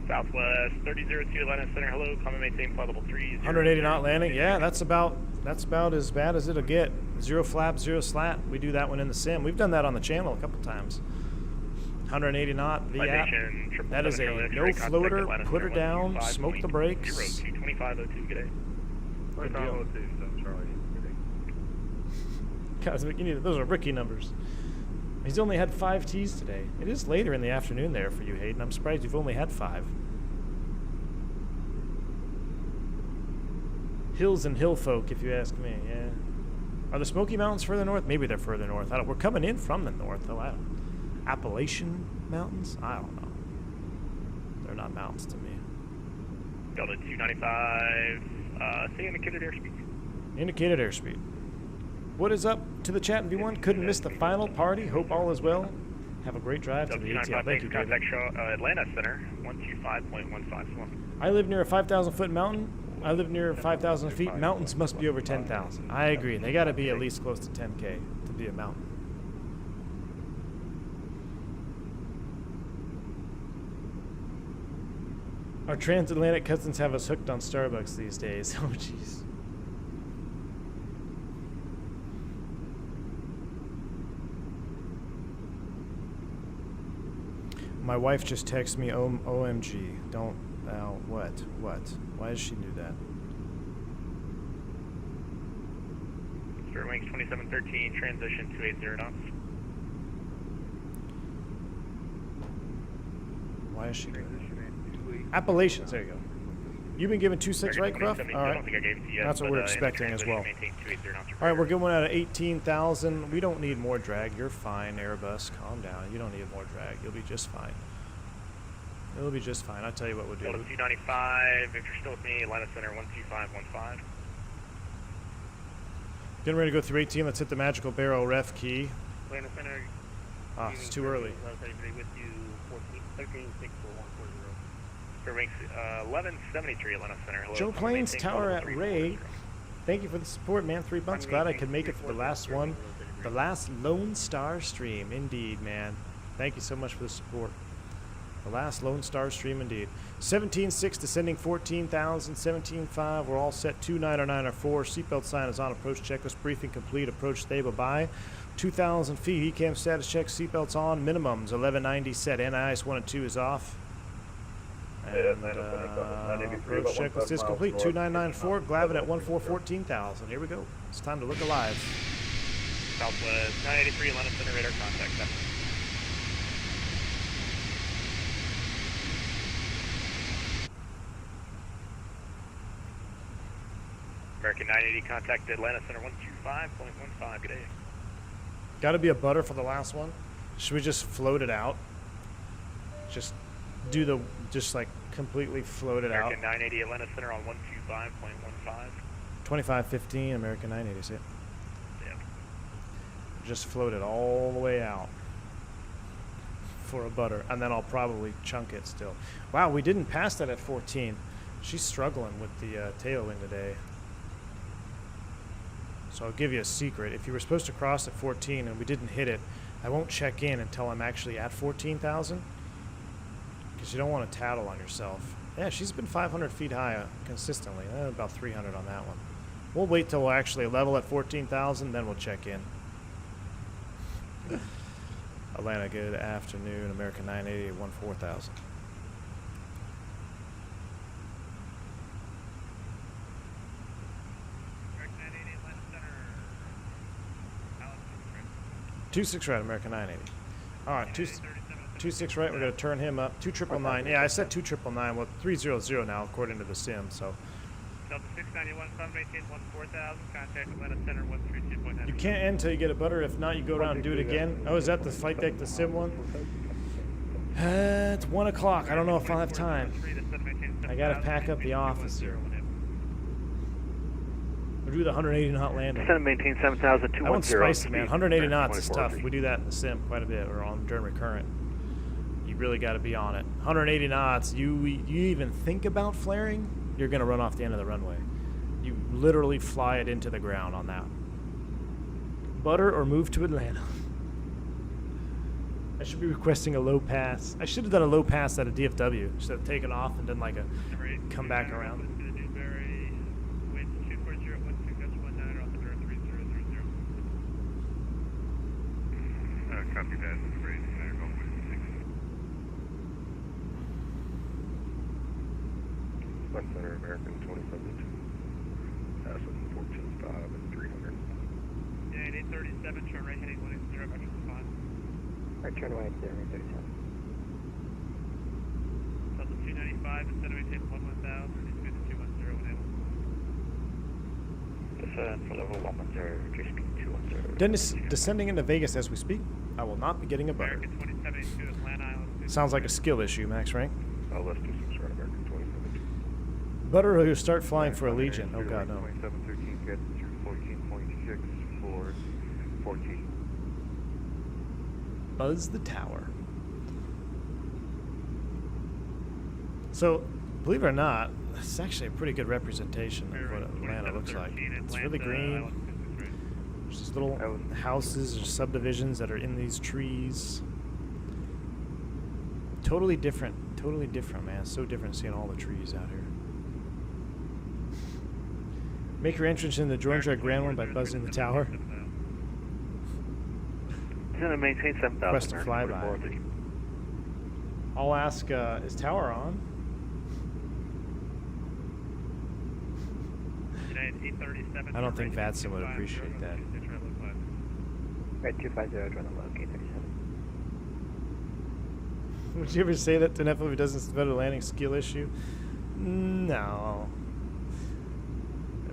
Southwest 3002 Atlanta Center, hello, come and maintain flight level 3. 180 knot landing, yeah, that's about as bad as it'll get. 0 flap, 0 slat. We do that one in the sim. We've done that on the channel a couple times. 180 knot, VAP. That is a no floater, put her down, smoke the brakes. 2502, good day. Good deal. Guys, those are rookie numbers. He's only had 5 tees today. It is later in the afternoon there for you, Hayden. I'm surprised you've only had 5. Hills and hill folk, if you ask me, yeah. Are the Smoky Mountains further north? Maybe they're further north. We're coming in from the north, though. Appalachian Mountains? I don't know. They're not mountains to me. Delta 295, say indicated airspeed. Indicated airspeed. What is up to the chat in V1? Couldn't miss the final party. Hope all is well. Have a great drive to the ATL. Thank you, David. Contact Atlanta Center, 125.151. I live near a 5,000-foot mountain. I live near 5,000 feet. Mountains must be over 10,000. I agree. They got to be at least close to 10K to be a mountain. Our transatlantic cousins have us hooked on Starbucks these days. Oh, jeez. My wife just texted me, OMG. Don't, what? Why does she do that? Spirit Wings 2713, transition 280 knots. Why is she doing that? Appalachians, there you go. You've been given 2-6, right, Cruff? All I right. don't think I gave it to you yet, That's what we're expecting as well. maintain 280 knots. All right, we're going out at 18,000. We don't need more drag. You're fine, Airbus. Calm down. You don't need more drag. You'll be just fine. It'll be just fine. I'll tell you what we'll do. Delta 295, if you're still with me, Atlanta Center 12515. Getting ready to go through 18. Let's hit the magical barrel ref key. Atlanta Center. Ah, it's too early. With you 13 6 for Wings 1173 Atlanta Center. Hello. Joe Plains Tower at Ray. Thank you for the support, man. 3 months. Glad I could make it for the last one. The last Lone Star stream. Indeed, man. Thank you so much for the support. The last Lone Star stream, indeed. 17.6 descending 14,000. 17.5. We're all set. 2994. Seatbelt sign is on. Approach checklist briefing complete. Approach stable by. 2,000 feet. ECAM status check. Seatbelts on. Minimums 1190 set. NIS 1 and 2 is off. And approach checklist is complete. 2994. Glavin at 14,000. Here we go. It's time to look alive. Southwest 983 Atlanta Center radar contact. American 980 contact Atlanta Center 125.15. Good day. Got to be a butter for the last one. Should we just float it out? Just like completely float it out. American 980 Atlanta Center on 125.15. 2515 American 980. See it? Yeah. Just float it all the way out for a butter, and then I'll probably chunk it still. Wow, we didn't pass that at 14. She's struggling with the tailwind today. So I'll give you a secret. If you were supposed to cross at 14 and we didn't hit it, I won't check in until I'm actually at 14,000, because you don't want to tattle on yourself. Yeah, she's been 500 feet high consistently. About 300 on that one. We'll wait till we're actually level at 14,000, then we'll check in. Atlanta, good afternoon. American 980 at 14,000. American 980 Atlanta Center. 26 right, American 980. All right, 26 right. We're gonna turn him up. 2999. Yeah, I said 2999. Well, 300 now according to the sim. So. Delta 691, Sun maintain 14,000. Contact Atlanta Center 132.9. You can't end until you get a butter. If not, you go around and do it again. Oh, is that the flight deck, the sim one? It's 1 o'clock. I don't know if I'll have time. I gotta pack up the office here. We'll do the 180 knot landing. Descend and maintain 7,210. That one's spicy, man. 180 knots is tough. We do that in the sim quite a bit, or on during recurrent. You really got to be on it. 180 knots. You even think about flaring, you're gonna run off the end of the runway. You literally fly it into the ground on that. Butter or move to Atlanta. I should be requesting a low pass. I should have done a low pass at a DFW. Should have taken off and done like a come back around. Copy that. West Center, American 2072. Passing 14.5 and 300. Yeah, 837, turn right heading 180, back to the spot. Right, turn right there, 37. Delta 295, instead of maintain 11,000, it's good to 210 enable. Descend for level 110, just speed 210. Dennis descending into Vegas as we speak. I will not be getting a butter. American 2072, Atlanta Island. Sounds like a skill issue, Max Rank. Let's do some sort of American 2072. Butter or you start flying for Allegiant. Oh god, no. 2713, get through 14.6 for 14. Buzz the tower. So, believe it or not, it's actually a pretty good representation of what Atlanta looks like. It's really green. There's these little houses or subdivisions that are in these trees. Totally different Totally different, man. So different seeing all the trees out here. Make your entrance in the Georgia Grand One by buzzing the tower. It's going to maintain 7,000. Request a flyby. I'll ask, is tower on? I don't think Vatson would appreciate that. Right, 250, join the low, gate 37. Would you ever say that to Nephilim if he doesn't submit a landing skill issue? No.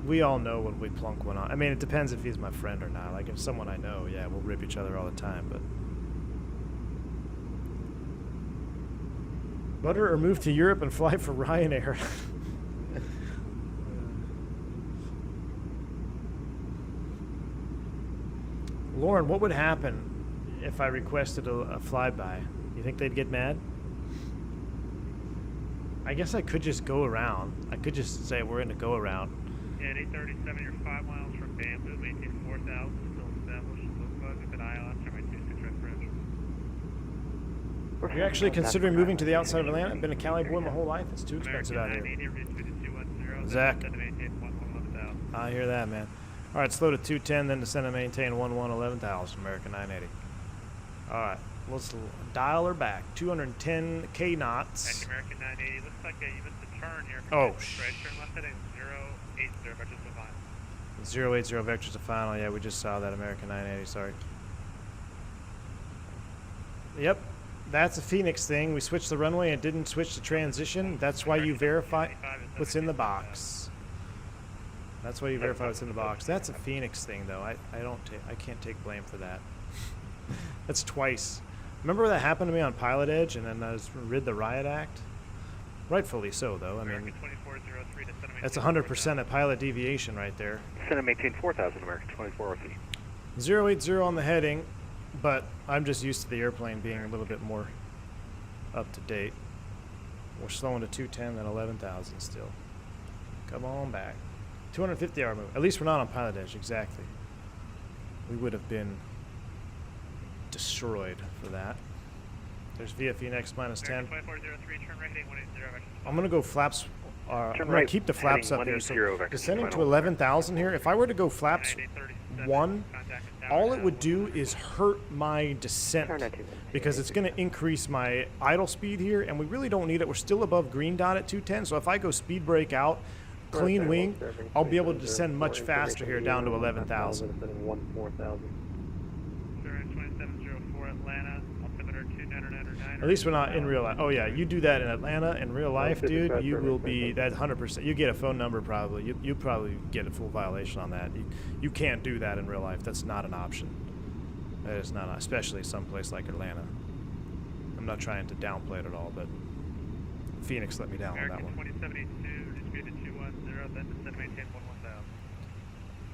We all know when we plunk one on. I mean, it depends if he's my friend or not. Like, if someone I know, yeah, we'll rip each other all the time, but... Butter or move to Europe and fly for Ryanair. Lauren, what would happen if I requested a flyby? You think they'd get mad? I guess I could just go around. I could just say we're in a go around. Yeah, at 837, you're 5 miles from Bamboo, maintain 4,000, still established. Look bug with an ILS, runway 26 right bridge. If you're actually considering moving to the outside of Atlanta, I've been a Cali boy my whole life. It's too expensive out here. Zach. I hear that, man. All right, slow to 210, then descend and maintain 11,000, American 980. All right, let's dial her back. 210 K knots. American 980, looks like you missed a turn here. Oh, turn left heading 080, vectors to final. 080 vectors to final. Yeah, we just saw that, American 980, sorry. Yep, that's a Fenix thing. We switched the runway and didn't switch the transition. That's why you verify what's in the box. That's why you verify what's in the box. That's a Fenix thing, though. I can't take blame for that. That's twice. Remember that happened to me on Pilot Edge, and then I was rid the riot act. Rightfully so, though. I mean, that's 100% a pilot deviation right there. Descend and maintain 4,000, American 2403. 080 on the heading, but I'm just used to the airplane being a little bit more up to date. We're slowing to 210, then 11,000 still. Come on back. 250 hour move. At least we're not on Pilot Edge, exactly. We would have been destroyed for that. There's via Phoenix minus 10. I'm going to go flaps. I'm going to keep the flaps up here. So descending to 11,000 here. If I were to go flaps 1, all it would do is hurt my descent because it's going to increase my idle speed here, and we really don't need it. We're still above green dot at 210, so if I go speed brake out, clean wing, I'll be able to descend much faster here down to 11,000. At least we're not in real life. Oh yeah, you do that in Atlanta in real life, dude. You will be that 100%. You get a phone number probably. You probably get a full violation on that. You can't do that in real life. That's not an option. That is not, especially someplace like Atlanta. I'm not trying to downplay it at all, but Phoenix let me down on that one.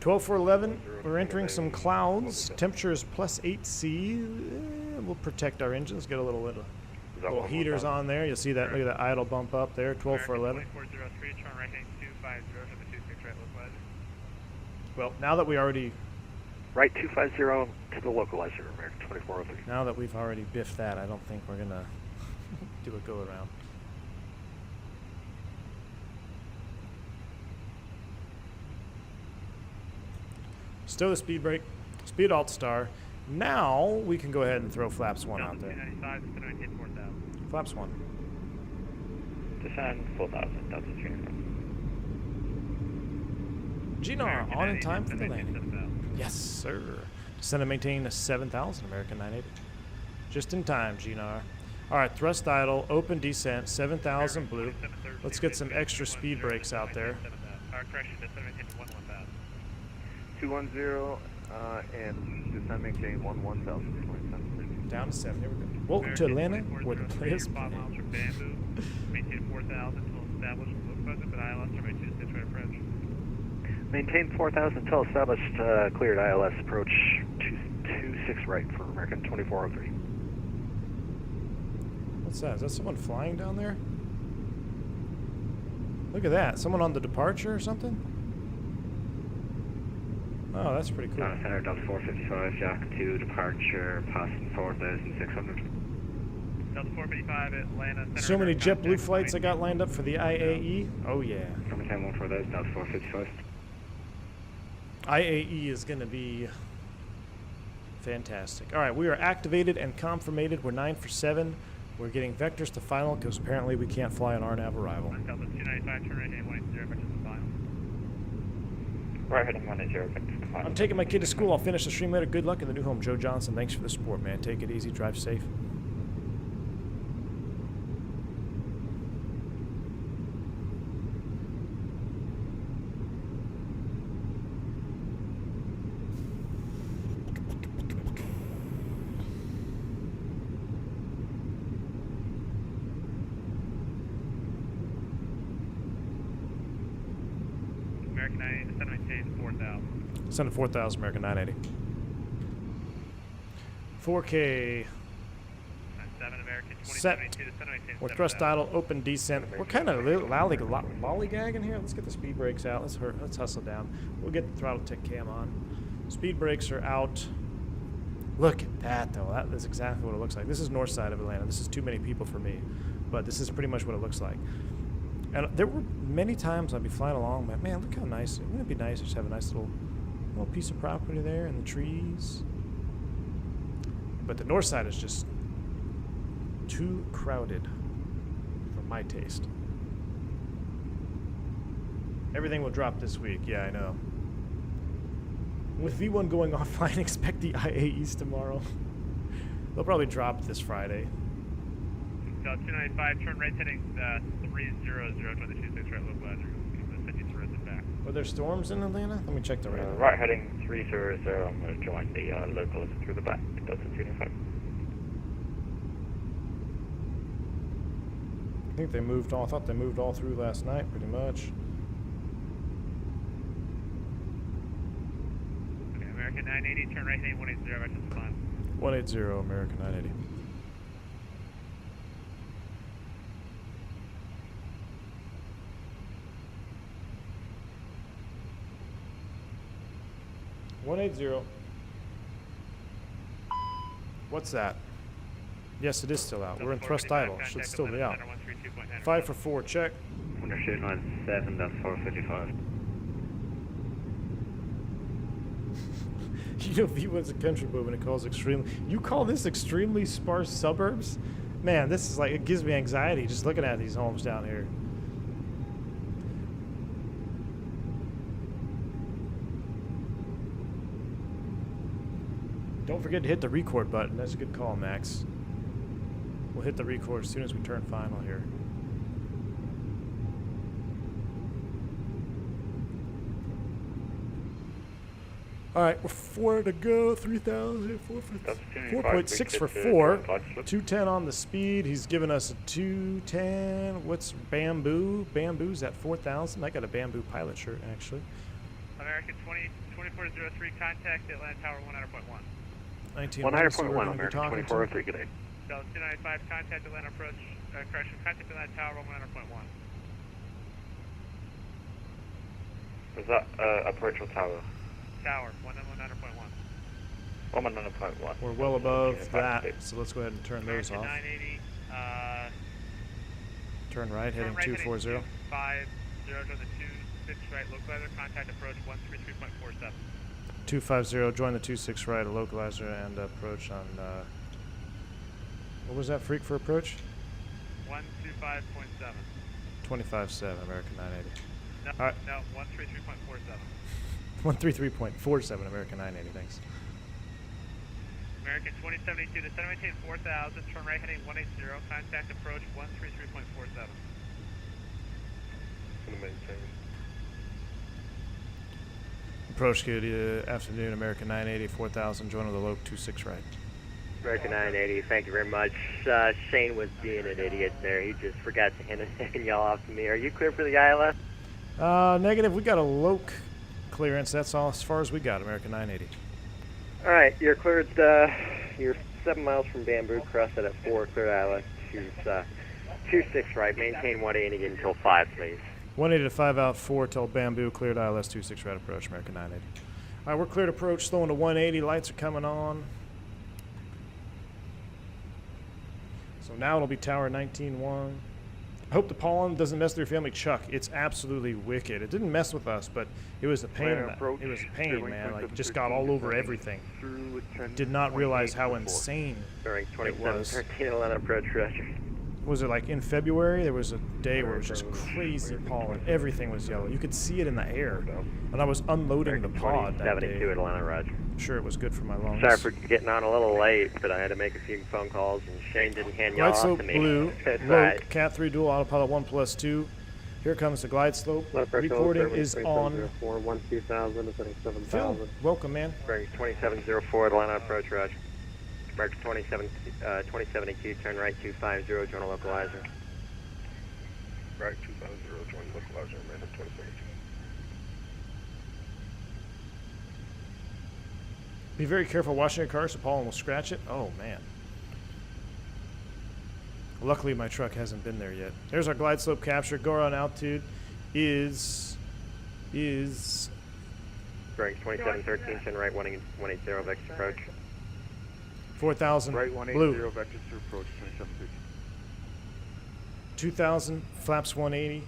12-4-11, we're entering some clouds. Temperature is plus 8C. We'll protect our engines. Get a little heaters on there. You'll see that. Look at that idle bump up there. 12-4-11. Well, now that we already right 250 to the localizer, American 2403. Now that we've already biffed that, I don't think we're gonna do a go around. Still the speed brake, speed alt star. Now we can go ahead and throw flaps 1 out there. Flaps 1. Descend 4,000, Delta 3. GNR on in time for the landing. Yes, sir. Descend and maintain a 7,000, American 980. Just in time, GNR. All right, thrust idle, open descent, 7,000 blue. Let's get some extra speed brakes out there. 210 and descend maintain 11,000. Down to 7. Here we go. Welcome to Atlanta, where the play is played. Maintain 4,000 until established. Look buzzer, but ILS runway 26 right approach. Maintain 4,000 until established. Cleared ILS approach 26 right for American 2403. What's that? Is that someone flying down there? Look at that. Someone on the departure or something? Oh, that's pretty cool. Center Delta 455, Jack 2, departure, passing 4,600. Delta 455 Atlanta Center. So many JetBlue flights I got lined up for the IAE. Oh yeah. Number 10, 1 for those, Delta 455. IAE is going to be fantastic. All right, we are activated and confirmated. We're 9 for 7. We're getting vectors to final because apparently we can't fly on RNAV arrival. Delta 295, turn right heading 180, vectors to final. Right heading 180, vectors to final. I'm taking my kid to school. I'll finish the stream later. Good luck in the new home. Joe Johnson, thanks for the support, man. Take it easy. Drive safe. American 980, descend maintain 4,000. Send to 4,000, American 980. 4K. 7 American Set. 2072, descend maintain We're thrust 7,000. idle, open descent. We're kind of lollygagging here. Let's get the speed brakes out. Let's hustle down. We'll get the Throttletek cam on. Speed brakes are out. Look at that, though. That is exactly what it looks like. This is north side of Atlanta. This is too many people for me, but this is pretty much what it looks like. And there were many times I'd be flying along, but man, look how nice. Wouldn't it be nice to just have a nice little piece of property there in the trees? But the north side is just too crowded for my taste. Everything will drop this week. Yeah, I know. With V1 going offline, expect the IAEs tomorrow. They'll probably drop this Friday. Delta 295, turn right heading 300, join the 26 right localizer. Send you to Risen back. Are there storms in Atlanta? Let me check the radar. Right heading 300, I'm going to join the locals through the back, Delta 295. I think they moved all. I thought they moved all through last night, pretty much. Okay, American 980, turn right heading 180, vectors to final. 180, American 980. What's that? Yes, it is still out. We're in thrust idle. Should still be out. 5 for 4. Check. Undershoot line 7, that's 455. You know, V1's a country boy when it calls extremely. You call this extremely sparse suburbs? Man, this is like, it gives me anxiety just looking at these homes down here. Don't forget to hit the record button. That's a good call, Max. We'll hit the record as soon as we turn final here. All right, we're 4 to go. 3,000. 4.6 for 4. 210 on the speed. He's given us a 210. What's Bamboo? Bamboo's at 4,000. I got a Bamboo pilot shirt, actually. American 2403, contact Atlanta Tower 100.1. 100.1, American 2403, good day. Delta 295, contact Atlanta approach, correction, contact Atlanta Tower 100.1. Was that approach or tower? Tower, 100.1. 100.1. We're well above that, so let's go ahead and turn those off. 980, Turn right, heading 240. 50, join the 26 right, localizer, contact approach 133.47. 250, join the 26 right, a localizer, and approach on, what was that freak for approach? 125.7. 25.7, American 980. No, All right. no, 133.47. 133.47, American 980, thanks. American 2072, descend maintain 4,000, turn right heading 180, contact approach 133.47. Approach, good afternoon, American 980, 4,000, join on the loc 26 right. American 980, thank you very much. Shane was being an idiot there. He just forgot to hand y'all off to me. Are you clear for the ILS? Negative. We got a loc clearance. That's all as far as we got, American 980. All right, you're cleared. You're 7 miles from Bamboo. Cross it at 4. Clear ILS. Choose 26 right. Maintain 180 until 5, please. 180 to 5 out 4 till Bamboo. Cleared ILS 26 right approach, American 980. All right, we're cleared approach. Slowing to 180. Lights are coming on. So now it'll be Tower 19-1. I hope the pollen doesn't mess with your family, Chuck. It's absolutely wicked. It didn't mess with us, but it was a pain. It was a pain, man. Like, just got all over everything. Did not realize how insane it was. 13 Atlanta approach, Roger. Was it like in February? There was a day where it was just crazy pollen. Everything was yellow. You could see it in the air. And I was unloading the pod that day. 72 Atlanta, Roger. I'm sure it was good for my lungs. Sorry for getting on a little late, but I had to make a few phone calls, and Shane didn't hand y'all Glide off slope to me. blue, That's Roke, right. Cat 3 dual, autopilot 1+2. Here comes the glide slope. Reporting is on. 2000, Phil, welcome, man. Bearing 2704 Atlanta approach, Roger. American 2072, turn right 250, join a localizer. Right 250, join localizer, American 2072. Be very careful washing your car so pollen will scratch it. Oh, man. Luckily, my truck hasn't been there yet. There's our glide slope capture. Go around altitude is Bearing 2713, turn right 180, vector approach. 4,000 Right 180, blue. vector to approach 2750. 2,000 flaps 180.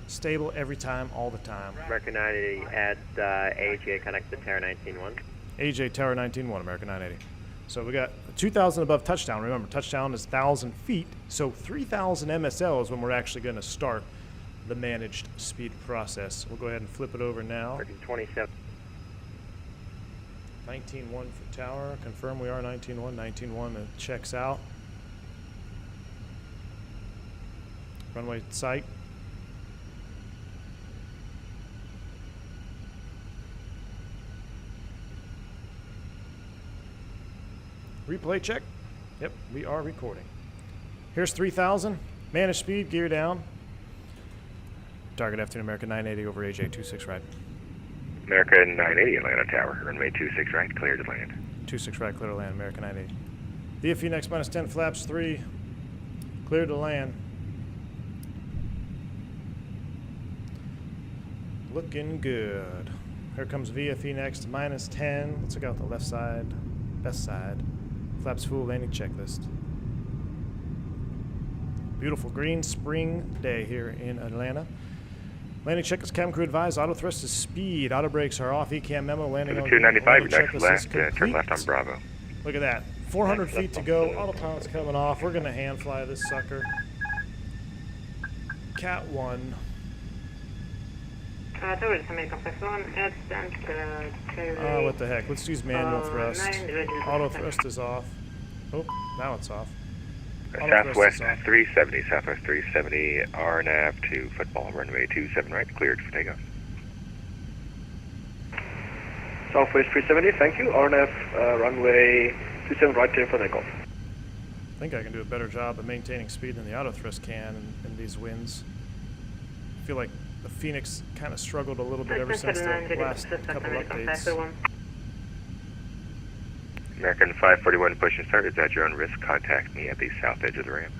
Stable every time, all the time. American 980 at AJ, connect to Terra 19-1. AJ Tower 19-1, American 980. So we got 2,000 above touchdown. Remember, touchdown is 1,000 feet. So 3,000 MSL is when we're actually going to start the managed speed process. We'll go ahead and flip it over now. American 27. 19-1 for tower. Confirm we are 19-1. 19-1 checks out. Runway sight. Replay check. Yep, we are recording. Here's 3,000. Managed speed, gear down. Target afternoon, American 980 over AJ 26 right. American 980 Atlanta Tower, runway 26 right, clear to land. 26 right, clear to land, American 980. VF Phoenix minus 10 flaps 3, clear to land. Looking good. Here comes VFE next, minus 10. Let's check out the left side, best side. Flaps full, landing checklist. Beautiful green spring day here in Atlanta. Landing checklist, cabin crew advised, auto thrust is speed, auto brakes are off, ECAM memo, landing on 295, next left, turn left on Bravo. Look at that, 400 feet to go, autopilot's coming off, we're gonna hand fly this sucker. Cat 1. Towards American Flex 1, What the heck, let's use manual thrust. Auto thrust is off. Oh, now it's off. Southwest 370, Southwest 370, RNAV to football, runway 27 right, cleared for takeoff. Southwest 370, thank you. RNF, runway 27 right, clear for takeoff. I think I can do a better job of maintaining speed than the auto thrust can in these winds. I feel like the Fenix kind of struggled a little bit ever since the last couple updates. American 541, push and start. Is at your own risk. Contact me at the south edge of the ramp.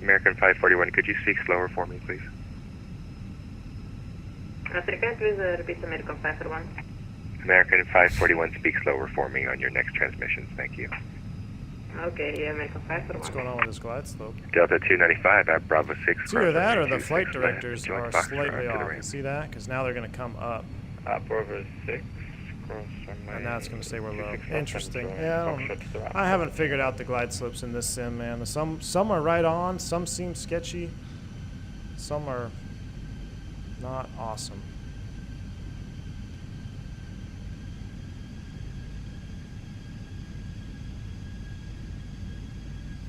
American 541, could you speak slower for me, please? Please repeat American 541. American 541, speak slower for me on your next transmissions. Thank you. Okay, yeah, American 541. What's going on with this glide slope? Delta 295 at Bravo 6. It's either that or the flight directors are slightly off. You see that? Because now they're going to come up. Bravo 6. And now it's going to say we're low. Interesting. Yeah, I haven't figured out the glide slopes in this sim, man. Some are right on. Some seem sketchy. Some are not awesome.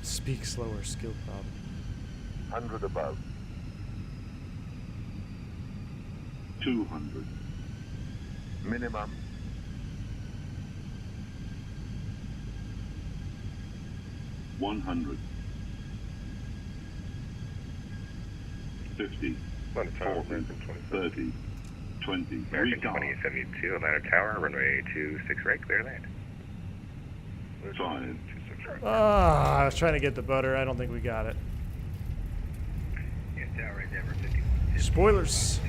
Speak slower, skill problem. 100 above. 200. Minimum. $100. 50. 40. 30. 20. American 2072, Atlanta Tower, runway 26 right, clear land. 5. I was trying to get the butter. I don't think we got it. Spoilers.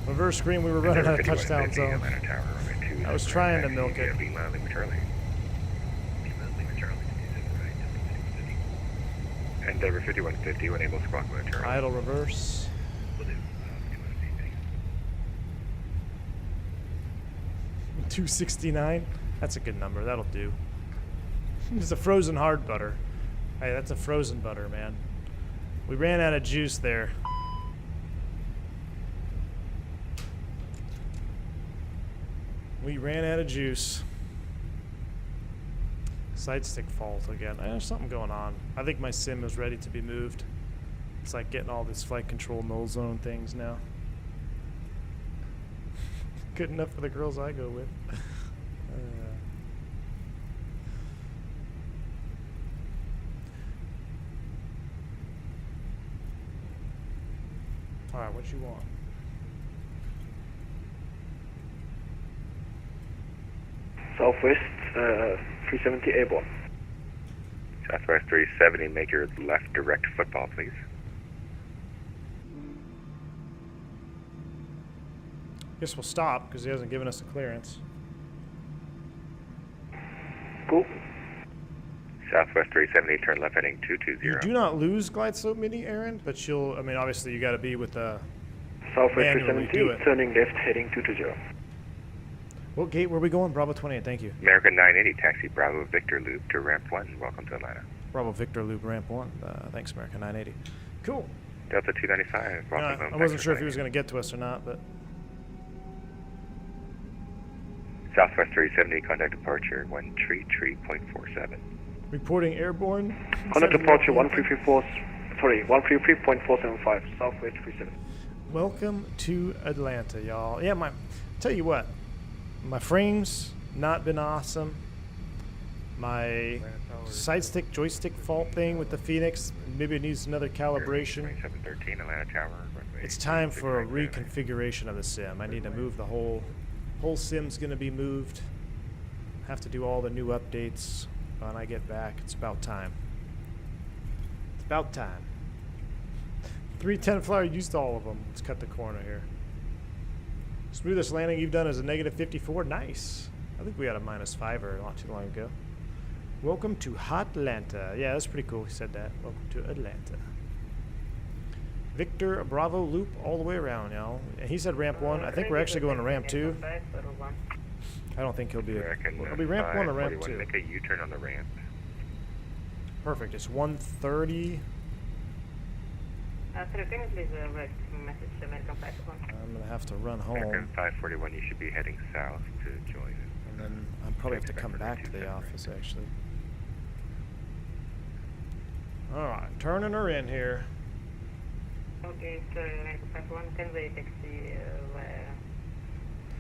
Reverse screen, we were running out of touchdown zone. I was trying to milk it. Endeavor 5150 when able squawk with Charlie. Idle reverse. 269. That's a good number. That'll do. It's a frozen hard butter. Hey, that's a frozen butter, man. We ran out of juice there. We ran out of juice. Side stick fault again. There's something going on. I think my sim is ready to be moved. It's like getting all this flight control null zone things now. Good enough for the girls I go with. Alright, what you want? Southwest 370 airborne. Southwest 370, make your left direct football, please. Guess we'll stop because he hasn't given us a clearance. Cool. Southwest 370, turn left heading 220. You do not lose glide slope mini, Aaron, but you'll, I mean, obviously you got to be with the Southwest manually 370, turning left heading 220. What gate were we going? Bravo 28, thank you. American 980, taxi Bravo Victor Loop to ramp 1. Welcome to Atlanta. Bravo Victor Loop ramp 1. Thanks, American 980. Cool. Delta 295, welcome home. I wasn't sure if he was going to get to us or not, but... Southwest 370, contact departure 133.47. Reporting airborne. Contact departure 133.475, Southwest 370. Welcome to Atlanta, y'all. Yeah, tell you what, my frame's not been awesome. My side stick joystick fault thing with the Fenix, maybe it needs another calibration. It's time for a reconfiguration of the sim. I need to move the whole sim's gonna be moved. Have to do all the new updates when I get back. It's about time. It's about time. 310 flyer used all of them. Let's cut the corner here. Smoothest landing you've done is a -54. Nice. I think we had a -5 not too long ago. Welcome to Hotlanta. Yeah, that's pretty cool. He said that. Welcome to Atlanta. Victor Bravo Loop all the way around, y'all. And he said ramp 1. I think we're actually going to ramp 2. I don't think he'll be. It'll be ramp 1 or ramp 2. Make a U-turn on the ramp. Perfect. It's 1:30. Sir, can you please write message to American Flight 1? I'm gonna have to run home. American 541, you should be heading south to join it. And then I'll probably have to come back to the office, actually. Alright, turning her in here. Okay, sir, American Flight 1, can we taxi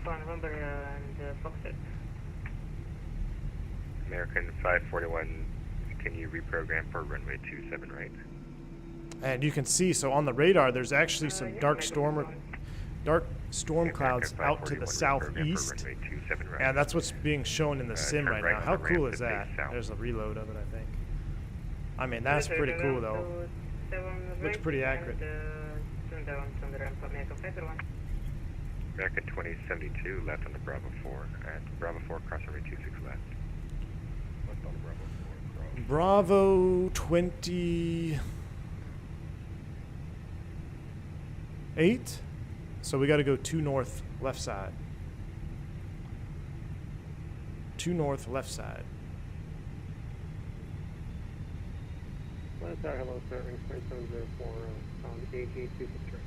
phone number and Foxtrot? American 541, can you reprogram for runway 27 right? And you can see, so on the radar, there's actually some dark storm clouds out to the southeast, and that's what's being shown in the sim right now. How cool is that? There's a reload of it, I think. I mean, that's pretty cool, though. Looks pretty accurate. American 2072 left on the Bravo 4, at Bravo 4 cross runway 26 left. Left on the Bravo 4 cross. Bravo 28. So we got to go 2 north, left side. 2 north, left side. Hello, sir. Rings 2704 on AG 26 right.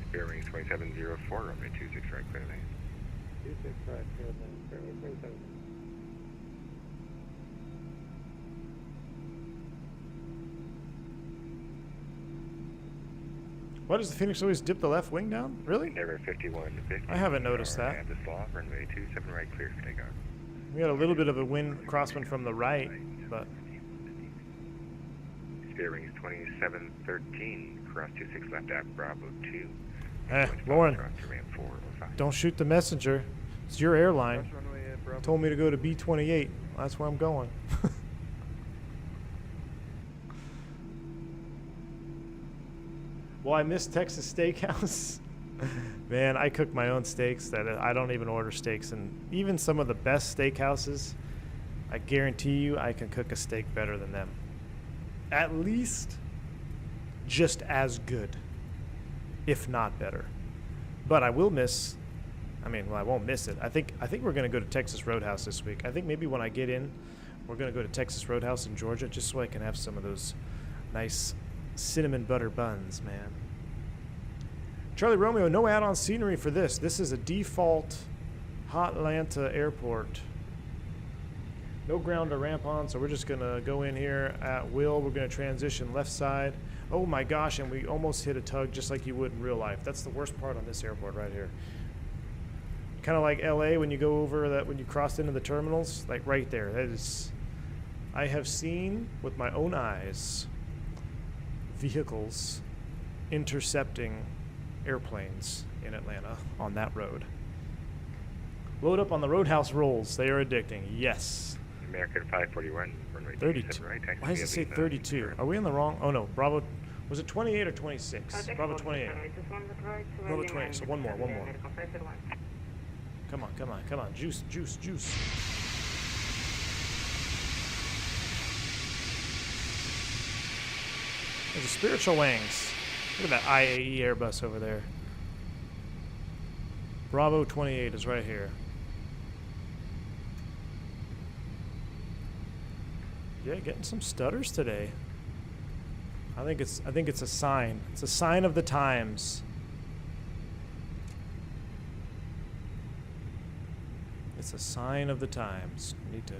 Spirit Rings 2704, runway 26 right, clear lane. 26 right, clear lane. Spirit Rings 27. Why does the Phoenix always dip the left wing down? Really? Endeavor 5150. I haven't noticed that. At the slaw, runway 27 right, clear for takeoff. We had a little bit of a wind crosswind from the right, but... Spirit Rings 2713, cross 26 left at Bravo 2. Lauren, don't shoot the messenger. It's your airline. Told me to go to B28. That's where I'm going. Well, I missed Texas Steakhouse. Man, I cook my own steaks. That I don't even order steaks, and even some of the best steakhouses, I guarantee you I can cook a steak better than them. At least just as good, if not better. But I will miss, I won't miss it. I think we're going to go to Texas Roadhouse this week. I think maybe when I get in, we're going to go to Texas Roadhouse in Georgia just so I can have some of those nice cinnamon butter buns, man. Charlie Romeo, no add-on scenery for this. This is a default Hotlanta airport. No ground to ramp on, so we're just going to go in here at will. We're going to transition left side. Oh my gosh, and we almost hit a tug just like you would in real life. That's the worst part on this airport right here. Kind of like LA when you go over that, when you cross into the terminals, like right there. That is, I have seen with my own eyes vehicles intercepting airplanes in Atlanta on that road. Load up on the Roadhouse rolls. They are addicting. Yes. American 541, runway 32. Right, why does it say 32? Are we in the wrong? Oh no, Bravo. Was it 28 or 26? Bravo 28. Bravo 28. So one more. Come on. Juice. There's a spiritual wings. Look at that IAE Airbus over there. Bravo 28 is right here. Yeah, getting some stutters today. I think it's a sign. It's a sign of the times. It's a sign of the times. I need to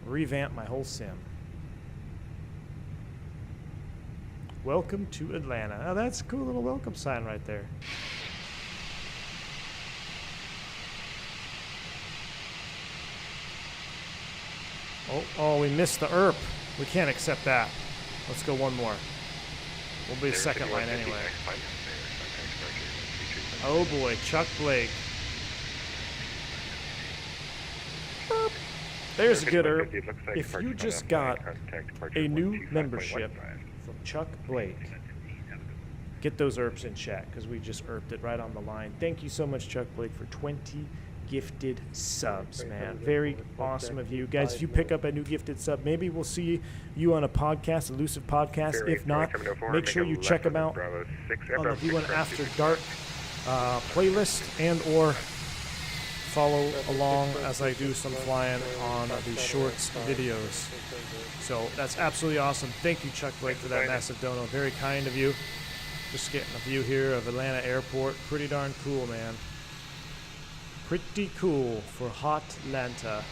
revamp my whole sim. Welcome to Atlanta. Oh, that's a cool little welcome sign right there. Oh, we missed the ERP. We can't accept that. Let's go one more. We'll be second line anyway. Oh boy, Chuck Blake. Erp. There's a good ERP. If you just got a new membership from Chuck Blake, get those ERPs in chat because we just ERPed it right on the line. Thank you so much, Chuck Blake, for 20 gifted subs, man. Very awesome of you guys. If you pick up a new gifted sub, maybe we'll see you on a podcast, Elusive Podcast. If not, make sure you check them out on the V1 After Dark playlist, and or follow along as I do some flying on the shorts videos. So that's absolutely awesome. Thank you, Chuck Blake, for that massive dono. Very kind of you. Just getting a view here of Atlanta Airport. Pretty darn cool, man. Pretty cool for hot Atlanta.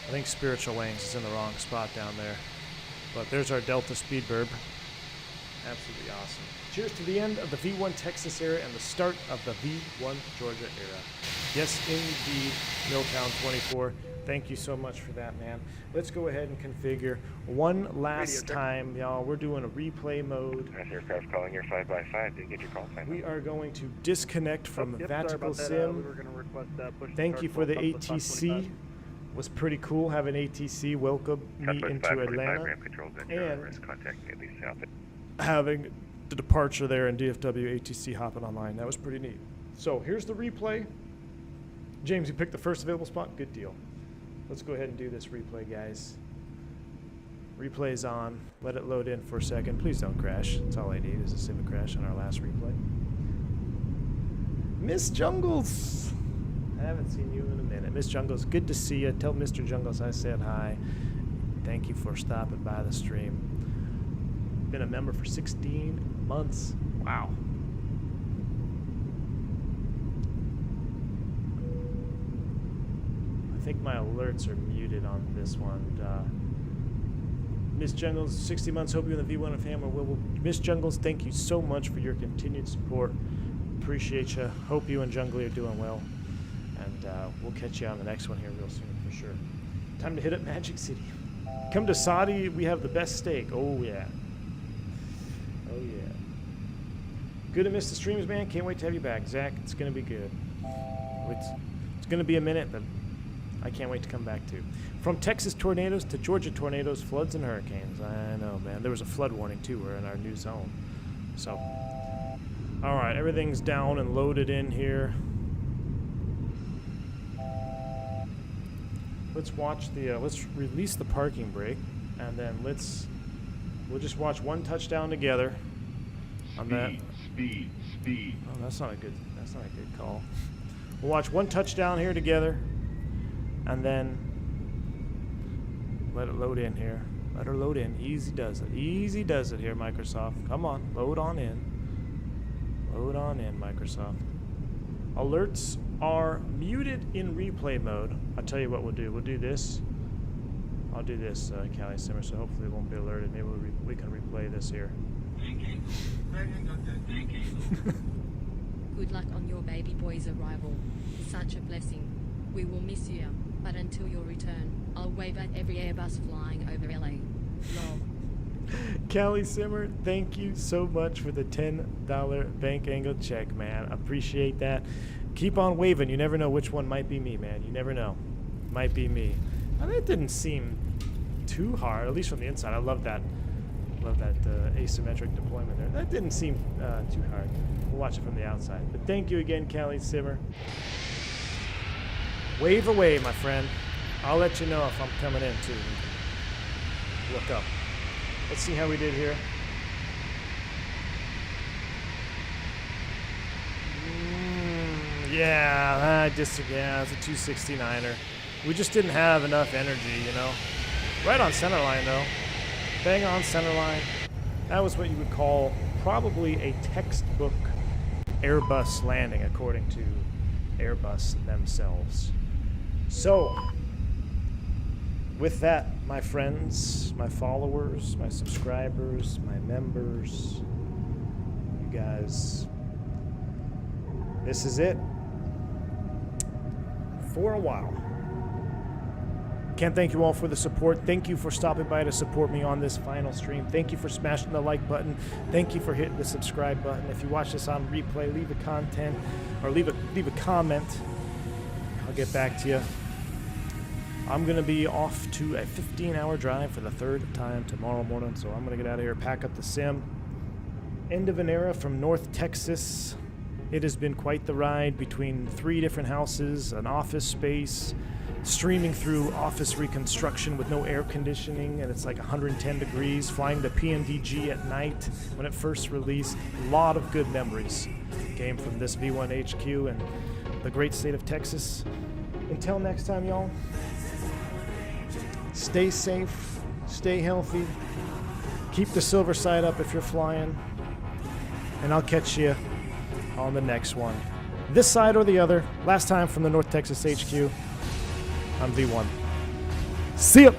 I think Spiritual Wings is in the wrong spot down there. But there's our Delta Speedbird. Absolutely awesome. Cheers to the end of the V1 Texas era and the start of the V1 Georgia era. Yes, indeed, Milltown 24. Thank you so much for that, man. Let's go ahead and configure one last time, y'all. We're doing a replay mode. Aircraft calling your 5x5. Didn't get your call sign. We are going to disconnect from Vatical Sim. Thank you for the ATC. Was pretty cool having ATC welcome me into Atlanta, and having the departure there in DFW ATC hopping online. That was pretty neat. So here's the replay. James, you picked the first available spot. Good deal. Let's go ahead and do this replay, guys. Replay's on. Let it load in for a second. Please don't crash. That's all I need is a Civic crash on our last replay. Miss Jungles. I haven't seen you in a minute. Miss Jungles, good to see you. Tell Mr. Jungles I said hi. Thank you for stopping by the stream. Been a member for 16 months. Wow. I think my alerts are muted on this one. Miss Jungles, 60 months. Hope you're in the V1 and family. Miss Jungles, thank you so much for your continued support. Appreciate you. Hope you and Jungly are doing well. And we'll catch you on the next one here real soon for sure. Time to hit up Magic City. Come to Saudi. We have the best steak. Oh, yeah. Oh, yeah. Good to miss the streams, man. Can't wait to have you back, Zach. It's going to be good. It's going to be a minute, but I can't wait to come back too. From Texas tornadoes to Georgia tornadoes, floods, and hurricanes. I know, man. There was a flood warning too. We're in our new zone. So All right, everything's down and loaded in here. Let's watch the, let's release the parking brake, and then we'll just watch one touchdown together. On that. Speed. Oh, that's not a good call. We'll watch one touchdown here together, and then let it load in here. Let her load in. Easy does it. Easy does it here, Microsoft. Come on, load on in. Load on in, Microsoft. Alerts are muted in replay mode. I'll tell you what we'll do. We'll do this. I'll do this, Callie Simmer, so hopefully it won't be alerted. Maybe we can replay this here. Good luck on your baby boy's arrival. Such a blessing. We will miss you, but until your return, I'll wave at every Airbus flying over LA. Lol. Callie Simmer, thank you so much for the $10 bank angle check, man. Appreciate that. Keep on waving. You never know which one might be me, man. You never know. Might be me. And that didn't seem too hard, at least from the inside. I love that. Love that asymmetric deployment there. That didn't seem too hard. We'll watch it from the outside. But thank you again, Callie Simmer. Wave away, my friend. I'll let you know if I'm coming in, too. Look up. Let's see how we did here. Yeah, it's a 269er. We just didn't have enough energy, you know. Right on center line, though. Bang on center line. That was what you would call probably a textbook Airbus landing, according to Airbus themselves. So, with that, my friends, my followers, my subscribers, my members, you guys, this is it for a while. Can't thank you all for the support. Thank you for stopping by to support me on this final stream. Thank you for smashing the like button. Thank you for hitting the subscribe button. If you watch this on replay, leave a comment. I'll get back to you. I'm gonna be off to a 15-hour drive for the third time tomorrow morning, so I'm gonna get out of here, pack up the sim. End of an era from North Texas. It has been quite the ride between 3 different houses, an office space, streaming through office reconstruction with no air conditioning, and it's like 110 degrees, flying the PMDG at night when it first released. A lot of good memories came from this V1 HQ and the great state of Texas. Until next time, y'all, stay safe, stay healthy, keep the silver side up if you're flying, and I'll catch you on the next one. This side or the other. Last time from the North Texas HQ. I'm V1. See ya!